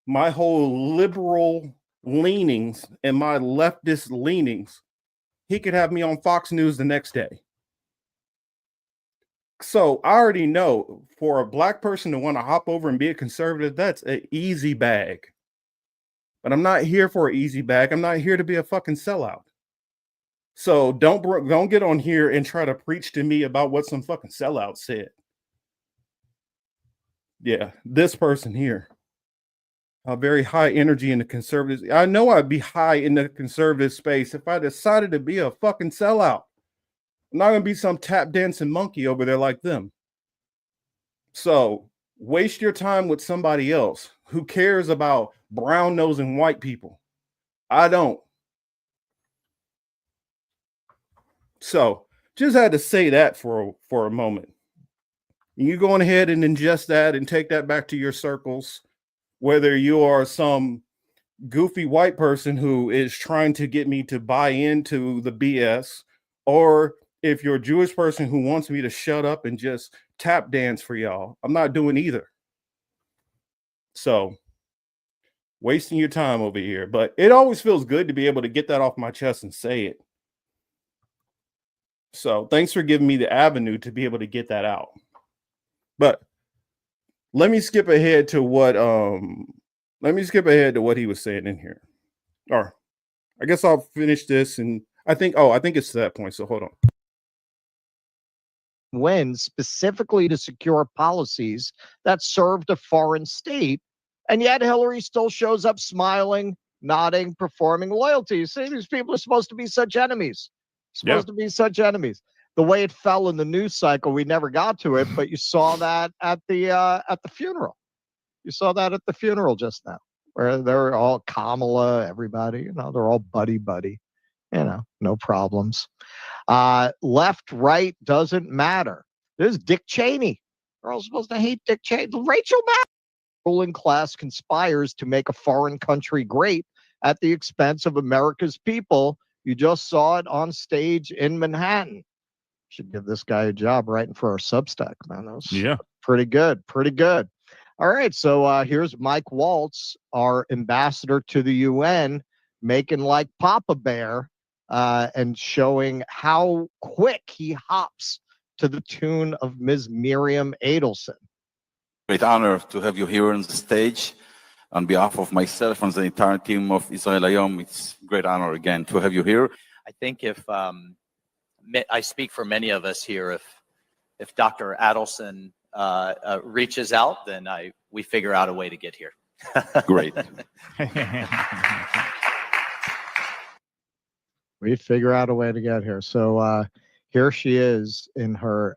my whole liberal leanings and my leftist leanings, he could have me on Fox News the next day. So I already know for a black person to want to hop over and be a conservative, that's an easy bag. But I'm not here for an easy bag. I'm not here to be a fucking sellout. So don't get on here and try to preach to me about what some fucking sellout said. Yeah, this person here. A very high energy in the conservatives. I know I'd be high in the conservative space if I decided to be a fucking sellout. I'm not going to be some tap dancing monkey over there like them. So waste your time with somebody else who cares about brown nosing white people. I don't. So just had to say that for a moment. You going ahead and ingest that and take that back to your circles, whether you are some goofy white person who is trying to get me to buy into the BS, or if you're a Jewish person who wants me to shut up and just tap dance for y'all. I'm not doing either. So wasting your time over here, but it always feels good to be able to get that off my chest and say it. So thanks for giving me the avenue to be able to get that out. But let me skip ahead to what he was saying in here. Or I guess I'll finish this, and I think it's to that point. So hold on. When specifically to secure policies that served a foreign state, and yet Hillary still shows up smiling, nodding, performing loyalty. See, these people are supposed to be such enemies. To be such enemies. The way it fell in the news cycle, we never got to it, but you saw that at the funeral. You saw that at the funeral just now, where they're all Kamala, everybody, they're all buddy, no problems. Left, right, doesn't matter. There's Dick Cheney. We're all supposed to hate Dick Cheney. Rachel Maddow. Ruling class conspires to make a foreign country great at the expense of America's people. You just saw it on stage in Manhattan. Should give this guy a job writing for our Substack, man. That was pretty good. All right, so here's Mike Waltz, our ambassador to the UN, making like Papa Bear and showing how quick he hops to the tune of Ms. Miriam Adelson. Great honor to have you here on the stage. On behalf of myself and the entire team of Israel Hayom, it's a great honor again to have you here. I think if I speak for many of us here, if Dr. Adelson reaches out, then we figure out a way to get here. Great. We figure out a way to get here. So here she is in her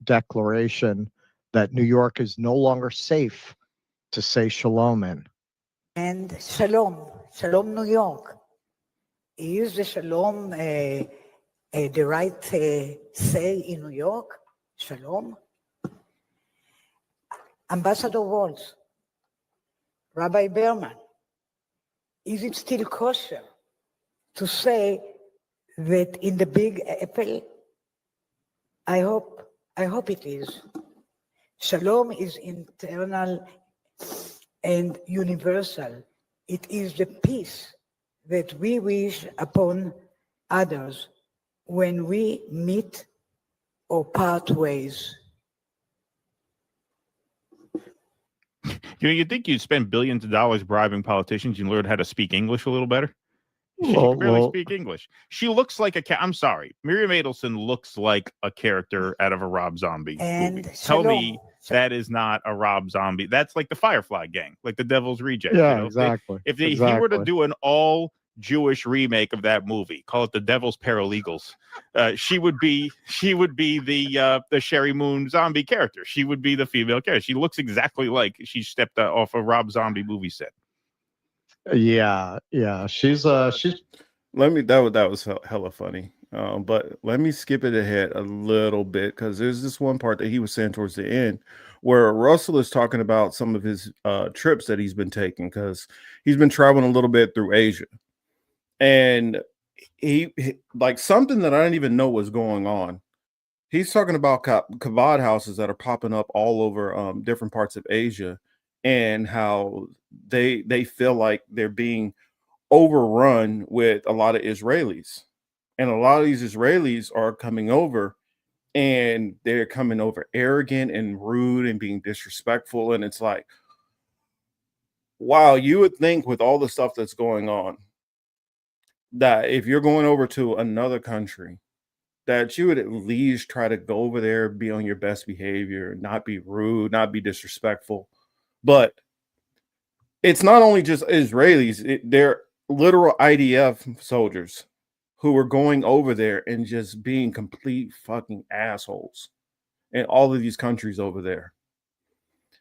declaration that New York is no longer safe to say shalom in. And shalom, shalom New York. Is the shalom the right say in New York? Shalom? Ambassador Waltz, Rabbi Berman, is it still kosher to say that in the Big Apple? I hope it is. Shalom is internal and universal. It is the peace that we wish upon others when we meet or part ways. You'd think you'd spend billions of dollars bribing politicians and learn how to speak English a little better. She can barely speak English. She looks like I'm sorry. Miriam Adelson looks like a character out of a Rob Zombie movie. Tell me that is not a Rob Zombie. That's like the Firefly gang, like the Devil's Rejects. Yeah, exactly. If he were to do an all Jewish remake of that movie, call it the Devil's Paralegals, she would be the Sherry Moon zombie character. She would be the female character. She looks exactly like she stepped off a Rob Zombie movie set. Yeah. She's that was hella funny. But let me skip it ahead a little bit because there's this one part that he was saying towards the end where Russell is talking about some of his trips that he's been taking, because he's been traveling a little bit through Asia. And he like something that I didn't even know was going on. He's talking about kebab houses that are popping up all over different parts of Asia, and how they feel like they're being overrun with a lot of Israelis. And a lot of these Israelis are coming over, and they're coming over arrogant and rude and being disrespectful. And it's like, wow, you would think with all the stuff that's going on, that if you're going over to another country, that you would at least try to go over there, be on your best behavior, not be rude, not be disrespectful. But it's not only just Israelis, they're literal IDF soldiers who are going over there and just being complete fucking assholes in all of these countries over there.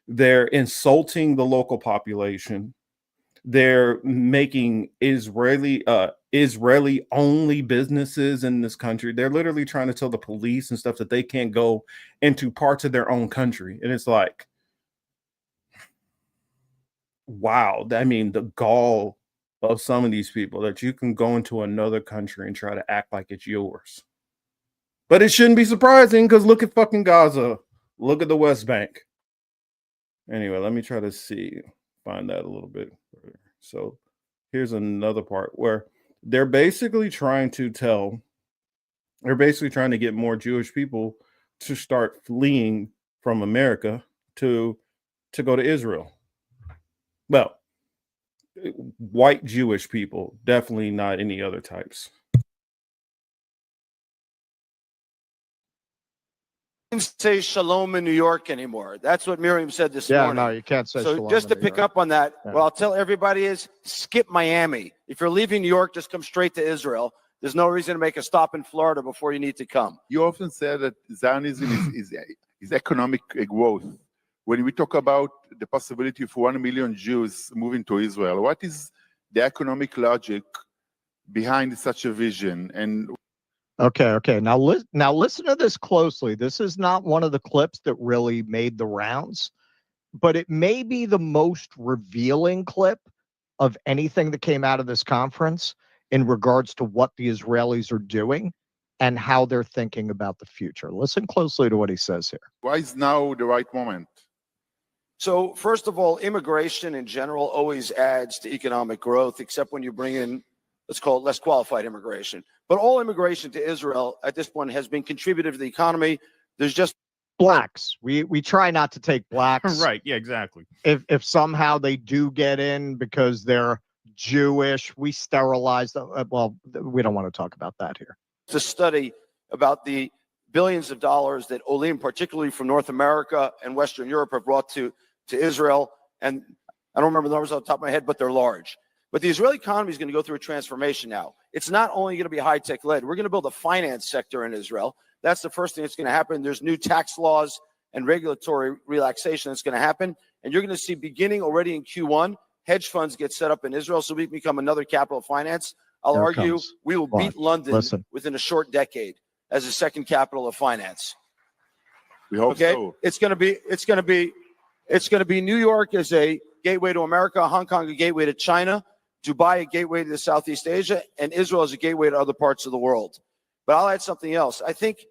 They're insulting the local population. They're making Israeli only businesses in this country. They're literally trying to tell the police and stuff that they can't go into parts of their own country. And it's like, wow. I mean, the gall of some of these people, that you can go into another country and try to act like it's yours. But it shouldn't be surprising, because look at fucking Gaza. Look at the West Bank. Anyway, let me try to find that a little bit further. So here's another part where they're basically trying to get more Jewish people to start fleeing from America to go to Israel. Well, white Jewish people, definitely not any other types. Say shalom in New York anymore. That's what Miriam said this morning. Yeah, no, you can't say shalom. So just to in New pick York. up on that, Yeah. what I'll tell everybody is skip Miami. If you're leaving New York, just come straight to Israel. There's no reason to make a stop in Florida before you need to come. You often say that Zionism is economic growth. When we talk about the possibility of 1 million Jews moving to Israel, what is the economic logic behind such a vision? And Okay. Now listen to this closely. This is not one of the clips that really made the rounds, but it may be the most revealing clip of anything that came out of this conference in regards to what the Israelis are doing and how they're thinking about the future. Listen closely to what he says here. why is now the right moment? So first of all, immigration in general always adds to economic growth, except when you bring in, let's call it less qualified immigration. But all immigration to Israel at this point has been contributive to the economy. There's just Blacks. We try not to take blacks. Right. Yeah, exactly. If somehow they do get in because they're Jewish, we sterilize them. Well, we don't want to talk about that here. It's a study about the billions of dollars that Olim, particularly from North America and Western Europe, have brought to Israel. And I don't remember the numbers off the top of my head, but they're large. But the Israeli economy is going to go through a transformation now. It's not only going to be high-tech led. We're going to build a finance sector in Israel. That's the first thing that's going to happen. There's new tax laws and regulatory relaxation that's going to happen. And you're going to see, beginning already in Q1, hedge funds get set up in Israel, so we can become another capital of finance. I'll Here it argue comes. we will beat London within a short decade as a second capital of finance. We hope so. It's going to be New York as a gateway to America, Hong Kong a gateway to China, Dubai a gateway to Southeast Asia, and Israel as a gateway to other parts of the world. But I'll add something else. I think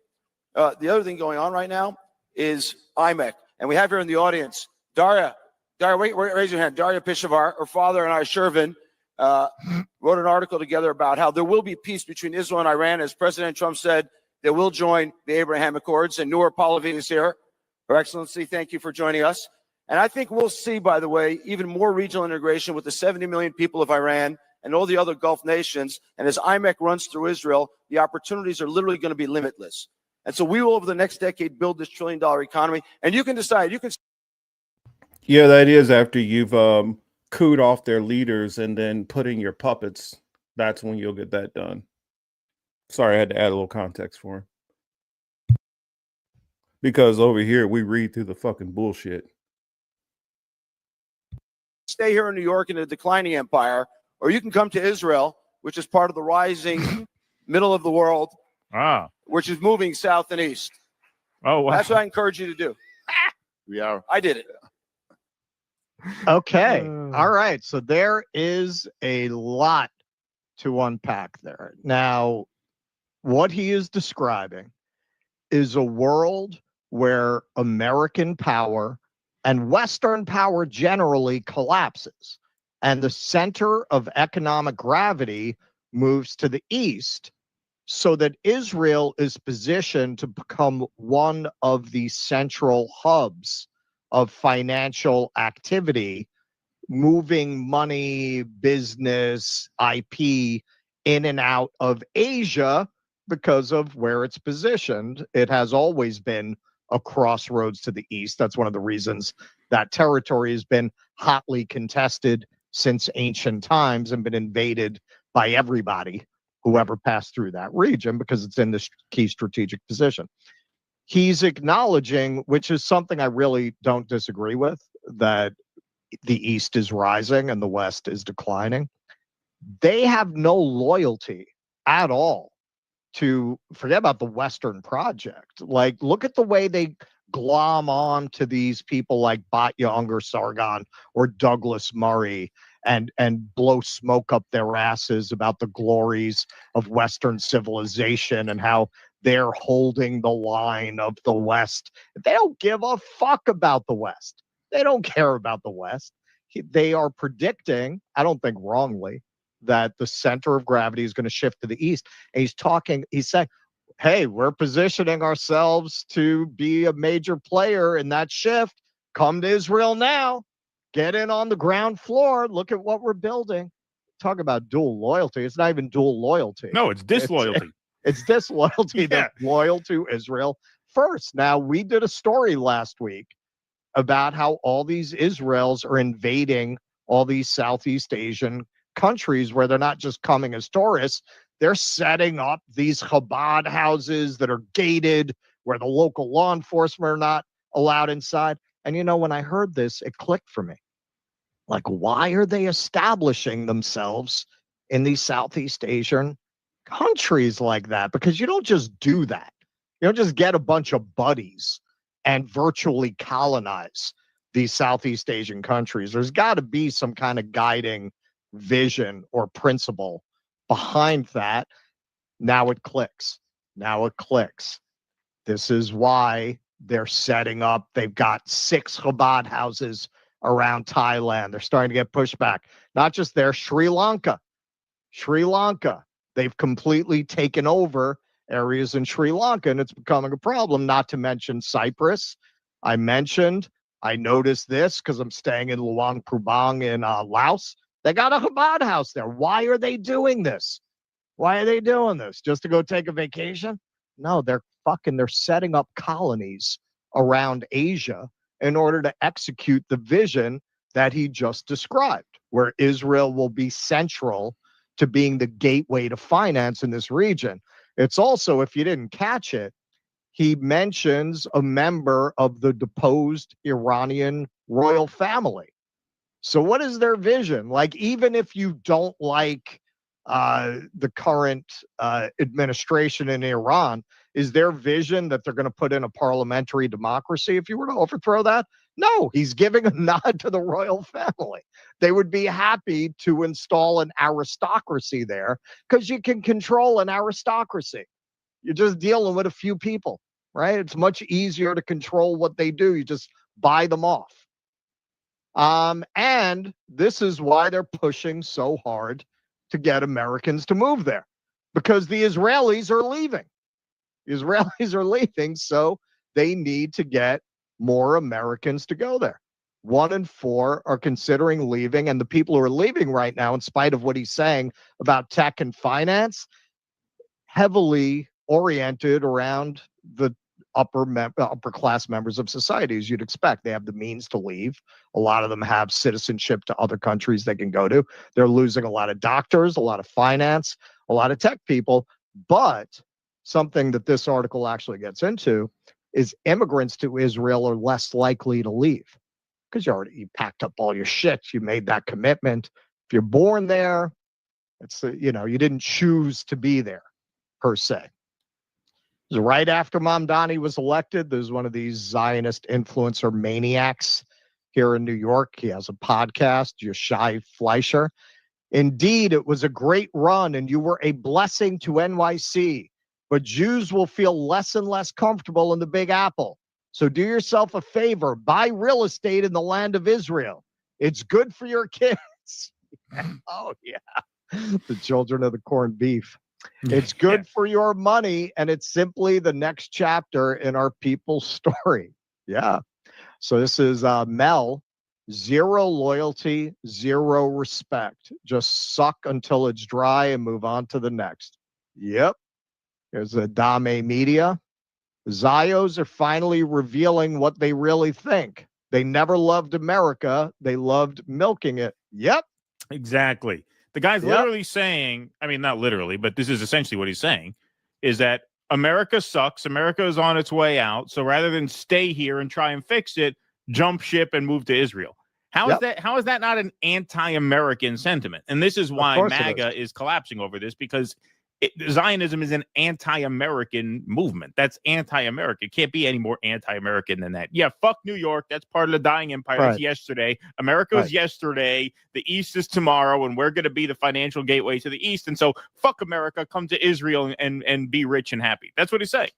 the other thing going on right now is IMEC. And we have here in the audience, Daria, wait, raise your hand. Daria Pishavar, her father and I, Shervin, wrote an article together about how there will be peace between Israel and Iran. As President Trump said, they will join the Abraham Accords. And Noor Pahlavi is here. Her Excellency, thank you for joining us. And I think we'll see, by the way, even more regional integration with the 70 million people of Iran and all the other Gulf nations. And as IMEC runs through Israel, the opportunities are literally going to be limitless. And so we will, over the next decade, build this $1 trillion economy. And you can decide. Yeah, that is after you've cooed off their leaders and then put in your puppets. That's when you'll get that done. Sorry, I had to add a little context for him. Because over here, we read through the fucking bullshit. Stay here in New York in a declining empire, or you can come to Israel, which is part of the rising middle of the world, which is moving south and east. Oh, wow. That's what I encourage you to do. We are. I did it. Okay. All right. So there is a lot to unpack there. Now, what he is describing is a world where American power and Western power generally collapses, and the center of economic gravity moves to the east, so that Israel is positioned to become one of the central hubs of financial activity, moving money, business, IP in and out of Asia because of where it's positioned. It has always been a crossroads to the east. That's one of the reasons that territory has been hotly contested since ancient times and been invaded by everybody whoever passed through that region, because it's in this key strategic position. He's acknowledging, which is something I really don't disagree with, that the East is rising and the West is declining. They have no loyalty at all to, forget about the Western project. Like, look at the way they glom on to these people like Batya Unger Sargon or Douglas Murray and blow smoke up their asses about the glories of Western civilization and how they're holding the line of the West. They don't give a fuck about the West. They don't care about the West. They are predicting, I don't think wrongly, that the center of gravity is going to shift to the east. And he's saying, hey, we're positioning ourselves to be a major player in that shift. Come to Israel now. Get in on the ground floor. Look at what we're building. Talk about dual loyalty. It's not even dual loyalty. No, it's disloyalty. It's disloyalty. Yeah. They're loyal to Israel first. Now, we did a story last week about how all these Israels are invading all these Southeast Asian countries where they're not just coming as tourists. They're setting up these Chabad houses that are gated, where the local law enforcement are not allowed inside. And, you know, when I heard this, it clicked for me. Like, why are they establishing themselves in these Southeast Asian countries like that? Because you don't just do that. You don't just get a bunch of buddies and virtually colonize these Southeast Asian countries. There's got to be some kind of guiding vision or principle behind that. Now it clicks. Now it clicks. This is why they're setting up. They've got 6 Chabad houses around Thailand. They're starting to get pushback. Not just there, Sri Lanka. Sri Lanka. They've completely taken over areas in Sri Lanka, and it's becoming a problem, not to mention Cyprus. I noticed this because I'm staying in Luang Prabang in Laos. They got a Chabad house there. Why are they doing this? Why are they doing this? Just to go take a vacation? No, they're setting up colonies around Asia in order to execute the vision that he just described, where Israel will be central to being the gateway to finance in this region. It's also, if you didn't catch it, he mentions a member of the deposed Iranian royal family. So what is their vision? Like, even if you don't like the current administration in Iran, is their vision that they're going to put in a parliamentary democracy if you were to overthrow that? No, he's giving a nod to the royal family. They would be happy to install an aristocracy there because you can control an aristocracy. You're just dealing with a few people, right? It's much easier to control what they do. You just buy them off. And this is why they're pushing so hard to get Americans to move there, because the Israelis are leaving. The Israelis are leaving, so they need to get more Americans to go there. 1 in 4 are considering leaving, and the people who are leaving right now, in spite of what he's saying about tech and finance, heavily oriented around the upper class members of society, as you'd expect. They have the means to leave. A lot of them have citizenship to other countries they can go to. They're losing a lot of doctors, a lot of finance, a lot of tech people. But something that this article actually gets into is immigrants to Israel are less likely to leave because you packed up all your shit. You made that commitment. If you're born there, it's you didn't choose to be there per se. So right after Mamdani was elected, there's one of these Zionist influencer maniacs here in New York. He has a podcast, Yeshai Fleischer. Indeed, it was a great run, and you were a blessing to NYC. But Jews will feel less and less comfortable in the Big Apple. So do yourself a favor, buy real estate in the land of Israel. It's good for your kids. Oh, yeah. The children of the corned beef. It's good for your money, and it's simply the next chapter in our people's story. Yeah. So this is Mel. Zero loyalty, zero respect. Just suck until it's dry and move on to the next. Yep. There's a Dame Media. Zios are finally revealing what they really think. They never loved America. They loved milking it. Yep. Exactly. The guy's Yep. literally saying, I mean, not literally, but this is essentially what he's saying, is that America sucks. America is on its way out. So rather than stay here and try and fix it, jump ship and move to Israel. How is that? How is that not an anti-American sentiment? And this is why MAGA is collapsing over this, because Zionism is an anti-American movement. That's anti-American. It can't be any more anti-American than that. Yeah, fuck New York. That's part of the dying empire. That's yesterday. America was yesterday. The East is tomorrow, and we're going to be the financial gateway to the East. And so, fuck America. Come to Israel and be rich and happy. That's what he's saying.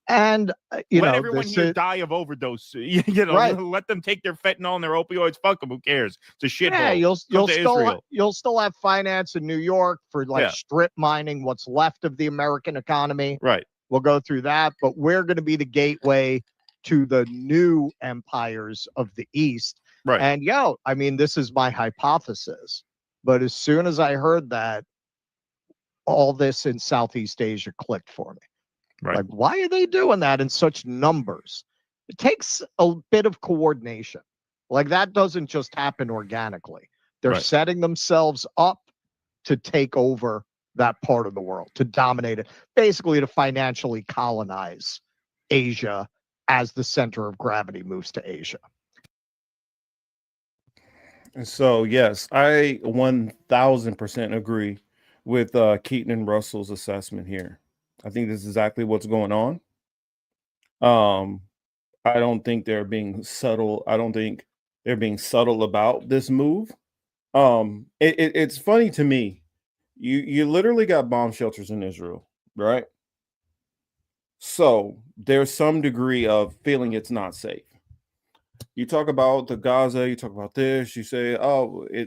And let everyone here die of overdose. Let them take their fentanyl and their opioids. Fuck them. Who cares? It's a shithole. Yeah, you'll still have finance in New York for strip mining what's left of the American economy. Right. We'll go through that, but we're going to be the gateway to the new empires of the East. Right. And I mean, this is my hypothesis. But as soon as I heard that, all this in Southeast Asia clicked for me. Right. Like, why are they doing that in such numbers? It takes a bit of coordination. Like, that doesn't just happen organically. They're setting themselves up to take over that part of the world, to dominate it, basically to financially colonize Asia as the center of gravity moves to Asia. And so, yes, I 1000% agree with Keaton and Russell's assessment here. I think this is exactly what's going on. I don't think they're being subtle. I don't think they're being subtle about this move. It's funny to me. You literally got bomb shelters in Israel, right? So there's some degree of feeling it's not safe. You talk about the Gaza, you talk about this, you say,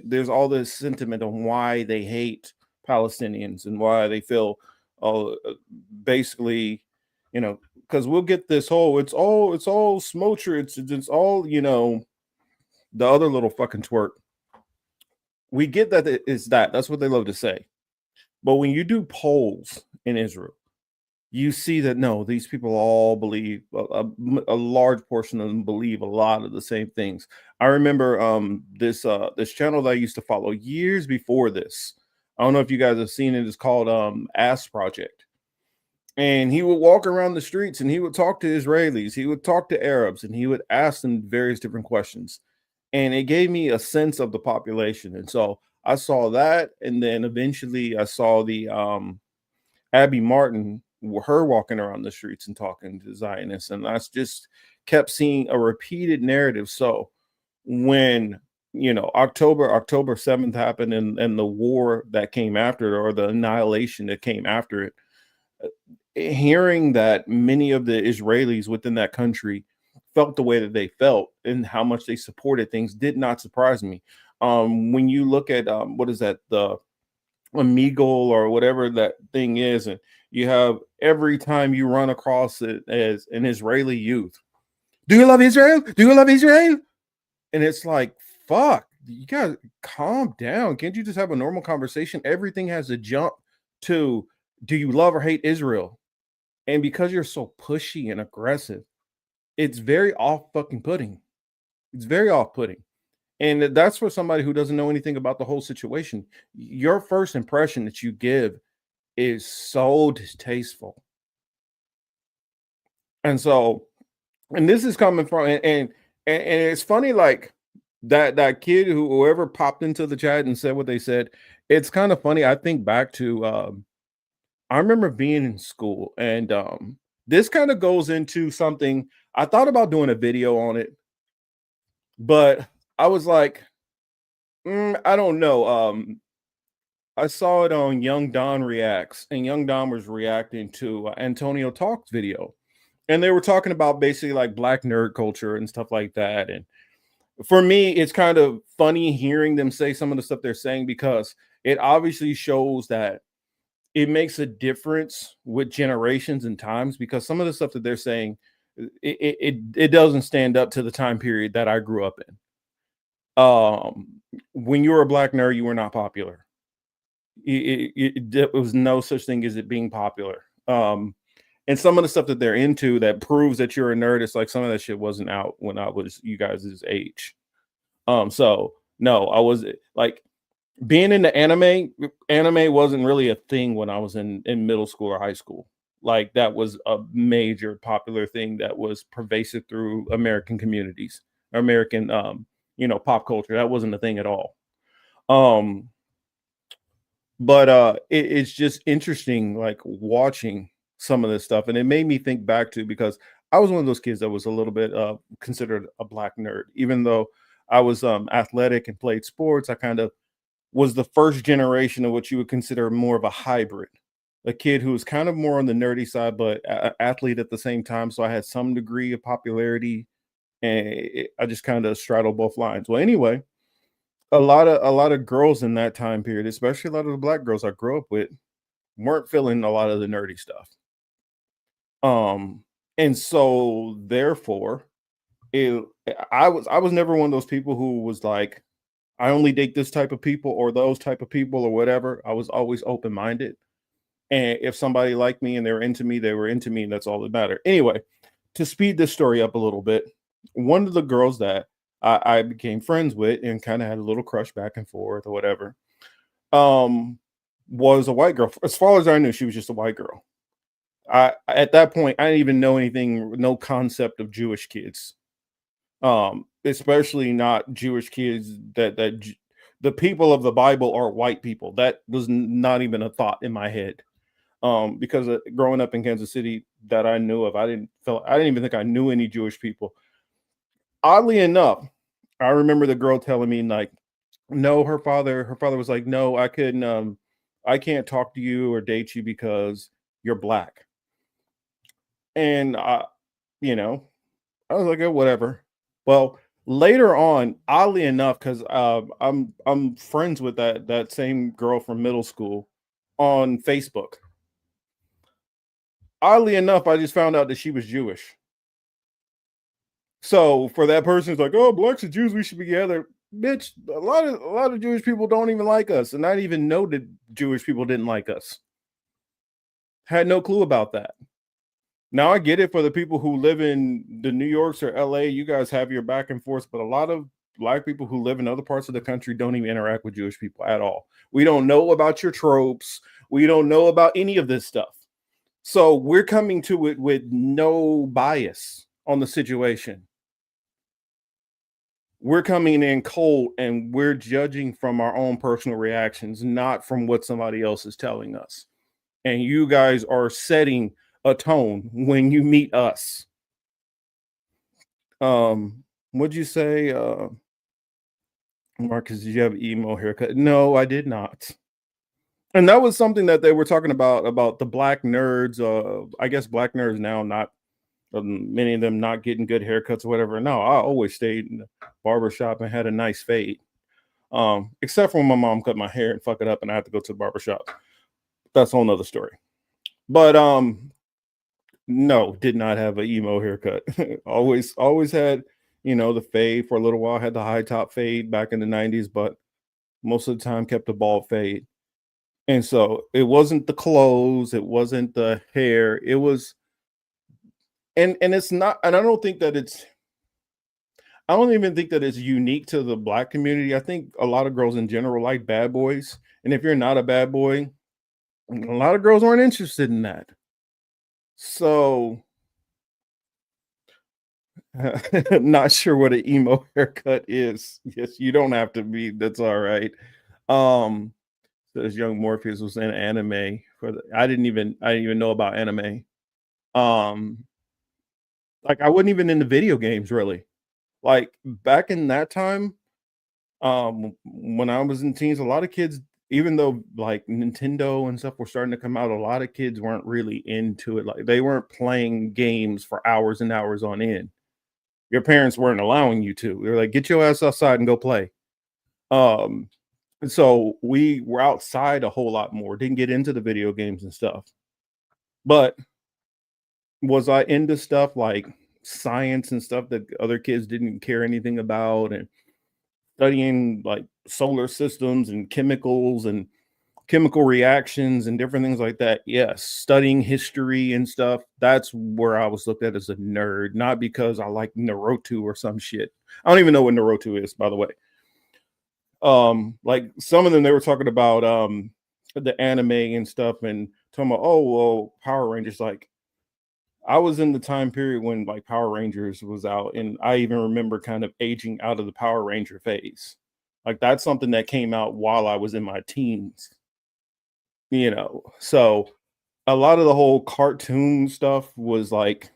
there's all this sentiment on why they hate Palestinians and why they feel basically, because we'll get this whole it's all smocher, it's all the other little fucking twerk. We get that it's that's what they love to say. But when you do polls in Israel, you see that no, these people all believe, a large portion of them believe a lot of the same things. I remember this channel that I used to follow years before this. I don't know if you guys have seen it. It's called Ass Project. And he would walk around the streets and he would talk to Israelis. He would talk to Arabs and he would ask them various different questions. And it gave me a sense of the population. And so I saw that. And then eventually I saw the Abby Martin, her walking around the streets and talking to Zionists. And I just kept seeing a repeated narrative. So when October 7th happened and the war that came after it, or the annihilation that came after it, hearing that many of the Israelis within that country felt the way that they felt and how much they supported things did not surprise me. When you look at what is that, the MIGA or whatever that thing is, and you have every time you run across it as an Israeli youth, do you love Israel? Do you love Israel? And it's like, fuck, you gotta calm down. Can't you just have a normal conversation? Everything has to jump to, do you love or hate Israel? And because you're so pushy and aggressive, it's very off-fucking-putting. It's very off-putting. And that's for somebody who doesn't know anything about the whole situation. Your first impression that you give is so distasteful. And so, and this is coming from, and it's funny, like that kid whoever popped into the chat and said what they said, it's kind of funny. I think back to I remember being in school, and this kind of goes into something I thought about doing a video on it, but I was like, I don't know. I saw it on Young Don Reacts, and Young Don was reacting to Antonio Talk's video. And they were talking about basically like black nerd culture and stuff like that. And for me, it's kind of funny hearing them say some of the stuff they're saying, because it obviously shows that it makes a difference with generations and times, because some of the stuff that they're saying, it doesn't stand up to the time period that I grew up in. When you were a black nerd, you were not popular. There was no such thing as it being popular. And some of the stuff that they're into that proves that you're a nerd, it's like some of that shit wasn't out when I was you guys' age. So no, I was like being into anime. Anime wasn't really a thing when I was in middle school or high school. Like that was a major popular thing that was pervasive through American communities, American pop culture. That wasn't a thing at all. But it's just interesting, like watching some of this stuff, and it made me think back to, because I was one of those kids that was a little bit considered a black nerd, even though I was athletic and played sports. I kind of was the first generation of what you would consider more of a hybrid, a kid who was kind of more on the nerdy side, but athlete at the same time. So I had some degree of popularity, and I just kind of straddled both lines. Well, anyway, a lot of girls in that time period, especially a lot of the black girls I grew up with, weren't feeling a lot of the nerdy stuff. And so therefore, I was never one of those people who was like, I only date this type of people or those type of people or whatever. I was always open-minded. And if somebody liked me and they were into me, and that's all that mattered. Anyway, to speed this story up a little bit, one of the girls that I became friends with and kind of had a little crush back and forth or whatever, was a white girl. As far as I knew, she was just a white girl. At that point, I didn't even know anything, no concept of Jewish kids, especially not Jewish kids that the people of the Bible are white people. That was not even a thought in my head. Because growing up in Kansas City that I knew of, I didn't even think I knew any Jewish people. Oddly enough, I remember the girl telling me like, no, her father was like, no, I can't talk to you or date you because you're black. And I was like, oh, whatever. Well, later on, oddly enough, because I'm friends with that same girl from middle school on Facebook. Oddly enough, I just found out that she was Jewish. So for that person who's like, oh, blacks and Jews, we should be together. Bitch, a lot of Jewish people don't even like us, and I didn't even know that Jewish people didn't like us. Had no clue about that. Now I get it for the people who live in the New Yorks or LA, you guys have your back and forth, but a lot of black people who live in other parts of the country don't even interact with Jewish people at all. We don't know about your tropes. We don't know about any of this stuff. So we're coming to it with no bias on the situation. We're coming in cold and we're judging from our own personal reactions, not from what somebody else is telling us. And you guys are setting a tone when you meet us. What'd you say, Marcus? Did you have an emo haircut? No, I did not. And that was something that they were talking about the black nerds. I guess black nerds now, not many of them not getting good haircuts or whatever. No, I always stayed in the barbershop and had a nice fade. Except for when my mom cut my hair and fuck it up and I had to go to the barbershop. That's a whole nother story. But no, did not have an emo haircut. always had, the fade for a little while. Had the high top fade back in the 90s, but most of the time kept a bald fade. And so it wasn't the clothes, it wasn't the hair, it was, and it's not, and I don't even think that it's unique to the black community. I think a lot of girls in general like bad boys. And if you're not a bad boy, a lot of girls aren't interested in that. So not sure what an emo haircut is. Yes, you don't have to be, that's all right. This young Morpheus was in anime I didn't even know about anime. Like I wasn't even into video games really. Like back in that time, when I was in teens, a lot of kids, even though like Nintendo and stuff were starting to come out, a lot of kids weren't really into it. Like they weren't playing games for hours and hours on end. Your parents weren't allowing you to. They're like, get your ass outside and go play. And so we were outside a whole lot more, didn't get into the video games and stuff. But was I into stuff like science and stuff that other kids didn't care anything about, and studying like solar systems and chemicals and chemical reactions and different things like that? Yes. Studying history and stuff, that's where I was looked at as a nerd, not because I like Naruto or some shit. I don't even know what Naruto is, by the way. Like some of them, they were talking about the anime and stuff and talking about, oh well, Power Rangers. Like I was in the time period when like Power Rangers was out, and I even remember kind of aging out of the Power Ranger phase. Like that's something that came out while I was in my teens, you know. So a lot of the whole cartoon stuff was like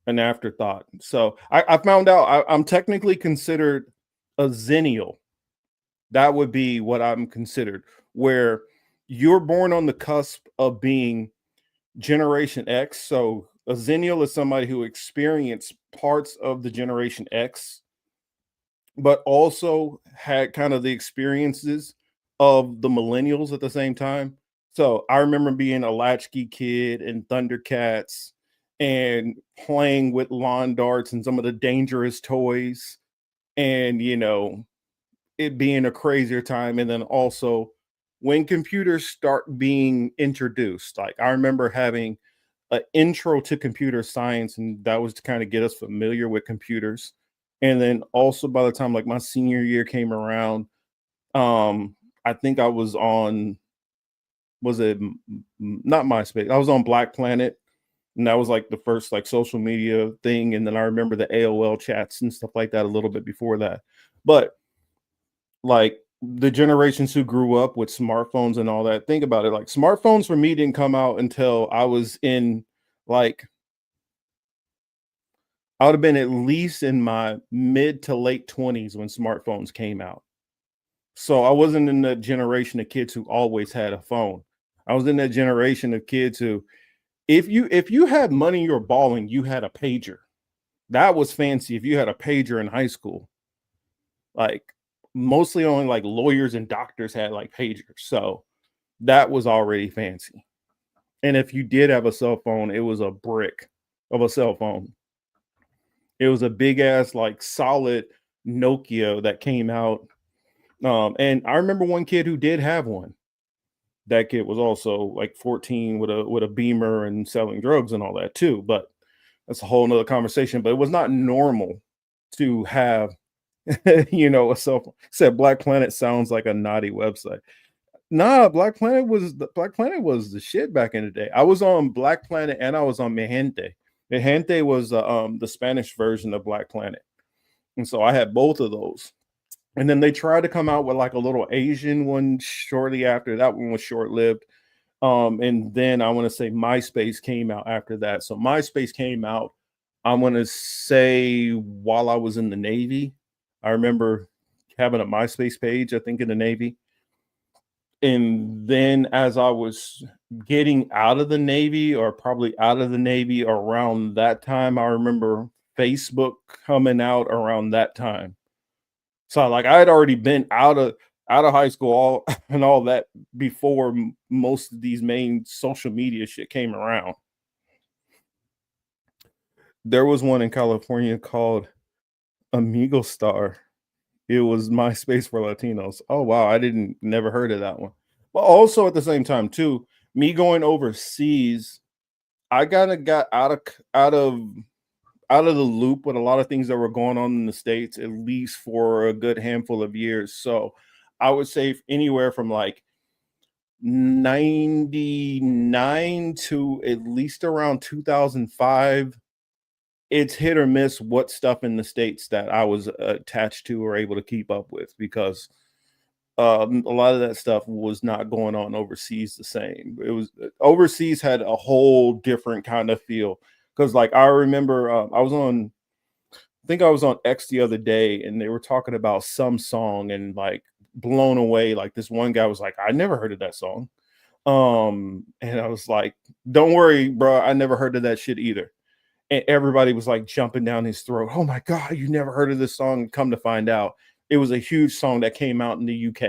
an afterthought. So I found out I'm technically considered a Xennial. That would be what I'm considered, where you're born on the cusp of being Generation X. So a Xennial is somebody who experienced parts of the Generation X, but also had kind of the experiences of the millennials at the same time. So I remember being a latchkey kid and Thundercats and playing with lawn darts and some of the dangerous toys, and you know, it being a crazier time. And then also when computers start being introduced, like I remember having an intro to computer science, and that was to kind of get us familiar with computers. And then also by the time like my senior year came around, I think I was on, was it not MySpace? I was on Black Planet, and that was like the first like social media thing. And then I remember the AOL chats and stuff like that a little bit before that. But like the generations who grew up with smartphones and all that, think about it. Like smartphones for me didn't come out until I was in like, I would have been at least in my mid to late 20s when smartphones came out. So I wasn't in that generation of kids who always had a phone. I was in that generation of kids who, if you had money, you were balling, you had a pager. That was fancy if you had a pager in high school. Like mostly only like lawyers and doctors had like pagers. So that was already fancy. And if you did have a cell phone, it was a brick of a cell phone. It was a big ass, like solid Nokia that came out. And I remember one kid who did have one. That kid was also like 14 with a Beamer and selling drugs and all that too. But that's a whole nother conversation. But it was not normal to have, you know, a cell phone. Said Black Planet sounds like a naughty website. Nah, Black Planet was the shit back in the day. I was on Black Planet and I was on Mejente. Mejente was the Spanish version of Black Planet, and so I had both of those. And then they tried to come out with like a little Asian one shortly after. That one was short lived. And then I want to say MySpace came out after that. So MySpace came out, I want to say while I was in the Navy. I remember having a MySpace page, I think, in the Navy. And then as I was getting out of the Navy, or probably out of the Navy around that time, I remember Facebook coming out around that time. So like I had already been out of high school all and all that before most of these main social media shit came around. There was one in California called Amigo Star. It was MySpace for Latinos. Oh wow, I never heard of that one. But also at the same time too, me going overseas, I kind of got out of the loop with a lot of things that were going on in the States, at least for a good handful of years. So I would say anywhere from like 99 to at least around 2005, it's hit or miss what stuff in the States that I was attached to or able to keep up with, because A lot of that stuff was not going on overseas the same. It was overseas had a whole different kind of feel. Because like I remember I think I was on X the other day and they were talking about some song and like blown away. Like this one guy was like, I never heard of that song. And I was like, don't worry, bro, I never heard of that shit either. And everybody was like jumping down his throat. Oh my God, you never heard of this song? And come to find out, it was a huge song that came out in the UK.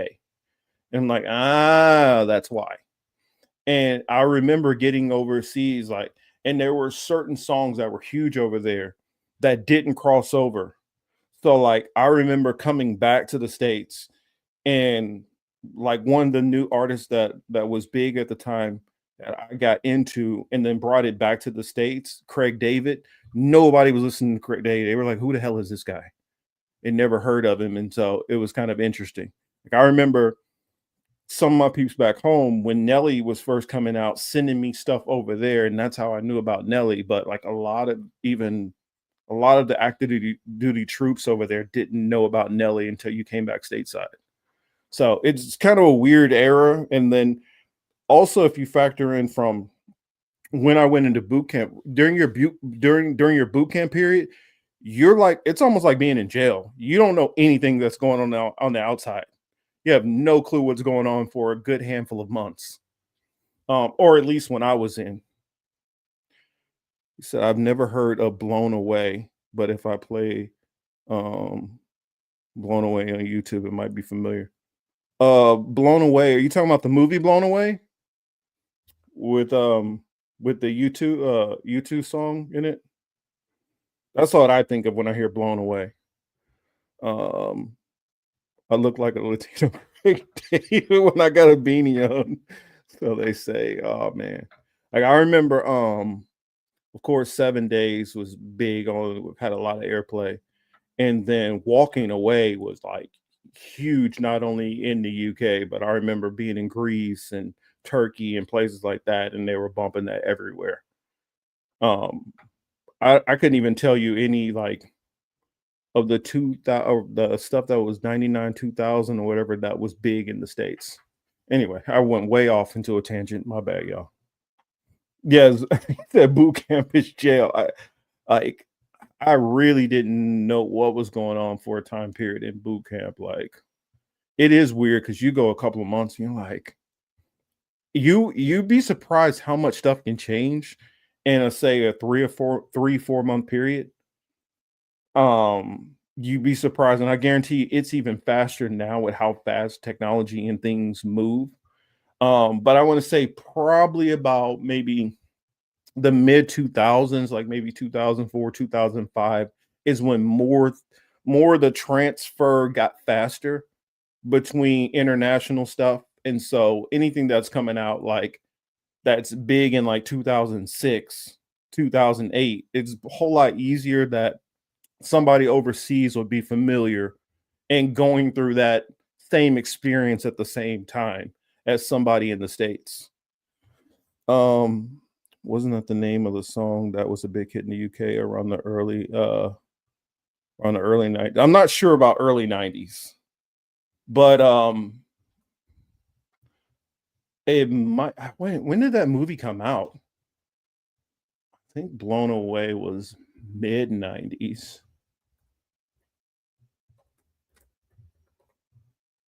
And I'm like, that's why. And I remember getting overseas, like, and there were certain songs that were huge over there that didn't cross over. So like I remember coming back to the States and like one of the new artists that was big at the time that I got into and then brought it back to the States, Craig David. Nobody was listening to Craig David. They were like, who the hell is this guy? And never heard of him. And so it was kind of interesting. Like I remember some of my peeps back home when Nelly was first coming out, sending me stuff over there. And that's how I knew about Nelly. But like a lot of the active duty troops over there didn't know about Nelly until you came back stateside. So it's kind of a weird era. And then also if you factor in from when I went into boot camp during your boot camp period, you're like, it's almost like being in jail. You don't know anything that's going on the outside. You have no clue what's going on for a good handful of months. Or at least when I was in. He said, I've never heard of Blown Away, but if I play Blown Away on YouTube, it might be familiar. Blown Away, are you talking about the movie Blown Away? With the U2 song in it? That's what I think of when I hear Blown Away. I look like a Latino even when I got a beanie on. So they say, oh man. Like I remember of course 7 Days was big on, had a lot of airplay. And then Walking Away was like huge, not only in the UK, but I remember being in Greece and Turkey and places like that, and they were bumping that everywhere. I couldn't even tell you any like of the the stuff that was 99, 2000 or whatever that was big in the States. Anyway, I went way off into a tangent. My bad, y'all. Yes, that boot camp is jail. I really didn't know what was going on for a time period in boot camp. Like, it is weird because you go a couple of months and you're like, you'd be surprised how much stuff can change in a say a 3-4 month period. You'd be surprised, and I guarantee you it's even faster now with how fast technology and things move. But I want to say probably about maybe the mid 2000s, like maybe 2004, 2005 is when more of the transfer got faster between international stuff. And so anything that's coming out like that's big in like 2006, 2008, it's a whole lot easier that somebody overseas would be familiar and going through that same experience at the same time as somebody in the States. Wasn't that the name of the song that was a big hit in the UK around the early 90s? I'm not sure about early 90s, but it might. When did that movie come out? I think Blown Away was mid 90s.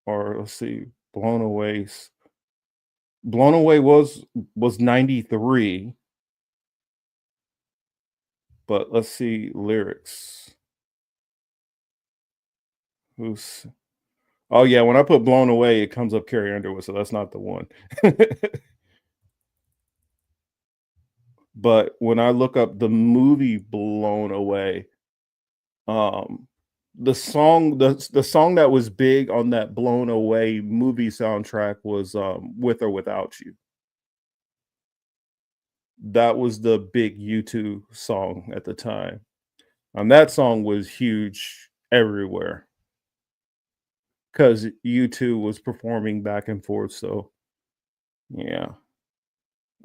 Or let's see, Blown Away was 93. But let's see lyrics. Oh yeah, when I put Blown Away, it comes up Carrie Underwood, so that's not the one. But when I look up the movie Blown Away, the song that was big on that Blown Away movie soundtrack was With or Without You. That was the big U2 song at the time. And that song was huge everywhere because U2 was performing back and forth. So, yeah.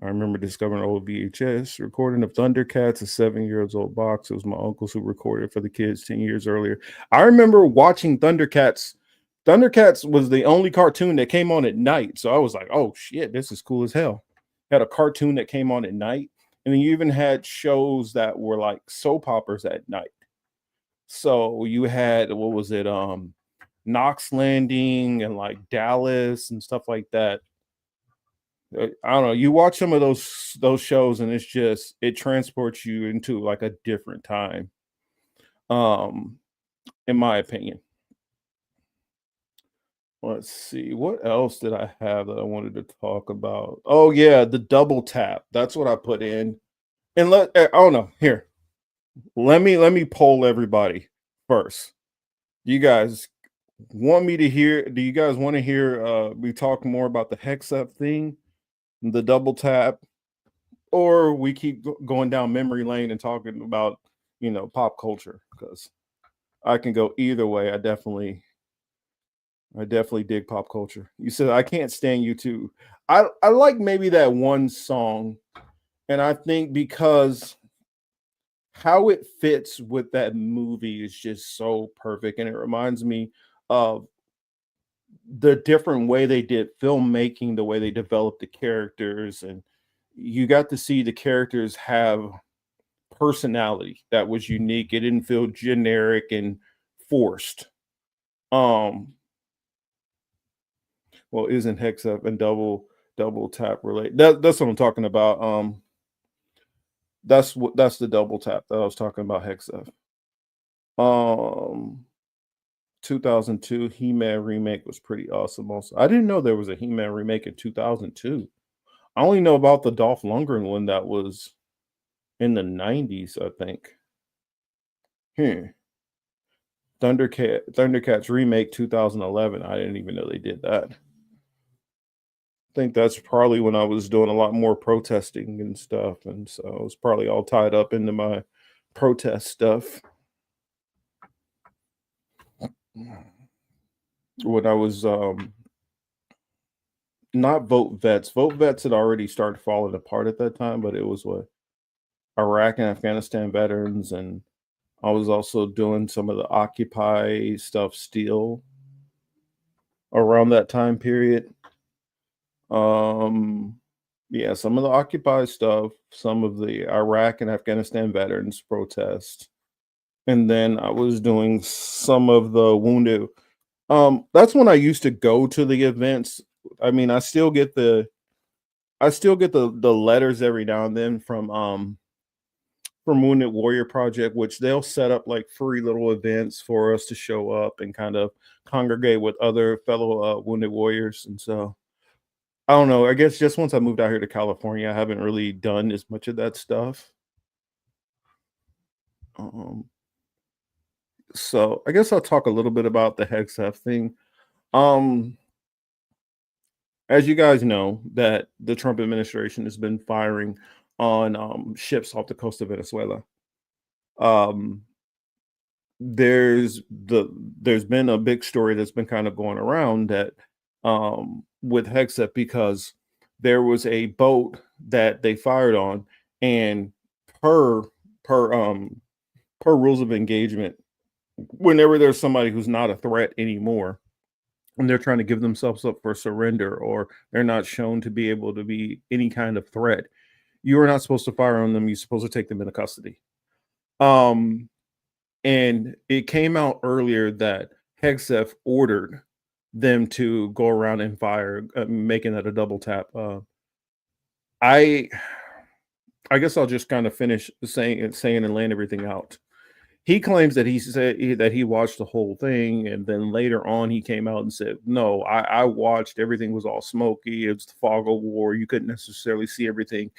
I remember discovering an old VHS recording of Thundercats, a 7-year-old box. It was my uncles who recorded for the kids 10 years earlier. I remember watching Thundercats Thundercats was the only cartoon that came on at night. So I was like, oh shit, this is cool as hell. Had a cartoon that came on at night. And then you even had shows that were like soap operas at night. So you had, what was it? Knox Landing and like Dallas and stuff like that. I don't know. You watch some of those shows and it's just, it transports you into like a different time. In my opinion. Let's see. What else did I have that I wanted to talk about? Oh yeah, the double tap. That's what I put in. And oh no, here. Let me poll everybody first. You guys want me to hear? Do you guys want to hear we talk more about the hex up thing, the double tap, or we keep going down memory lane and talking about, you know, pop culture? Because I can go either way. I definitely dig pop culture. You said I can't stand you too. I like maybe that one song, and I think because how it fits with that movie is just so perfect, and it reminds me of the different way they did filmmaking, the way they developed the characters, and you got to see the characters have personality that was unique. It didn't feel generic and forced. Well, isn't hex up and double tap related? That's what I'm talking about. That's the double tap that I was talking about. Hex up. 2002 He-Man remake was pretty awesome. Also, I didn't know there was a He-Man remake in 2002. I only know about the Dolph Lundgren one that was in the 90s, I think. Thundercats remake 2011. I didn't even know they did that. I think that's probably when I was doing a lot more protesting and stuff, and so I was probably all tied up into my protest stuff. When I was not Vote Vets. Vote Vets had already started falling apart at that time, but it was what Iraq and Afghanistan veterans, and I was also doing some of the Occupy stuff still around that time period. Yeah, some of the Occupy stuff, some of the Iraq and Afghanistan veterans protest, and then I was doing some of the wounded. That's when I used to go to the events. I mean, I still get the letters every now and then from Wounded Warrior Project, which they'll set up like free little events for us to show up and kind of congregate with other fellow Wounded Warriors. And so I don't know. I guess just once I moved out here to California, I haven't really done as much of that stuff. So I guess I'll talk a little bit about the HexF thing. As you guys know, that the Trump administration has been firing on ships off the coast of Venezuela. There's been a big story that's been kind of going around that with HexF, because there was a boat that they fired on, and per rules of engagement, whenever there's somebody who's not a threat anymore and they're trying to give themselves up for surrender, or they're not shown to be able to be any kind of threat, you are not supposed to fire on them. You're supposed to take them into custody. And it came out earlier that HexF ordered them to go around and fire, making that a double tap. I guess I'll just kind of finish saying and laying everything out. He claims that he said that he watched the whole thing, and then later on he came out and said, no, I watched, everything was all smoky. It's the fog of war. You couldn't necessarily see everything.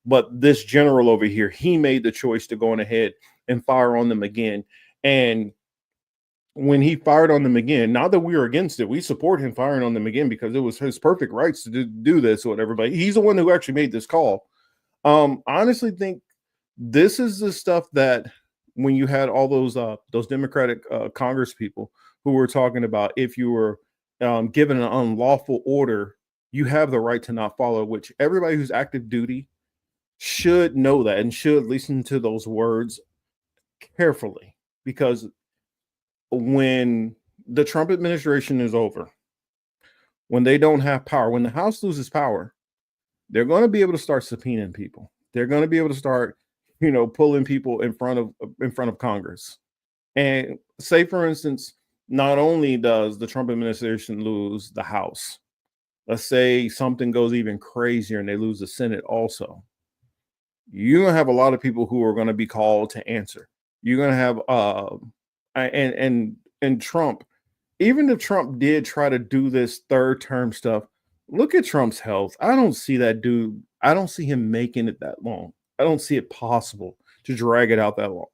But this general over here, he made the choice to go on ahead and fire on them again. And when he fired on them again, not that we are against it, we support him firing on them again because it was his perfect rights to do this or whatever. But he's the one who actually made this call. I honestly think this is the stuff that, when you had all those Democratic Congress people who were talking about, if you were given an unlawful order, you have the right to not follow, which everybody who's active duty should know that and should listen to those words carefully, because when the Trump administration is over, when they don't have power, when the House loses power, they're going to be able to start subpoenaing people. They're going to be able to start, pulling people in front of Congress. And say, for instance, not only does the Trump administration lose the House, let's say something goes even crazier and they lose the Senate also. You're going to have a lot of people who are going to be called to answer. You're going to have and Trump, even if Trump did try to do this third term stuff, look at Trump's health. I don't see that dude. I don't see him making it that long. I don't see it possible to drag it out that long.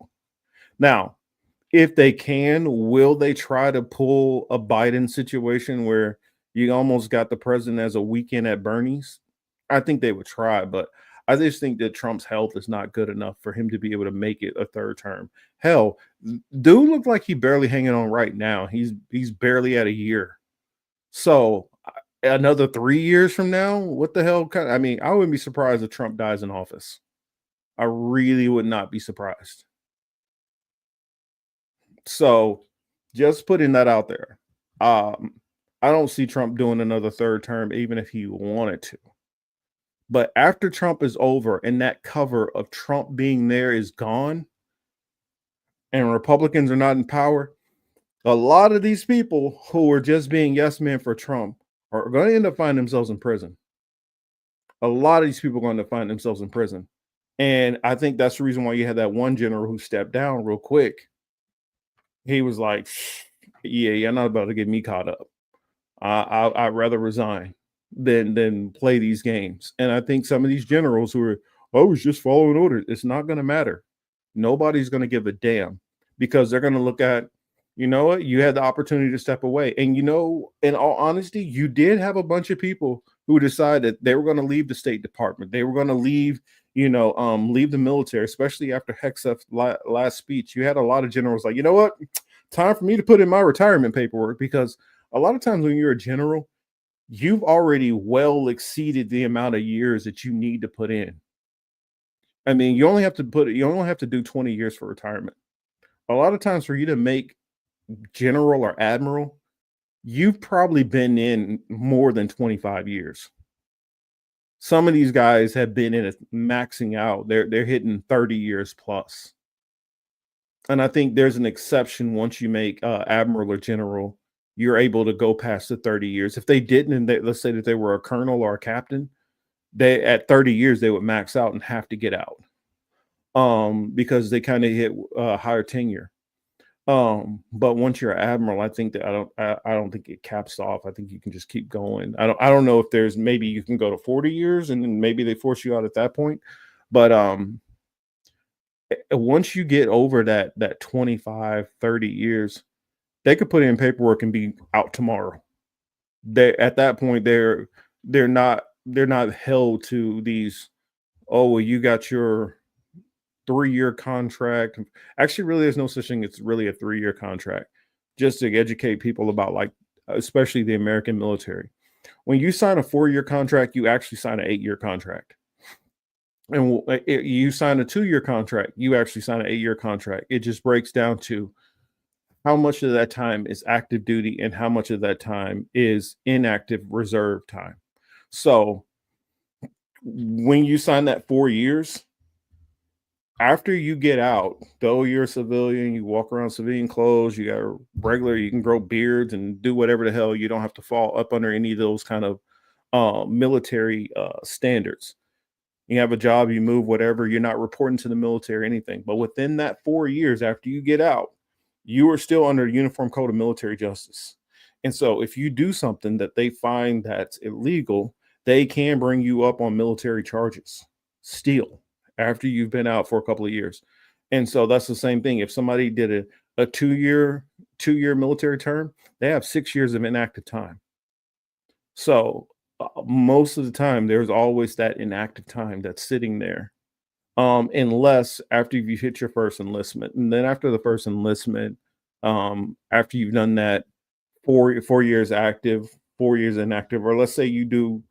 Now, if they can, will they try to pull a Biden situation where you almost got the president as a weekend at Bernie's? I think they would try, but I just think that Trump's health is not good enough for him to be able to make it a third term. Hell, dude looks like he barely hanging on right now. He's barely at a year. So another 3 years from now, what the hell? I mean, I wouldn't be surprised if Trump dies in office. I really would not be surprised. So just putting that out there. I don't see Trump doing another third term, even if he wanted to. But after Trump is over and that cover of Trump being there is gone and Republicans are not in power, a lot of these people who are just being yes men for Trump are going to end up finding themselves in prison. A lot of these people are going to find themselves in prison. And I think that's the reason why you had that one general who stepped down real quick. He was like, yeah, you're not about to get me caught up. I'd rather resign than play these games. And I think some of these generals who are, I was just following orders, it's not going to matter. Nobody's going to give a damn because they're going to look at, you know what, you had the opportunity to step away. And, in all honesty, you did have a bunch of people who decided they were going to leave the State Department. They were going to leave, leave the military, especially after Hegseth's last speech. You had a lot of generals like, you know what, time for me to put in my retirement paperwork, because a lot of times when you're a general, you've already well exceeded the amount of years that you need to put in. I mean, you only have to do 20 years for retirement. A lot of times for you to make general or admiral, you've probably been in more than 25 years. Some of these guys have been in it maxing out. They're hitting 30 years plus. And I think there's an exception once you make admiral or general, you're able to go past the 30 years. If they didn't, and let's say that they were a colonel or a captain, they at 30 years they would max out and have to get out, because they kind of hit higher tenure. But once you're an admiral, I think that I don't think it caps off. I think you can just keep going. I don't know if there's, maybe you can go to 40 years and then maybe they force you out at that point. But once you get over that 25, 30 years, they could put in paperwork and be out tomorrow. At that point they're not held to these, oh well, you got your 3-year contract. Actually, really, there's no such thing. It's really a 3-year contract, just to educate people about, like, especially the American military. When you sign a 4-year contract, you actually sign an 8-year contract. And you sign a 2-year contract, you actually sign an 8-year contract. It just breaks down to how much of that time is active duty and how much of that time is inactive reserve time. So when you sign that 4 years, after you get out, though you're a civilian, you walk around civilian clothes, you got a regular, you can grow beards and do whatever the hell. You don't have to fall up under any of those kind of military standards. You have a job, you move, whatever. You're not reporting to the military or anything. But within that 4 years after you get out, you are still under Uniform Code of Military Justice. And so if you do something that they find that's illegal, they can bring you up on military charges still after you've been out for a couple of years. And so that's the same thing. If somebody did a 2-year military term, they have 6 years of inactive time. So most of the time, there's always that inactive time that's sitting there. Unless after you hit your first enlistment, and then after the first enlistment, after you've done that 4 years active, 4 years inactive, or let's say you do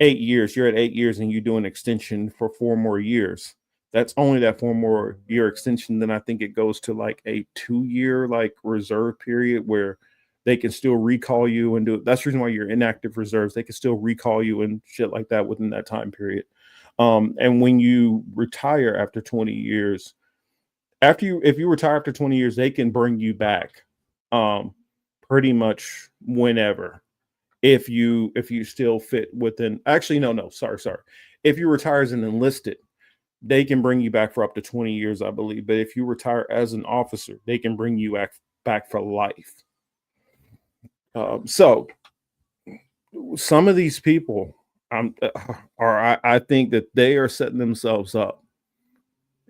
8 years, you're at 8 years and you do an extension for 4 more years. That's only that 4 more year extension. Then I think it goes to like a 2-year like reserve period where They can still recall you and do it. That's the reason why you're inactive reserves. They can still recall you and shit like that within that time period. And when you retire after 20 years, if you retire after 20 years, they can bring you back pretty much whenever. If you still fit within, actually, no, sorry. If you retire as an enlisted, they can bring you back for up to 20 years, I believe. But if you retire as an officer, they can bring you back for life. So some of these people I think that they are setting themselves up,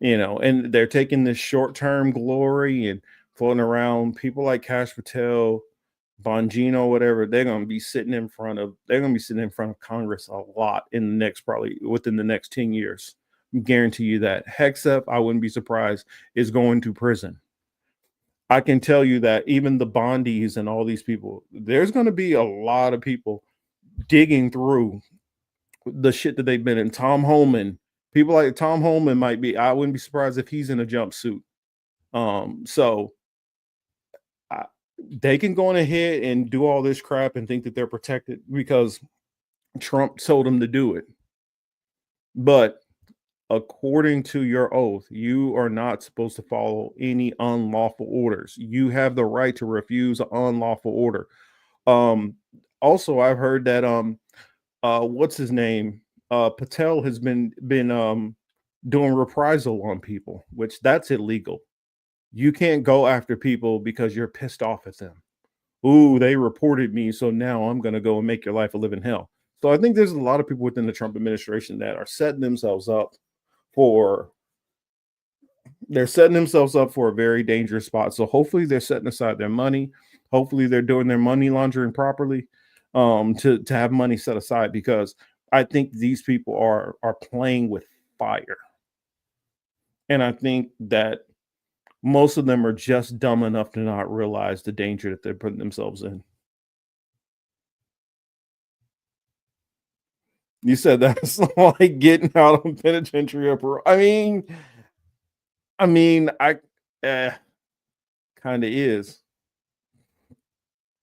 and they're taking this short-term glory and floating around. People like Cash Patel, Bongino, whatever, they're going to be sitting in front of Congress a lot probably within the next 10 years. I guarantee you that. Hexep, I wouldn't be surprised, is going to prison. I can tell you that even the Bondies and all these people, there's going to be a lot of people digging through the shit that they've been in. Tom Holman, people like Tom Holman I wouldn't be surprised if he's in a jumpsuit. They can go on ahead and do all this crap and think that they're protected because Trump told them to do it. But according to your oath, you are not supposed to follow any unlawful orders. You have the right to refuse an unlawful order. Also, I've heard that what's his name? Patel has been doing reprisal on people, which that's illegal. You can't go after people because you're pissed off at them. Ooh, they reported me, so now I'm going to go and make your life a living hell. So I think there's a lot of people within the Trump administration that are setting themselves up for a very dangerous spot. So hopefully they're setting aside their money. Hopefully they're doing their money laundering properly to have money set aside, because I think these people are playing with fire. And I think that most of them are just dumb enough to not realize the danger that they're putting themselves in. You said that's like getting out of penitentiary or parole. I mean, kind of is.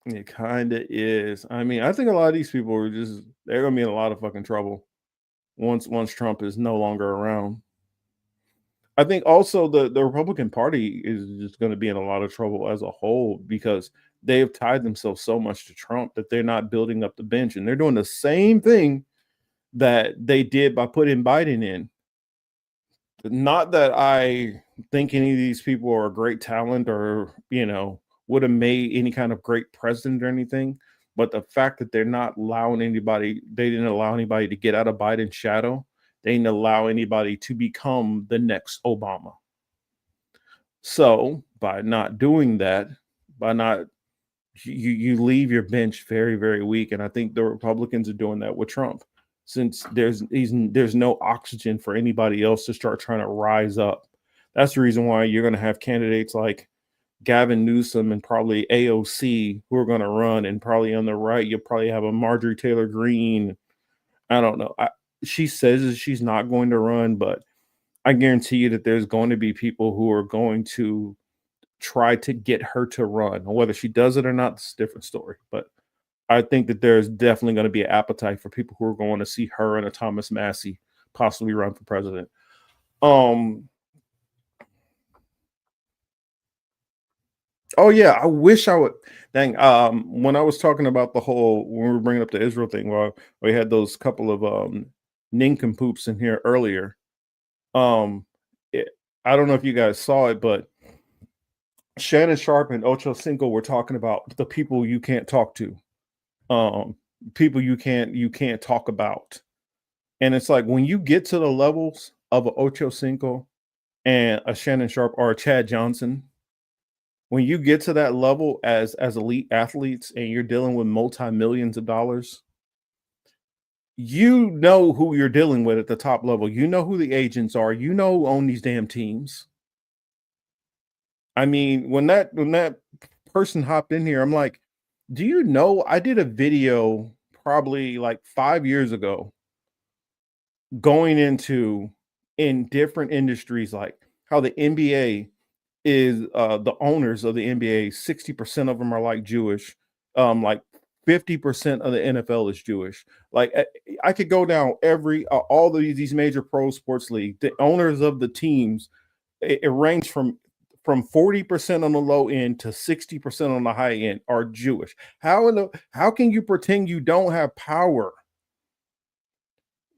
It kind of is. I mean, I think a lot of these people are they're going to be in a lot of fucking trouble once Trump is no longer around. I think also the Republican Party is just going to be in a lot of trouble as a whole, because they have tied themselves so much to Trump that they're not building up the bench, and they're doing the same thing that they did by putting Biden in. Not that I think any of these people are a great talent or, would have made any kind of great president or anything, but the fact that they're not allowing anybody, they didn't allow anybody to get out of Biden's shadow. They didn't allow anybody to become the next Obama. So by not doing that, you leave your bench very, very weak. And I think the Republicans are doing that with Trump, since there's no oxygen for anybody else to start trying to rise up. That's the reason why you're going to have candidates like Gavin Newsom and probably AOC who are going to run, and probably on the right, you'll probably have a Marjorie Taylor Greene. I don't know. She says she's not going to run, but I guarantee you that there's going to be people who are going to try to get her to run. Whether she does it or not, it's a different story. But I think that there's definitely going to be an appetite for people who are going to see her and a Thomas Massie possibly run for president. Oh yeah, I wish I would. Dang, when I was talking about when we were bringing up the Israel thing, well, we had those couple of nincompoops in here earlier. I don't know if you guys saw it, but Shannon Sharp and Ocho Cinco were talking about the people you can't talk to, people you can't talk about, and it's like when you get to the levels of a Ocho Cinco and a Shannon Sharp or a Chad Johnson. When you get to that level as elite athletes and you're dealing with multi-millions of dollars, you know who you're dealing with at the top level. You know who the agents are. You know who own these damn teams. I mean, when that person hopped in here, I'm like, do you know I did a video probably like 5 years ago going into in different industries, like how the NBA is the owners of the NBA, 60% of them are like Jewish, Like 50% of the NFL is Jewish. Like I could go down all of these major pro sports leagues. The owners of the teams, it range from 40% on the low end to 60% on the high end are Jewish. How can you pretend you don't have power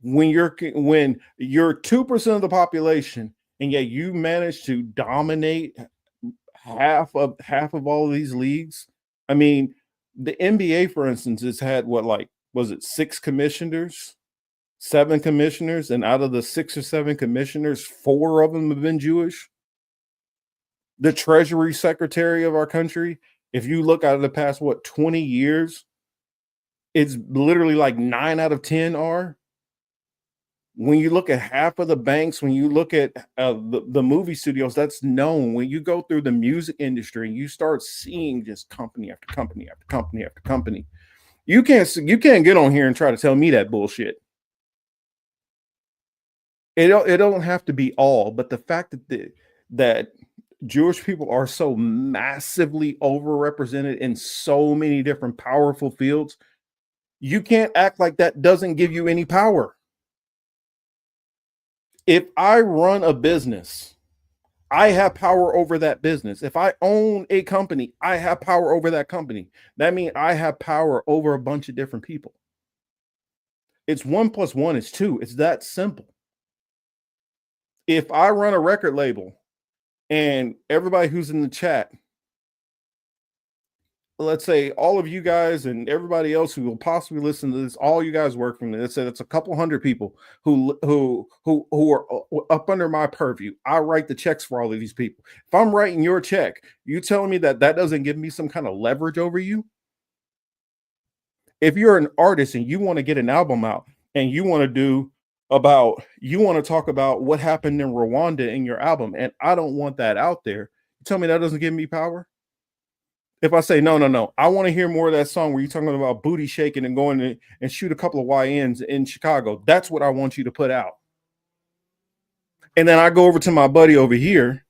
when you're 2% of the population and yet you manage to dominate half of all of these leagues? I mean, the NBA, for instance, has had was it 6 commissioners, 7 commissioners, and out of the 6 or 7 commissioners, 4 of them have been Jewish. The Treasury Secretary of our country, if you look out of the past 20 years, it's literally like 9 out of 10 are. When you look at half of the banks, when you look at the movie studios, that's known. When you go through the music industry, you start seeing just company after company after company after company. You can't get on here and try to tell me that bullshit. It don't have to be all, but the fact that Jewish people are so massively overrepresented in so many different powerful fields, you can't act like that doesn't give you any power. If I run a business, I have power over that business. If I own a company, I have power over that company. That means I have power over a bunch of different people. It's 1 + 1 is 2. It's that simple. If I run a record label and everybody who's in the chat, let's say all of you guys and everybody else who will possibly listen to this, all you guys work for me. Let's say that's a couple hundred people who are up under my purview. I write the checks for all of these people. If I'm writing your check, you telling me that doesn't give me some kind of leverage over you? If you're an artist and you want to get an album out and you want to talk about what happened in Rwanda in your album, and I don't want that out there, you tell me that doesn't give me power? If I say, no, I want to hear more of that song where you're talking about booty shaking and going and shoot a couple of YNs in Chicago, that's what I want you to put out. And then I go over to my buddy over here,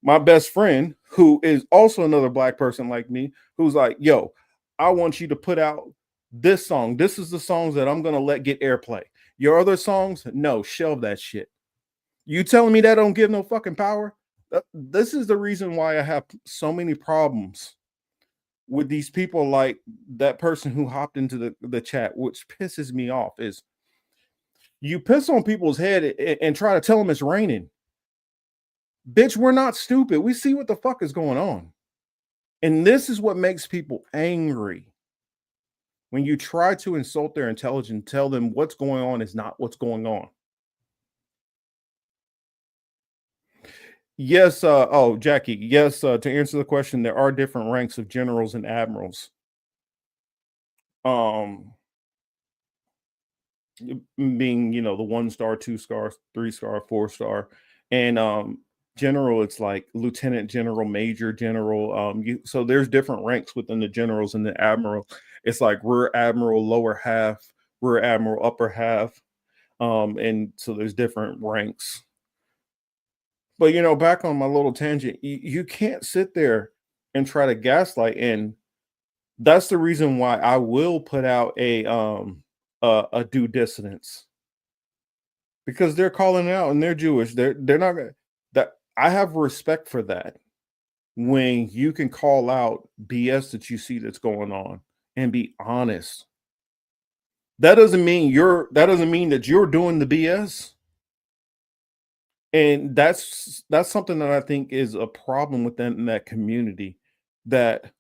my best friend, who is also another black person like me, who's like, yo, I want you to put out this song. This is the songs that I'm going to let get airplay. Your other songs, no, shelve that shit. You telling me that don't give no fucking power? This is the reason why I have so many problems with these people like that person who hopped into the chat, which pisses me off, is you piss on people's head and try to tell them it's raining. Bitch, we're not stupid. We see what the fuck is going on. And this is what makes people angry. When you try to insult their intelligence, tell them what's going on is not what's going on. Yes, Jackie, yes, to answer the question, there are different ranks of generals and admirals. Being, the 1-star, 2-star, 3-star, 4-star, and general, it's like lieutenant general, major general. So there's different ranks within the generals and the admiral. It's like rear admiral, lower half, rear admiral, upper half, and so there's different ranks. But back on my little tangent, you can't sit there and try to gaslight, and that's the reason why I will put out a due dissidence, because they're calling it out and they're Jewish. They're not gonna, that I have respect for that. When you can call out BS that you see that's going on and be honest, that doesn't mean that you're doing the BS. And that's something that I think is a problem within that community, that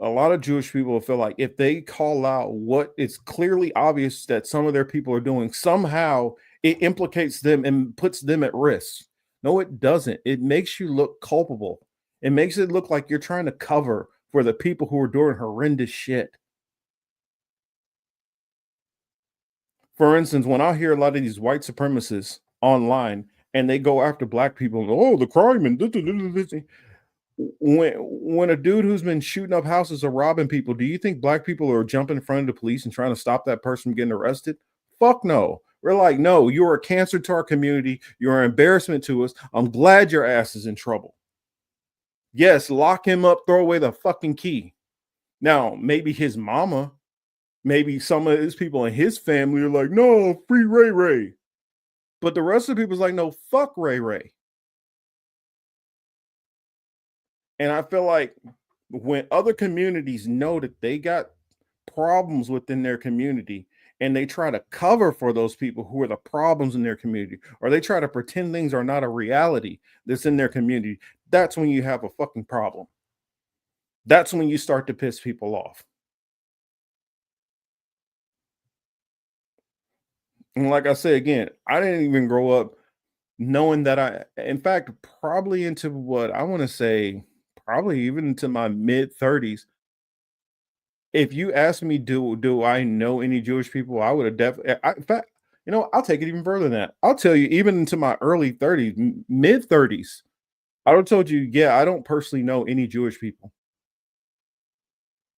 a lot of Jewish people feel like if they call out what is clearly obvious that some of their people are doing, somehow it implicates them and puts them at risk. No, it doesn't. It makes you look culpable. It makes it look like you're trying to cover for the people who are doing horrendous shit. For instance, when I hear a lot of these white supremacists online and they go after black people, the crime and when a dude who's been shooting up houses or robbing people, do you think black people are jumping in front of the police and trying to stop that person from getting arrested? Fuck no. We're like, no, you're a cancer to our community. You're an embarrassment to us. I'm glad your ass is in trouble. Yes, lock him up, throw away the fucking key. Now, maybe his mama, maybe some of his people in his family are like, no, free Ray Ray. But the rest of the people's like, no, fuck Ray Ray. And I feel like when other communities know that they got problems within their community and they try to cover for those people who are the problems in their community, or they try to pretend things are not a reality that's in their community, that's when you have a fucking problem. That's when you start to piss people off. And like I say again, I didn't even grow up knowing that in fact, probably into what I want to say, probably even into my mid 30s. If you ask me, do I know any Jewish people? I would have definitely. In fact, I'll take it even further than that. I'll tell you, even into my early 30s, mid 30s, I would have told you, yeah, I don't personally know any Jewish people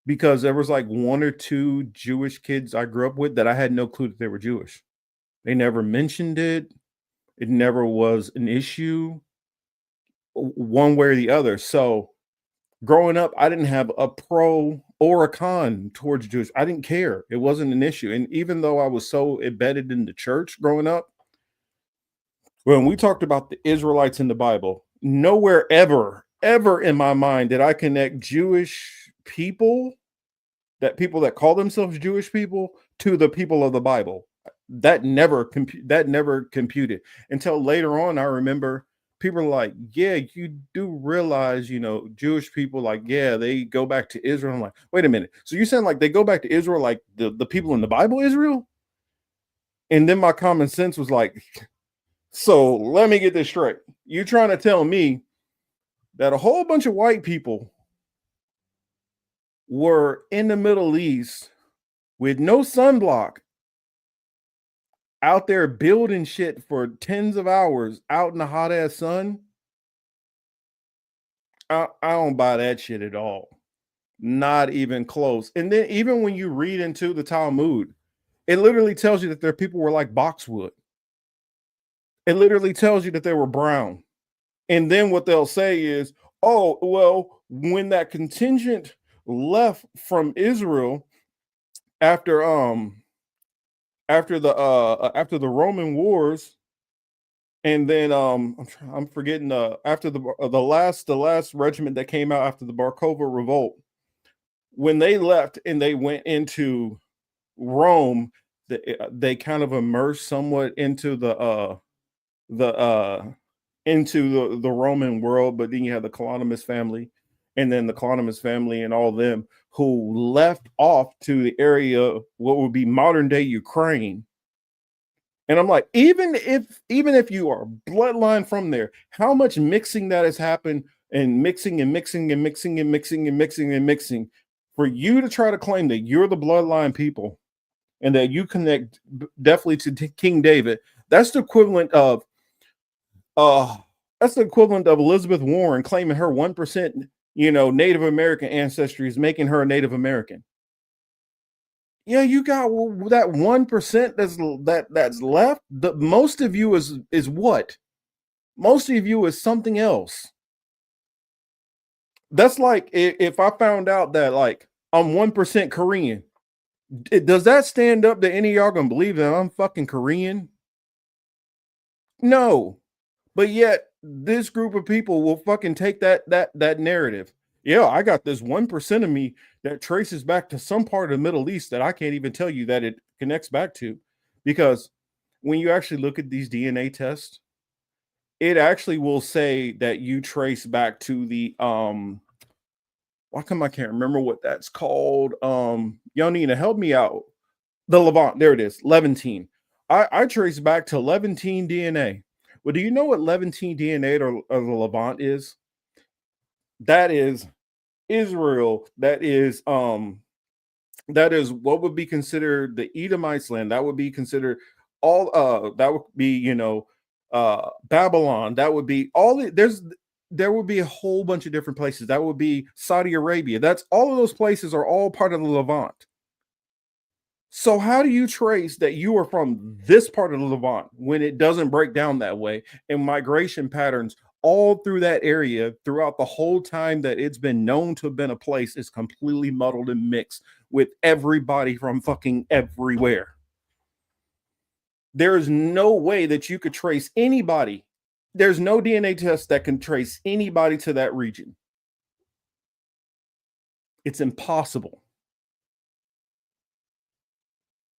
because there was like one or two Jewish kids I grew up with that I had no clue that they were Jewish. They never mentioned it. It never was an issue one way or the other. So growing up, I didn't have a pro or a con towards Jewish. I didn't care. It wasn't an issue. And even though I was so embedded in the church growing up, when we talked about the Israelites in the Bible, nowhere ever in my mind did I connect Jewish people, people that call themselves Jewish people, to the people of the Bible. That never computed until later on. I remember people are like, yeah, you do realize, Jewish people, like, yeah, they go back to Israel. I'm like, wait a minute. So you're saying like they go back to Israel like the people in the Bible, Israel? And then my common sense was like, so let me get this straight. You're trying to tell me that a whole bunch of white people were in the Middle East with no sunblock out there building shit for tens of hours out in the hot ass sun? I don't buy that shit at all. Not even close. And then even when you read into the Talmud, it literally tells you that their people were like boxwood. It literally tells you that they were brown. And then what they'll say is, oh, well, when that contingent left from Israel after the Roman wars, and then I'm forgetting after the last regiment that came out after the Bar Kokhba revolt, when they left and they went into Rome, they kind of immersed somewhat into the Roman world. But then you have the Colonimus family, and then the Colonimus family and all them who left off to the area what would be modern day Ukraine. And I'm like, even if you are bloodline from there, how much mixing that has happened, and mixing and mixing and mixing and mixing and mixing and mixing for you to try to claim that you're the bloodline people and that you connect definitely to King David. That's the equivalent of Elizabeth Warren claiming her 1%, Native American ancestry is making her a Native American. Yeah, you got that 1% that's left. Most of you is what? Most of you is something else. That's like if I found out that like I'm 1% Korean. Does that stand up to any of y'all gonna believe that I'm fucking Korean? No. But yet this group of people will fucking take that narrative. Yeah, I got this 1% of me that traces back to some part of the Middle East that I can't even tell you that it connects back to. Because when you actually look at these DNA tests, it actually will say that you trace back to the why come I can't remember what that's called? Y'all need to help me out. The Levant, there it is, Levantine. I trace back to Levantine DNA. Well, do you know what Levantine DNA or the Levant is? That is Israel. That is what would be considered the Edomites land. That would be considered all that would be, Babylon. That would be there would be a whole bunch of different places. That would be Saudi Arabia. That's all of those places are all part of the Levant. So how do you trace that you are from this part of the Levant when it doesn't break down that way? And migration patterns all through that area throughout the whole time that it's been known to have been a place is completely muddled and mixed with everybody from fucking everywhere. There is no way that you could trace anybody. There's no DNA test that can trace anybody to that region. It's impossible.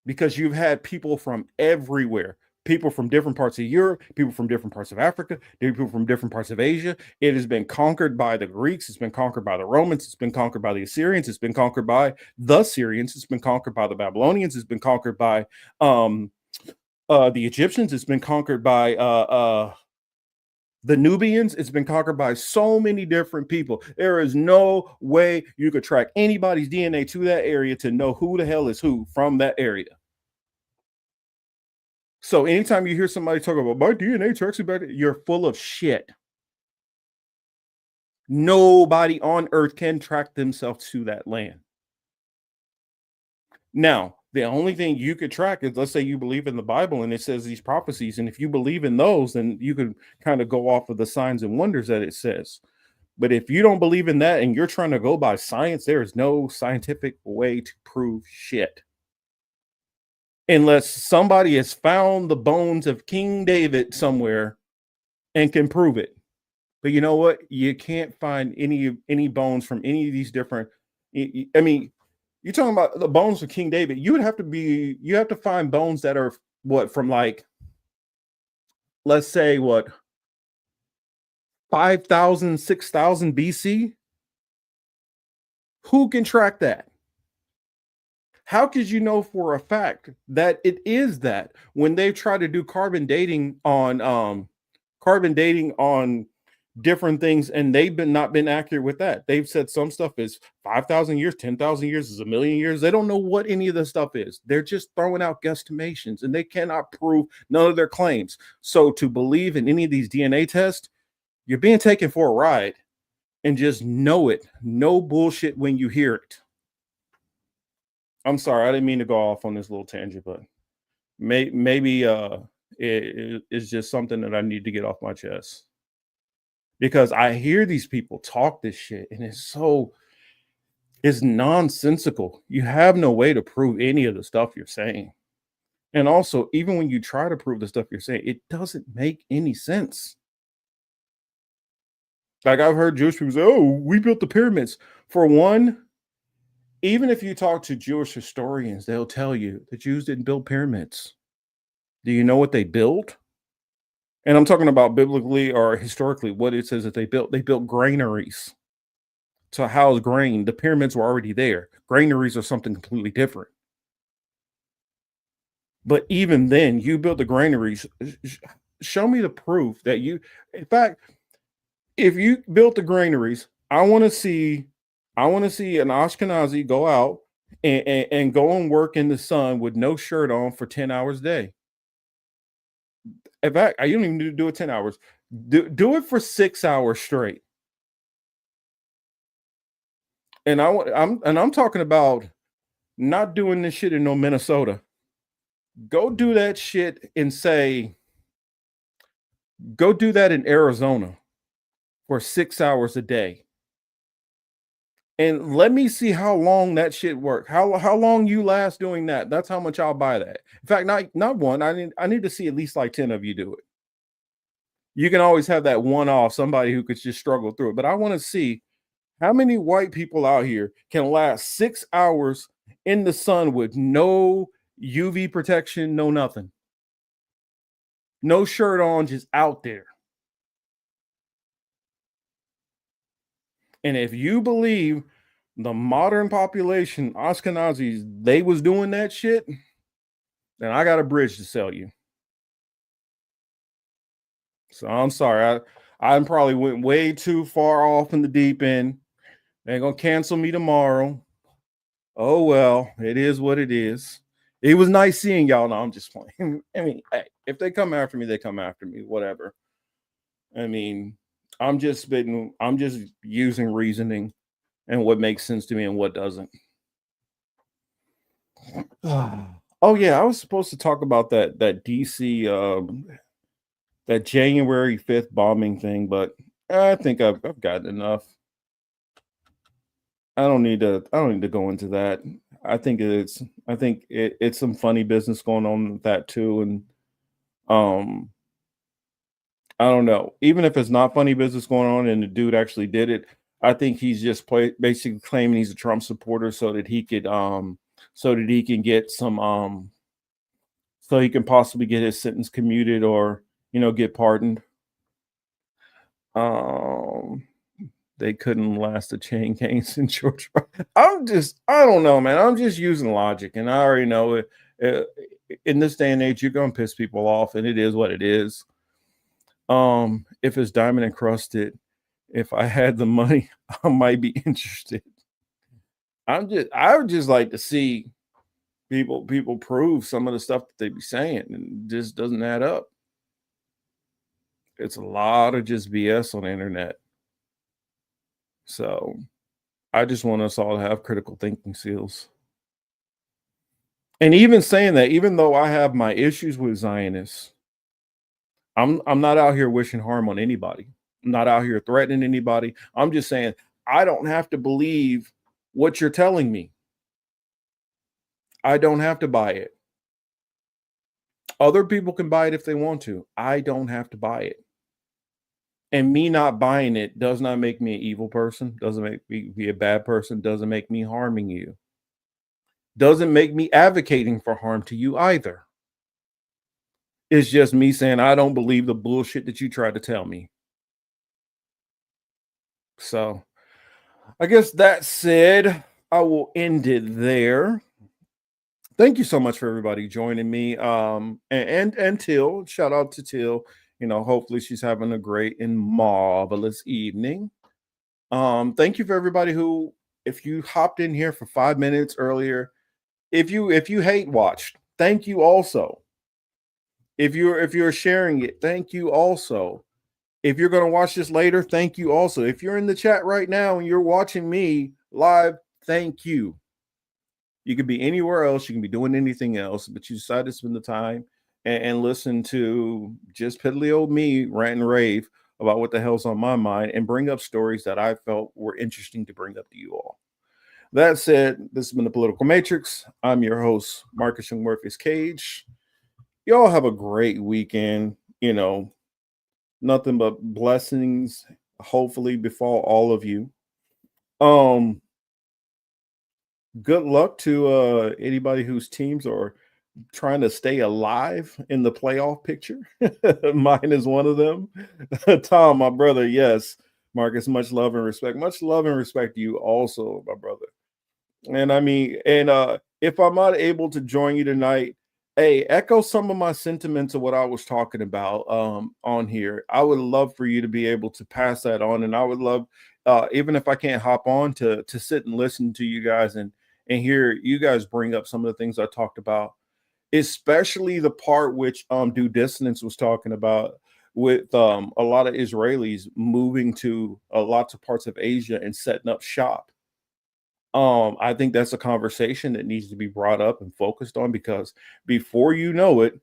Because you've had people from everywhere. People from different parts of Europe, people from different parts of Africa, people from different parts of Asia. It has been conquered by the Greeks. It's been conquered by the Romans. It's been conquered by the Assyrians. It's been conquered by the Syrians. It's been conquered by the Babylonians. It's been conquered by the Egyptians. It's been conquered by the Nubians. It's been conquered by so many different people. There is no way you could track anybody's DNA to that area to know who the hell is who from that area. So anytime you hear somebody talk about my DNA tracks you back, you're full of shit. Nobody on earth can track themselves to that land. Now, the only thing you could track is, let's say you believe in the Bible and it says these prophecies. And if you believe in those, then you can kind of go off of the signs and wonders that it says. But if you don't believe in that and you're trying to go by science, there is no scientific way to prove shit. Unless somebody has found the bones of King David somewhere and can prove it. But you know what? You can't find any bones from any of these different. I mean, you're talking about the bones of King David. You have to find bones that are from like, let's say 5,000, 6,000 BC. Who can track that? How could you know for a fact that it is that when they try to do carbon dating on different things and they've not been accurate with that? They've said some stuff is 5,000 years, 10,000 years, is a million years. They don't know what any of this stuff is. They're just throwing out guesstimations and they cannot prove none of their claims. So to believe in any of these DNA tests, you're being taken for a ride, and just know it. No bullshit when you hear it. I'm sorry, I didn't mean to go off on this little tangent, but maybe it's just something that I need to get off my chest. Because I hear these people talk this shit, and it's nonsensical. You have no way to prove any of the stuff you're saying. And also, even when you try to prove the stuff you're saying, it doesn't make any sense. Like I've heard Jewish people say, oh, we built the pyramids. For one, even if you talk to Jewish historians, they'll tell you the Jews didn't build pyramids. Do you know what they built? And I'm talking about biblically or historically what it says that they built. They built granaries to house grain. The pyramids were already there. Granaries are something completely different. But even then, you built the granaries. Show me the proof that you, in fact, if you built the granaries, I want to see an Ashkenazi go out and go and work in the sun with no shirt on for 10 hours a day. In fact, you don't even need to do it 10 hours. Do it for 6 hours straight. And I'm talking about not doing this shit in no Minnesota. Go do that shit and go do that in Arizona for 6 hours a day. And let me see how long that shit works. How long you last doing that. That's how much I'll buy that. In fact, not one. I need to see at least like 10 of you do it. You can always have that one-off, somebody who could just struggle through it. But I want to see how many white people out here can last 6 hours in the sun with no UV protection, no nothing. No shirt on, just out there. And if you believe the modern population, Ashkenazis, they was doing that shit, then I got a bridge to sell you. So I'm sorry. I probably went way too far off in the deep end. They're going to cancel me tomorrow. Oh, well, it is what it is. It was nice seeing y'all. No, I'm just playing. I mean, hey, if they come after me, they come after me, whatever. I mean, I'm just using reasoning and what makes sense to me and what doesn't. Oh yeah, I was supposed to talk about that DC that January 5th bombing thing, but I think I've gotten enough. I don't need to go into that. I think it's some funny business going on with that too. And um I don't know. Even if it's not funny business going on and the dude actually did it, I think he's just basically claiming he's a Trump supporter so that he could get some so he can possibly get his sentence commuted or get pardoned. They couldn't last the chain gangs in Georgia. I don't know, man. I'm just using logic, and I already know it. In this day and age, you're gonna piss people off, and it is what it is. If it's diamond encrusted, if I had the money, I might be interested. I would just like to see people prove some of the stuff that they be saying, and it just doesn't add up. It's a lot of just BS on the internet. So I just want us all to have critical thinking skills. And even saying that, even though I have my issues with Zionists, I'm not out here wishing harm on anybody. I'm not out here threatening anybody. I'm just saying I don't have to believe what you're telling me. I don't have to buy it. Other people can buy it if they want to. I don't have to buy it. And me not buying it does not make me an evil person, doesn't make me be a bad person, doesn't make me harming you, doesn't make me advocating for harm to you either. It's just me saying I don't believe the bullshit that you tried to tell me. So I guess that said, I will end it there. Thank you so much for everybody joining me. And Till, shout out to Till. Hopefully she's having a great and marvelous evening. Thank you for everybody who, if you hopped in here for 5 minutes earlier, if you hate watched, thank you also. If you're sharing it, thank you also. If you're going to watch this later, thank you also. If you're in the chat right now and you're watching me live, thank you. You could be anywhere else. You can be doing anything else, but you decided to spend the time and listen to just piddly old me rant and rave about what the hell's on my mind and bring up stories that I felt were interesting to bring up to you all. That said, this has been the Political Matrix. I'm your host, Marcus Young Murphy's Cage. Y'all have a great weekend. Nothing but blessings hopefully befall all of you. Good luck to anybody whose teams are trying to stay alive in the playoff picture. Mine is one of them. Tom, my brother, yes. Marcus, much love and respect. Much love and respect to you also, my brother. And I mean, if I'm not able to join you tonight, hey, echo some of my sentiments of what I was talking about on here. I would love for you to be able to pass that on, and I would love, even if I can't hop on, to sit and listen to you guys and hear you guys bring up some of the things I talked about, especially the part which Due Dissonance was talking about with a lot of Israelis moving to lots of parts of Asia and setting up shop. I think that's a conversation that needs to be brought up and focused on, because before you know it,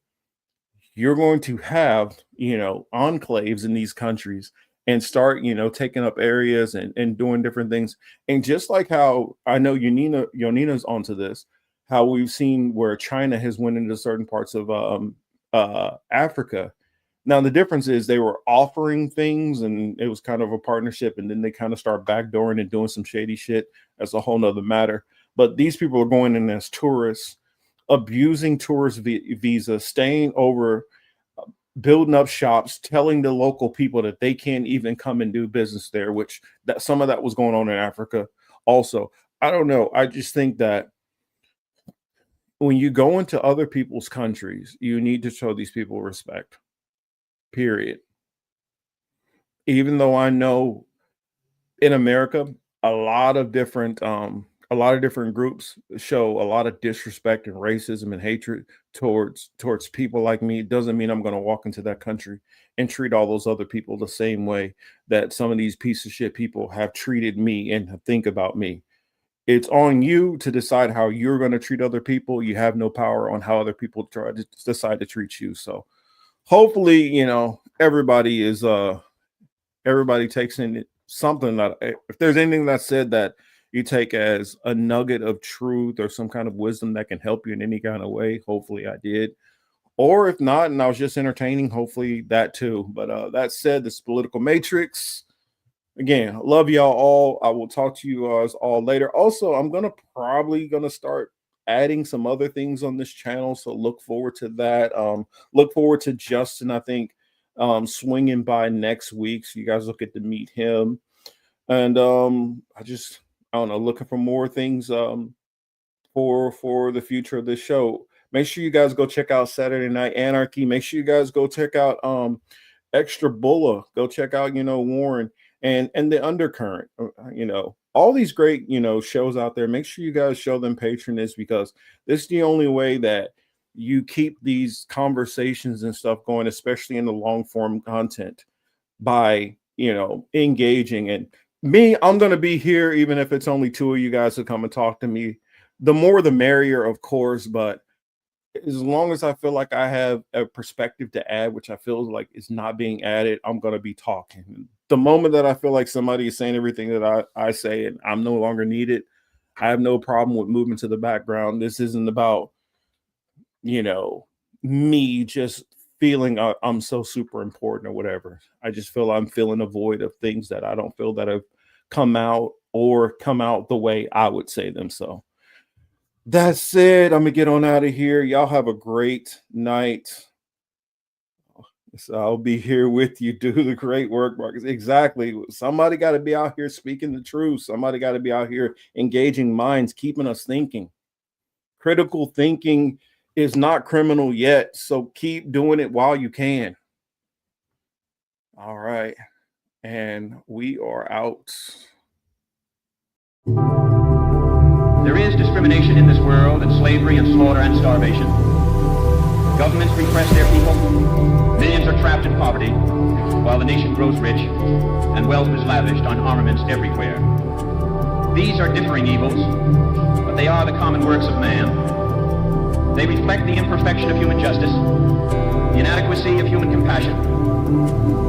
you're going to have, enclaves in these countries and start, taking up areas and doing different things. And just like how I know Yonina's onto this, how we've seen where China has went into certain parts of Africa. Now, the difference is they were offering things and it was kind of a partnership, and then they kind of start backdooring and doing some shady shit. That's a whole nother matter. But these people are going in as tourists, abusing tourist visa, staying over, building up shops, telling the local people that they can't even come and do business there, which that some of that was going on in Africa also. I don't know. I just think that when you go into other people's countries, you need to show these people respect. Period. Even though I know in America, a lot of different groups show a lot of disrespect and racism and hatred towards people like me, it doesn't mean I'm going to walk into that country and treat all those other people the same way that some of these piece of shit people have treated me and think about me. It's on you to decide how you're going to treat other people. You have no power on how other people try to decide to treat you. So hopefully, everybody is everybody takes in something that, if there's anything that's said that you take as a nugget of truth or some kind of wisdom that can help you in any kind of way, hopefully I did. Or if not, and I was just entertaining, hopefully that too. But that said, this Political Matrix. Again, love y'all all. I will talk to you guys all later. Also, I'm probably gonna start adding some other things on this channel, so look forward to that. Look forward to Justin, I think, swinging by next week, so you guys will get to meet him. And I don't know, looking for more things for the future of this show. Make sure you guys go check out Saturday Night Anarchy. Make sure you guys go check out Extra Bulla. Go check out, Warren and the Undercurrent. All these great, shows out there. Make sure you guys show them patronage, because this is the only way that you keep these conversations and stuff going, especially in the long form content, by, engaging. And me, I'm going to be here, even if it's only two of you guys to come and talk to me. The more, the merrier, of course, but as long as I feel like I have a perspective to add, which I feel like is not being added, I'm going to be talking. The moment that I feel like somebody is saying everything that I say and I'm no longer needed, I have no problem with moving to the background. This isn't about, me just feeling I'm so super important or whatever. I just feel I'm filling a void of things that I don't feel that have come out the way I would say them. So that's it. I'm gonna get on out of here. Y'all have a great night. So I'll be here with you. Do the great work, Marcus. Exactly. Somebody got to be out here speaking the truth. Somebody got to be out here engaging minds, keeping us thinking. Critical thinking is not criminal yet, so keep doing it while you can. All right. And we are out. There is discrimination in this world, and slavery and slaughter and starvation. Governments repress their people. Millions are trapped in poverty, while the nation grows rich, and wealth is lavished on armaments everywhere. These are differing evils, but they are the common works of man. They reflect the imperfection of human justice, the inadequacy of human compassion,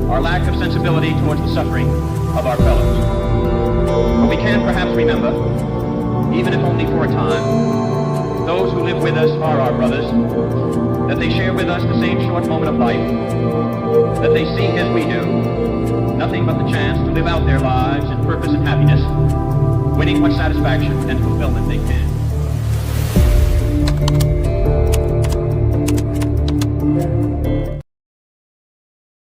our lack of sensibility towards the suffering of our fellows. But we can perhaps remember, even if only for a time, those who live with us are our brothers, that they share with us the same short moment of life, that they seek as we do, nothing but the chance to live out their lives in purpose and happiness, winning what satisfaction and fulfillment they can.